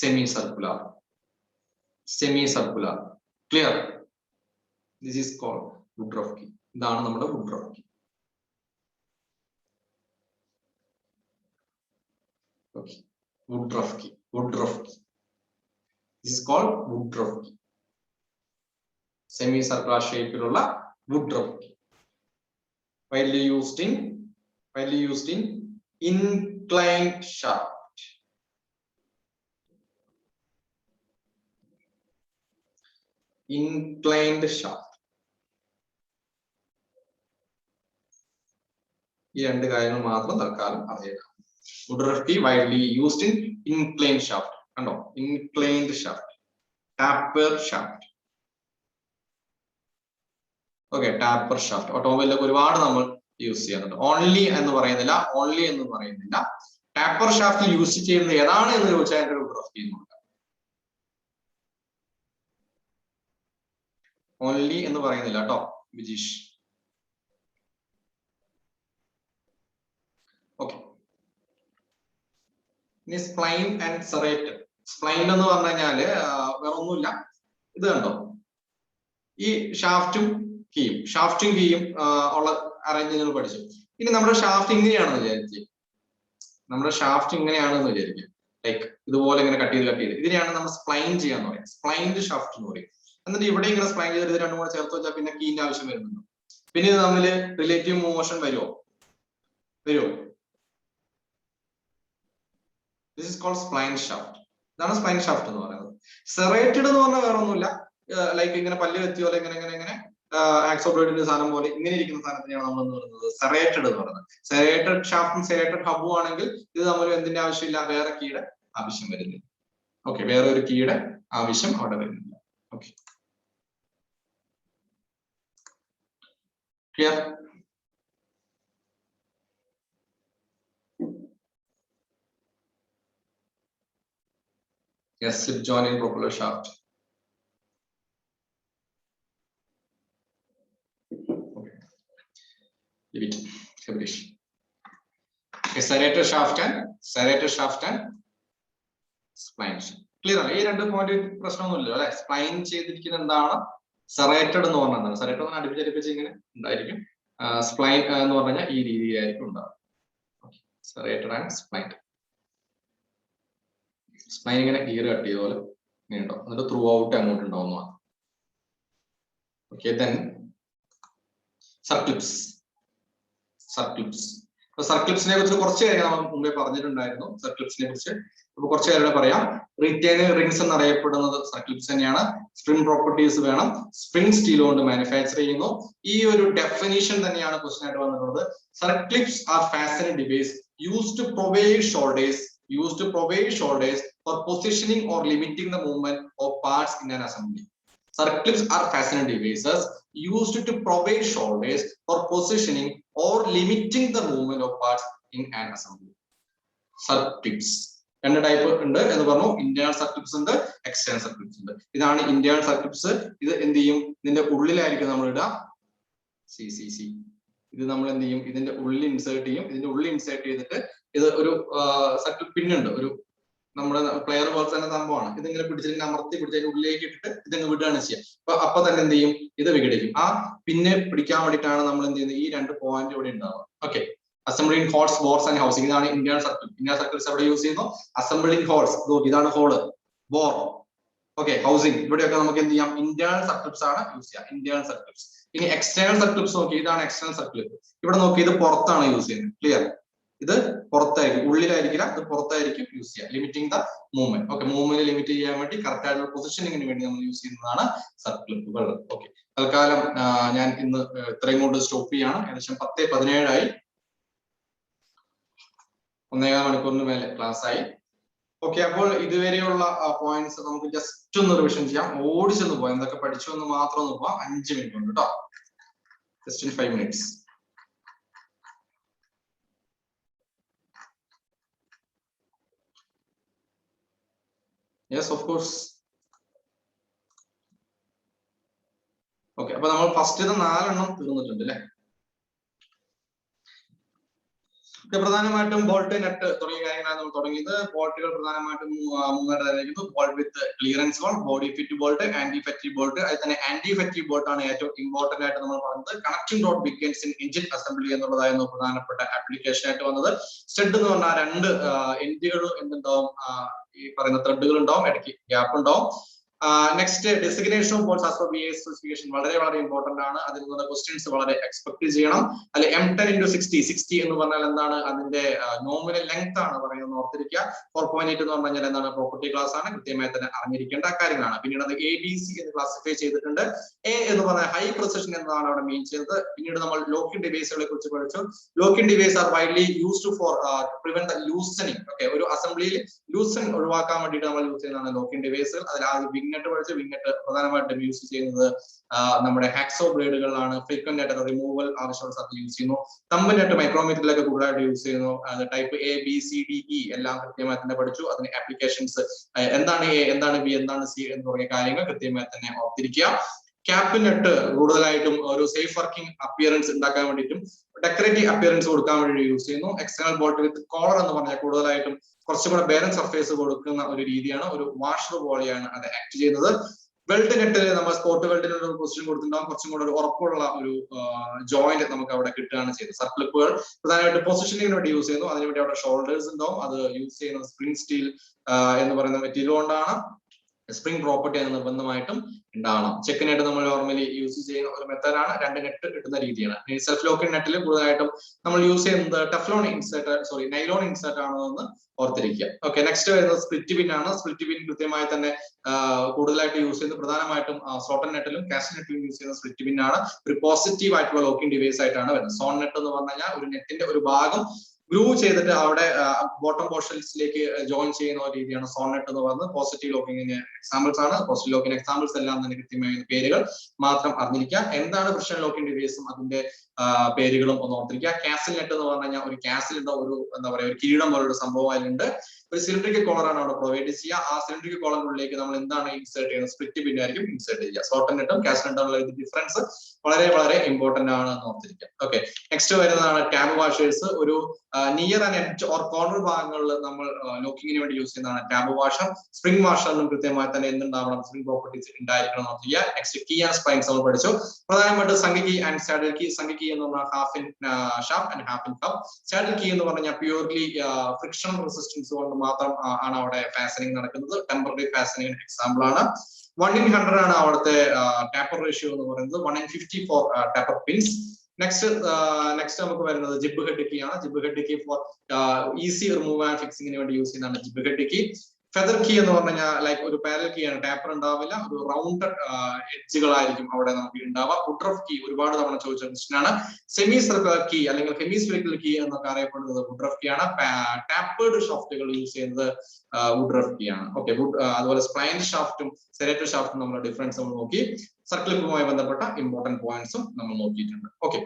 semi circular, semi circular. Clear? This is called woodruff key. ഇതാണ് നമ്മുടെ വുഡ്രഫ്കി. Okay. Woodruff-Key. Woodruff-Key. This is called Woodruff-Key. Semicircular shape ilulla Woodruff-Key. Widely used in inclined shaft. Inclined shaft. ഈ രണ്ട് കാര്യങ്ങൾ മാത്രം തൽക്കാലം അറിയുക. Woodruff-Key widely used in inclined shaft. കണ്ടോ? Inclined shaft. Taper shaft. Okay, taper shaft ഓട്ടോമൊബൈലിലൊക്കെ ഒരുപാട് നമ്മൾ യൂസ് ചെയ്യുന്നുണ്ട്. ഓൺലി എന്ന് പറയുന്നില്ല, ഓൺലി എന്ന് പറയുന്നില്ല. ടാപ്പർ ഷാഫ്റ്റ് യൂസ് ചെയ്യുന്നത് ഏതാണ് എന്ന് ചോദിച്ചാൽ അതിന്റെ Woodruff-Key നോക്കാം. ഓൺലി എന്ന് പറയുന്നില്ല കേട്ടോ വിജീഷ്. ഓക്കെ, ഇനി സ്പ്ലൈൻ ആൻഡ് സെറേറ്റഡ്. സ്പ്ലൈൻ എന്ന് പറഞ്ഞു കഴിഞ്ഞാല് വേറെ ഒന്നുമില്ല, ഇത് കണ്ടോ, ഈ ഷാഫ്റ്റും കീയും ഉള്ള അറേഞ്ച്മെന്റ് പഠിച്ചു. ഇനി നമ്മുടെ ഷാഫ്റ്റ് ഇങ്ങനെയാണെന്ന് വിചാരിച്ചു, നമ്മുടെ ഷാഫ്റ്റ് ഇങ്ങനെയാണെന്ന് വിചാരിക്കും, ലൈക്ക് ഇതുപോലെ ഇങ്ങനെ കട്ട് ചെയ്ത് ഇതിനെയാണ് നമ്മൾ സ്പ്ലൈൻ ചെയ്യാന്ന് പറയാം, സ്പ്ലൈൻഡ് ഷാഫ്റ്റ് എന്ന് പറയും. എന്നിട്ട് ഇവിടെ ഇങ്ങനെ സ്പ്ലൈൻ ചെയ്ത് ഇത് രണ്ടും കൂടെ ചേർത്ത് വെച്ചാൽ പിന്നെ കീന്റെ ആവശ്യം വരുന്നുണ്ടോ? പിന്നെ ഇത് തമ്മിൽ റിലേറ്റീവ് മോഷൻ വരുമോ? This is called spline shaft. ഇതാണ് സ്പ്ലൈൻ ഷാഫ്റ്റ് എന്ന് പറയുന്നത്. സെറേറ്റഡ് എന്ന് പറഞ്ഞാൽ വേറെ ഒന്നുമില്ല, ലൈക്ക് ഇങ്ങനെ പല്ല് വെത്തി പോലെ ഇങ്ങനെ ആക്സോബ്ലേഡിന്റെ സാധനം പോലെ ഇങ്ങനെ ഇരിക്കുന്ന സാധനത്തിനെയാണ് നമ്മൾ എന്ന് പറയുന്നത് സെറേറ്റഡ് എന്ന് പറയുന്നത്. സെറേറ്റഡ് ഷാഫ്റ്റും സെറേറ്റഡ് ഹബും ആണെങ്കിൽ ഇത് തമ്മിൽ എന്തിന്റെ ആവശ്യമില്ല, വേറെ കീയുടെ ആവശ്യം വരുന്നില്ല. ഓക്കെ, വേറെ ഒരു കീയുടെ ആവശ്യം അവിടെ വരുന്നില്ല. Okay, clear? Yes, slip joint in propeller shaft. Okay. Leave it. Finish. Okay, serrated shaft and spline. Clear ആണ്? ഈ രണ്ട് പോയിന്റ് പ്രശ്നമൊന്നുമില്ല അല്ലെ? സ്പ്ലൈൻ ചെയ്തിരിക്കുന്ന എന്താണ്? സെറേറ്റഡ് എന്ന് പറഞ്ഞാൽ സെറേറ്റഡ് എന്ന് അടുപ്പിച്ചടുപ്പിച്ച് ഇങ്ങനെ ഉണ്ടായിരിക്കും. സ്പ്ലൈൻ എന്ന് പറഞ്ഞു കഴിഞ്ഞാൽ ഈ രീതിയിലായിരിക്കും ഉണ്ടാവും. Serrated and spline. സ്പ്ലൈൻ ഇങ്ങനെ ഗിയർ കട്ട് ചെയ്ത പോലെ ഇങ്ങനെ ഉണ്ടാവും, എന്നിട്ട് ത്രൂ ഔട്ട് അങ്ങോട്ട് ഉണ്ടാവുന്നതാണ്. Okay, then സർക്ലിപ്സ്. സർക്ലിപ്സിനെ കുറിച്ച് കുറച്ച് കാര്യങ്ങൾ നമ്മൾ മുമ്പേ പറഞ്ഞിട്ടുണ്ടായിരുന്നു. സർക്ലിപ്സിനെ കുറിച്ച് അപ്പൊ കുറച്ച് കാര്യങ്ങൾ പറയാം. റീറ്റെയിനിങ് റിംഗ്സ് എന്നറിയപ്പെടുന്നത് സർക്ലിപ്സ് തന്നെയാണ്. സ്പ്രിംഗ് പ്രോപ്പർട്ടീസ് വേണം, സ്പ്രിംഗ് സ്റ്റീൽ കൊണ്ട് മാനുഫാക്ചർ ചെയ്യുന്നു. ഈ ഒരു ഡെഫിനിഷൻ തന്നെയാണ് ക്വസ്റ്റ്യൻ ആയിട്ട് വന്നിട്ടുള്ളത്. Circlips are fastening device used to provide shoulders for positioning or limiting the movement of parts in an assembly. Circlips are fastening devices used to provide shoulders for positioning or limiting the movement of parts in an assembly. Circlips രണ്ട് type ഉണ്ട് എന്ന് പറഞ്ഞു. Internal സർക്ലിപ്സ് ഉണ്ട്, external സർക്ലിപ്സ് ഉണ്ട്. ഇതാണ് internal സർക്ലിപ്സ്. ഇത് എന്ത് ചെയ്യും, ഇതിന്റെ ഉള്ളിലായിരിക്കും നമ്മൾ ഇടുക. സി ഇത് നമ്മൾ എന്ത് ചെയ്യും, ഇതിന്റെ ഉള്ളിൽ ഇൻസേർട്ട് ചെയ്യും. ഇതിന്റെ ഉള്ളിൽ ഇൻസേർട്ട് ചെയ്തിട്ട് ഇത് ഒരു സർക്കിൾ പിന്നുണ്ട്, ഒരു നമ്മുടെ പ്ലെയർ പോലെ തന്നെ സംഭവമാണ്. ഇതിങ്ങനെ പിടിച്ചിട്ട് അമർത്തി പിടിച്ച് അതിന്റെ ഉള്ളിലേക്ക് ഇട്ടിട്ട് ഇതിങ്ങനെ വിടുകയാണ് ചെയ്യുക. അപ്പൊ തന്നെ എന്ത് ചെയ്യും, ഇത് വിഘടിക്കും. ആ പിന്നെ പിടിക്കാൻ വേണ്ടിയിട്ടാണ് നമ്മൾ എന്ത് ചെയ്യുന്നത്, ഈ രണ്ട് പോയിന്റ് ഇവിടെ ഉണ്ടാവുക. Okay, assembling holes, bores and housing. ഇതാണ് ഇന്റേണൽ സർക്കിൾ. ഇന്റേണൽ സർക്കിൾസ് എവിടെ യൂസ് ചെയ്യുന്നു? അസംബ്ലിംഗ് ഹോൾസ്, ഇതാണ് ഹോള്, ബോർ. ഓക്കെ, ഹൗസിംഗ്, ഇവിടെയൊക്കെ നമുക്ക് എന്ത് ചെയ്യാം, ഇന്റേണൽ സർക്ലിപ്സ് ആണ് യൂസ് ചെയ്യുക, ഇന്റേണൽ സർക്ലിപ്സ്. ഇനി എക്സ്റ്റേണൽ സർക്ലിപ്സ് നോക്കി, ഇതാണ് എക്സ്റ്റേണൽ സർക്ലിപ്പ്. ഇവിടെ നോക്കി, ഇത് പുറത്താണ് യൂസ് ചെയ്യുന്നത്. ക്ലിയർ? ഇത് പുറത്തായിരിക്കും, ഉള്ളിലായിരിക്കില്ല, ഇത് പുറത്തായിരിക്കും യൂസ് ചെയ്യുക. Limiting the movement. Okay, movement limit ചെയ്യാൻ വേണ്ടി, കറക്റ്റ് ആയിട്ടുള്ള പൊസിഷനിങ്ങിന് വേണ്ടി നമ്മൾ യൂസ് ചെയ്യുന്നതാണ് സർക്ലിപ്പുകൾ. ഓക്കെ, തൽക്കാലം ഞാൻ ഇന്ന് ഇത്രയും കൊണ്ട് സ്റ്റോപ്പ് ചെയ്യാണ്. ഏകദേശം 10:17 ആയി. 1.25 മണിക്കൂറിന് മേലെ ക്ലാസ് ആയി. ഓക്കെ, അപ്പോൾ ഇതുവരെയുള്ള പോയിന്റ്സ് നമുക്ക് ജസ്റ്റ് ഒന്ന് റിവിഷൻ ചെയ്യാം. ഓടിച്ചൊന്ന് പോവാം, എന്തൊക്കെ പഠിച്ചു എന്ന് മാത്രം ഒന്ന് പോവാം. 5 മിനിറ്റ് ഉണ്ട് കേട്ടോ, just in 5 minutes. Yes, of course. Okay, അപ്പൊ നമ്മൾ ഫസ്റ്റ് 4 എണ്ണം തീർന്നിട്ടുണ്ട് അല്ലെ. പ്രധാനമായിട്ടും ബോൾട്ട്, നെറ്റ് തുടങ്ങിയ കാര്യങ്ങളാണ് നമ്മൾ തുടങ്ങിയത്. ബോൾട്ടുകൾ പ്രധാനമായിട്ടും 3 തരമായിരിക്കുന്നു. Bolt with clearance bolt, body fit bolt, anti fatigue bolt. അതിൽ തന്നെ ആന്റി ഫെറ്റീവ് ബോൾട്ട് ആണ് ഏറ്റവും ഇമ്പോർട്ടന്റ് ആയിട്ട് നമ്മൾ പറഞ്ഞത്. Connecting dot begins in engine assembly എന്നുള്ളതായിരുന്നു പ്രധാനപ്പെട്ട ആപ്ലിക്കേഷൻ ആയിട്ട് വന്നത്. സ്റ്റഡ് എന്ന് പറഞ്ഞാൽ 2 എൻഡുകൾ എന്തുണ്ടാവും, ഈ പറയുന്ന ത്രെഡുകൾ ഉണ്ടാവും, ഇടയ്ക്ക് ഗ്യാപ്പ് ഉണ്ടാവും. Next designation of bolts as per BIS specification വളരെ വളരെ ഇമ്പോർട്ടന്റ് ആണ്. അതിൽ നിന്നുള്ള ക്വസ്റ്റ്യൻസ് വളരെ എക്സ്പെക്ട് ചെയ്യണം. അല്ലെ M10x60 എന്ന് പറഞ്ഞാൽ എന്താണ്, അതിന്റെ നോമിനൽ ലെങ്ത് ആണ് പറയുന്നത്, ഓർത്തിരിക്കുക. 4.8 എന്ന് പറഞ്ഞാൽ എന്താണ്, പ്രോപ്പർട്ടി ക്ലാസ് ആണ്, കൃത്യമായി തന്നെ അറിഞ്ഞിരിക്കേണ്ട കാര്യങ്ങളാണ്. പിന്നീട് അത് ABC എന്ന് ക്ലാസിഫൈ ചെയ്തിട്ടുണ്ട്. A എന്ന് പറഞ്ഞാൽ ഹൈ പ്രിസിഷൻ എന്നാണ് അവിടെ മീൻ ചെയ്തത്. പിന്നീട് നമ്മൾ ലോക്കിംഗ് ഡിവൈസുകളെ കുറിച്ച് പഠിച്ചു. Locking device are widely used for prevent the loosening. Okay, ഒരു അസംബ്ലിയിൽ ലൂസൻ ഒഴിവാക്കാൻ വേണ്ടിയിട്ട് നമ്മൾ യൂസ് ചെയ്യുന്നതാണ് ലോക്കിംഗ് ഡിവൈസുകൾ. അതിൽ ആദ്യം വിഗ്നെറ്റ് പഠിച്ചു. വിഗ്നെറ്റ് പ്രധാനമായിട്ടും യൂസ് ചെയ്യുന്നത് നമ്മുടെ ഹാക്സോ ബ്ലേഡുകളിലാണ്. ഫ്രീക്വന്റ് ആയിട്ട് റിമൂവൽ ആവശ്യമുള്ള സ്ഥലത്ത് യൂസ് ചെയ്യുന്നു. തമ്പിനെറ്റ് മൈക്രോമീറ്ററിലൊക്കെ കൂടുതലായിട്ട് യൂസ് ചെയ്യുന്നു. Type A, B, C, D, E എല്ലാം കൃത്യമായി തന്നെ പഠിച്ചു. അതിന് ആപ്ലിക്കേഷൻസ് എന്താണ് A, എന്താണ് B, എന്താണ് C എന്ന് തുടങ്ങിയ കാര്യങ്ങൾ കൃത്യമായി തന്നെ ഓർത്തിരിക്കുക. ക്യാപ്പിനെറ്റ് കൂടുതലായിട്ടും ഒരു സേഫ് വർക്കിംഗ് അപ്പിയറൻസ് ഉണ്ടാക്കാൻ വേണ്ടിയിട്ടും ഡെക്കറേറ്റീവ് അപ്പിയറൻസ് കൊടുക്കാൻ വേണ്ടി യൂസ് ചെയ്യുന്നു. എക്സ്റ്റേണൽ ബോൾട്ട് വിത്ത് കോളർ എന്ന് പറഞ്ഞാൽ കൂടുതലായിട്ടും കുറച്ചും കൂടെ ബാരൻ സർഫേസ് കൊടുക്കുന്ന ഒരു രീതിയാണ്. ഒരു വാഷർ പോലെയാണ് അത് ആക്ട് ചെയ്യുന്നത്. വെൽഡ് നെറ്റിൽ നമ്മൾ സ്പോട്ട് വെൽഡിന് ഒരു പൊസിഷൻ കൊടുത്തിട്ടുണ്ടാകും. കുറച്ചും കൂടെ ഒരു ഉറപ്പുള്ള ഒരു ജോയിന്റ് നമുക്ക് അവിടെ കിട്ടുകയാണ് ചെയ്യുന്നത്. സർക്ലിപ്പുകൾ പ്രധാനമായിട്ട് പൊസിഷനിങ്ങിന് വേണ്ടി യൂസ് ചെയ്യുന്നു. അതിനുവേണ്ടി അവിടെ ഷോൾഡേഴ്സ് ഉണ്ടാവും. അത് യൂസ് ചെയ്യുന്നത് സ്പ്രിംഗ് സ്റ്റീൽ എന്ന് പറയുന്ന മെറ്റീരിയൽ കൊണ്ടാണ്. സ്പ്രിംഗ് പ്രോപ്പർട്ടി അത് നിർബന്ധമായിട്ടും ഉണ്ടാവണം. ചെക്കിനായിട്ട് നമ്മൾ നോർമലി യൂസ് ചെയ്യുന്ന ഒരു മെത്തേഡാണ്. 2 നെറ്റ് കിട്ടുന്ന രീതിയാണ്. സെൽഫ് ലോക്കിംഗ് നെറ്റിൽ കൂടുതലായിട്ടും നമ്മൾ യൂസ് ചെയ്യുന്നത് ടെഫ്ലോൺ ഇൻസേർട്ട്, നൈലോൺ ഇൻസേർട്ട് ആണോ എന്ന് ഓർത്തിരിക്കുക. ഓക്കെ, നെക്സ്റ്റ് വരുന്നത് സ്പ്ലിറ്റ് പിൻ ആണ്. സ്പ്ലിറ്റ് പിൻ കൃത്യമായി തന്നെ കൂടുതലായിട്ട് യൂസ് ചെയ്യുന്നത് പ്രധാനമായിട്ടും സോട്ടൺ നെറ്റിലും കാസ്റ്റ് നെറ്റിലും യൂസ് ചെയ്യുന്ന സ്പ്ലിറ്റ് പിൻ ആണ്. ഒരു പോസിറ്റീവ് ആയിട്ടുള്ള ലോക്കിംഗ് ഡിവൈസ് ആയിട്ടാണ് വരുന്നത്. സോൺ നെറ്റ് എന്ന് പറഞ്ഞു കഴിഞ്ഞാൽ ഒരു നെറ്റിന്റെ ഒരു ഭാഗം ഗ്രൂ ചെയ്തിട്ട് അവിടെ ബോട്ടം പോർഷൻസിലേക്ക് ജോയിൻ ചെയ്യുന്ന ഒരു രീതിയാണ് സോൺ നെറ്റ് എന്ന് പറയുന്നത്. പോസിറ്റീവ് ലോക്കിംഗിന് എക്സാമ്പിൾസ് ആണ്. പോസിറ്റീവ് ലോക്കിംഗ് എക്സാമ്പിൾസ് എല്ലാം തന്നെ കൃത്യമായ പേരുകൾ മാത്രം അറിഞ്ഞിരിക്കുക. എന്താണ് ഫ്രിക്ഷൻ ലോക്കിംഗ് ഡിവൈസും അതിന്റെ പേരുകളും ഒന്ന് ഓർത്തിരിക്കുക. കാസിൽ നെറ്റ് എന്ന് പറഞ്ഞു കഴിഞ്ഞാൽ ഒരു കാസിലിന്റെ ഒരു എന്താ പറയുക, ഒരു കിരീടം പോലൊരു സംഭവം അതിലുണ്ട്. ഒരു സിലിണ്ടറിക്കൽ കോളറാണ് അവിടെ പ്രൊവൈഡ് ചെയ്യുക. ആ സിലിണ്ടറിക്കൽ കോളറിനുള്ളിലേക്ക് നമ്മൾ എന്താണ് ഇൻസേർട്ട് ചെയ്യുന്നത്, സ്പ്ലിറ്റ് പിൻ ആയിരിക്കും ഇൻസേർട്ട് ചെയ്യുക. സോട്ടൺ നെറ്റും കാസ്റ്റ് നെറ്റും ഡിഫറൻസ് വളരെ വളരെ ഇമ്പോർട്ടന്റ് ആണ് എന്ന് ഓർത്തിരിക്കുക. ഓക്കെ, നെക്സ്റ്റ് വരുന്നതാണ് ടാബ് വാഷേഴ്സ്. ഒരു near and edge or corner ഭാഗങ്ങളിൽ നമ്മൾ ലോക്കിങ്ങിന് വേണ്ടി യൂസ് ചെയ്യുന്നതാണ് ടാബ് വാഷർ. സ്പ്രിംഗ് വാഷറിനും കൃത്യമായി തന്നെ എന്തുണ്ടാവണം, സ്പ്രിംഗ് പ്രോപ്പർട്ടീസ് ഉണ്ടായിരിക്കണം എന്ന് ചെയ്യുക. നെക്സ്റ്റ് കീ ആൻഡ് സ്പ്രൈൻസ് നമ്മൾ പഠിച്ചു. പ്രധാനമായിട്ട് sunk key and saddle key. സംഖ്യ കീ എന്ന് പറഞ്ഞാൽ half in shaft and half in cup. Saddle key എന്ന് പറഞ്ഞാൽ പ്യൂർലി ഫ്രിക്ഷൻ റെസിസ്റ്റൻസ് കൊണ്ട് മാത്രം ആണ് അവിടെ ഫാസനിങ് നടക്കുന്നത്. ടെമ്പററി ഫാസനിങ് എക്സാമ്പിൾ ആണ്. 1:100 ആണ് അവിടുത്തെ ടാപ്പർ റേഷ്യോ എന്ന് പറയുന്നത്. 1:50 ഫോർ ടാപ്പർ പിൻസ്. നെക്സ്റ്റ് നമുക്ക് വരുന്നത് ജിബ് ഹെഡ് കീ ആണ്. Gib head key for easy remove and ഫിക്സിങ്ങിന് വേണ്ടി യൂസ് ചെയ്യുന്നതാണ് gib head key. Feather key എന്ന് പറഞ്ഞു കഴിഞ്ഞാൽ ലൈക്ക് ഒരു പാരൽ കീ ആണ്. ടാപ്പർ ഉണ്ടാവില്ല, ഒരു റൗണ്ടഡ് എഡ്ജുകളായിരിക്കും അവിടെ നമുക്ക് ഉണ്ടാവുക. വുഡ്രഫ് കീ ഒരുപാട് തവണ ചോദിച്ച ക്വസ്റ്റ്യൻ ആണ്. സെമി സർക്കുലർ കീ അല്ലെങ്കിൽ ഹെമിസ്ഫെറിക്കൽ കീ എന്നൊക്കെ അറിയപ്പെടുന്നത് വുഡ്രഫ് കീ ആണ്. ടാപ്പേർഡ് ഷാഫ്റ്റുകൾ യൂസ് ചെയ്യുന്നത് വുഡ്രഫ് കീ ആണ്. ഓക്കെ, അതുപോലെ സ്പ്ലൈൻ ഷാഫ്റ്റും സെരേറ്റർ ഷാഫ്റ്റും നമ്മൾ ഡിഫറൻസ് നമ്മൾ നോക്കി. സർക്ലിപ്പുമായി ബന്ധപ്പെട്ട ഇമ്പോർട്ടന്റ് പോയിന്റ്സും നമ്മൾ നോക്കിയിട്ടുണ്ട്. ഓക്കെ,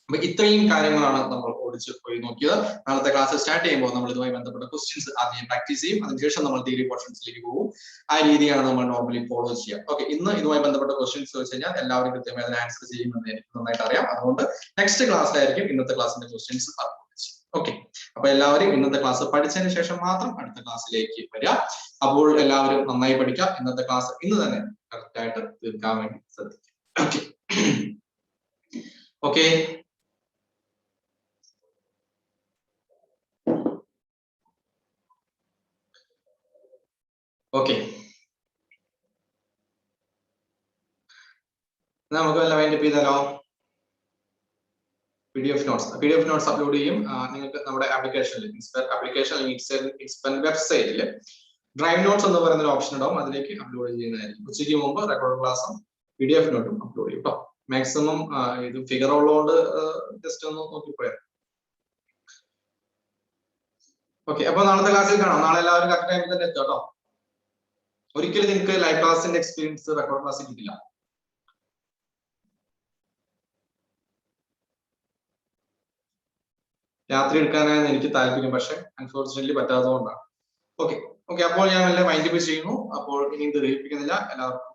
അപ്പൊ ഇത്രയും കാര്യങ്ങളാണ് നമ്മൾ ഓടിച്ച് പോയി നോക്കിയത്. നാളത്തെ ക്ലാസ് സ്റ്റാർട്ട് ചെയ്യുമ്പോൾ നമ്മൾ ഇതുമായി ബന്ധപ്പെട്ട ക്വസ്റ്റ്യൻസ് ആദ്യം പ്രാക്ടീസ് ചെയ്യും. അതിനുശേഷം നമ്മൾ തിയറി പോർഷൻസിലേക്ക് പോകും. ആ രീതിയാണ് നമ്മൾ നോർമലി ഫോളോ ചെയ്യുക. ഓക്കെ, ഇന്ന് ഇതുമായി ബന്ധപ്പെട്ട ക്വസ്റ്റ്യൻസ് വെച്ച് കഴിഞ്ഞാൽ എല്ലാവരും കൃത്യമായി അതിന് ആൻസർ ചെയ്യുമെന്ന് എനിക്ക് നന്നായിട്ട് അറിയാം. അതുകൊണ്ട് നെക്സ്റ്റ് ക്ലാസ്സിലായിരിക്കും ഇന്നത്തെ ക്ലാസ്സിന്റെ ക്വസ്റ്റ്യൻസ്. ഓക്കെ, അപ്പൊ എല്ലാവരും ഇന്നത്തെ ക്ലാസ് പഠിച്ചതിന് ശേഷം മാത്രം അടുത്ത ക്ലാസ്സിലേക്ക് വരിക. അപ്പോൾ എല്ലാവരും നന്നായി പഠിക്കുക. ഇന്നത്തെ ക്ലാസ് ഇന്ന് തന്നെ കറക്റ്റ് ആയിട്ട് തീർക്കാൻ വേണ്ടി ശ്രദ്ധിക്കുക. ഓക്കെ ഓക്കെ ഓക്കെ നമുക്ക് എല്ലാം വൈൻഡപ്പ് ചെയ്താലോ? PDF നോട്ട്സ് അപ്ലോഡ് ചെയ്യും. നിങ്ങൾക്ക് നമ്മുടെ ആപ്ലിക്കേഷനിൽ വെബ്സൈറ്റിൽ ഡ്രൈവ് നോട്ട്സ് എന്ന് പറയുന്ന ഒരു ഓപ്ഷൻ ഉണ്ടാവും. അതിലേക്ക് അപ്ലോഡ് ചെയ്യുന്നതായിരിക്കും. ഉച്ചയ്ക്ക് മുമ്പ് റെക്കോർഡ് ക്ലാസ്സും PDF നോട്ടും അപ്ലോഡ് ചെയ്യും കേട്ടോ. മാക്സിമം ഇത് ഫിഗർ ഉള്ളതുകൊണ്ട് ജസ്റ്റ് ഒന്ന് നോക്കിപ്പോയാൽ. ഓക്കെ, അപ്പൊ നാളത്തെ ക്ലാസ്സിൽ കാണാം. നാളെ എല്ലാവരും കറക്റ്റ് ടൈമിൽ തന്നെ എത്തും കേട്ടോ. ഒരിക്കലും നിങ്ങൾക്ക് ലൈവ് ക്ലാസ്സിന്റെ എക്സ്പീരിയൻസ് റെക്കോർഡ് ക്ലാസ്സിൽ കിട്ടില്ല. രാത്രി എടുക്കാനായിരുന്നു എനിക്ക് താല്പര്യം, പക്ഷെ അൺഫോർച്ചുനേറ്റ്ലി പറ്റാത്തതുകൊണ്ടാണ്. ഓക്കെ, അപ്പോൾ ഞാൻ വല്ല മൈൻഡ് ചെയ്യുന്നു. അപ്പോൾ ഇനി ഇത് ദഹിപ്പിക്കുന്നില്ല. എല്ലാവർക്കും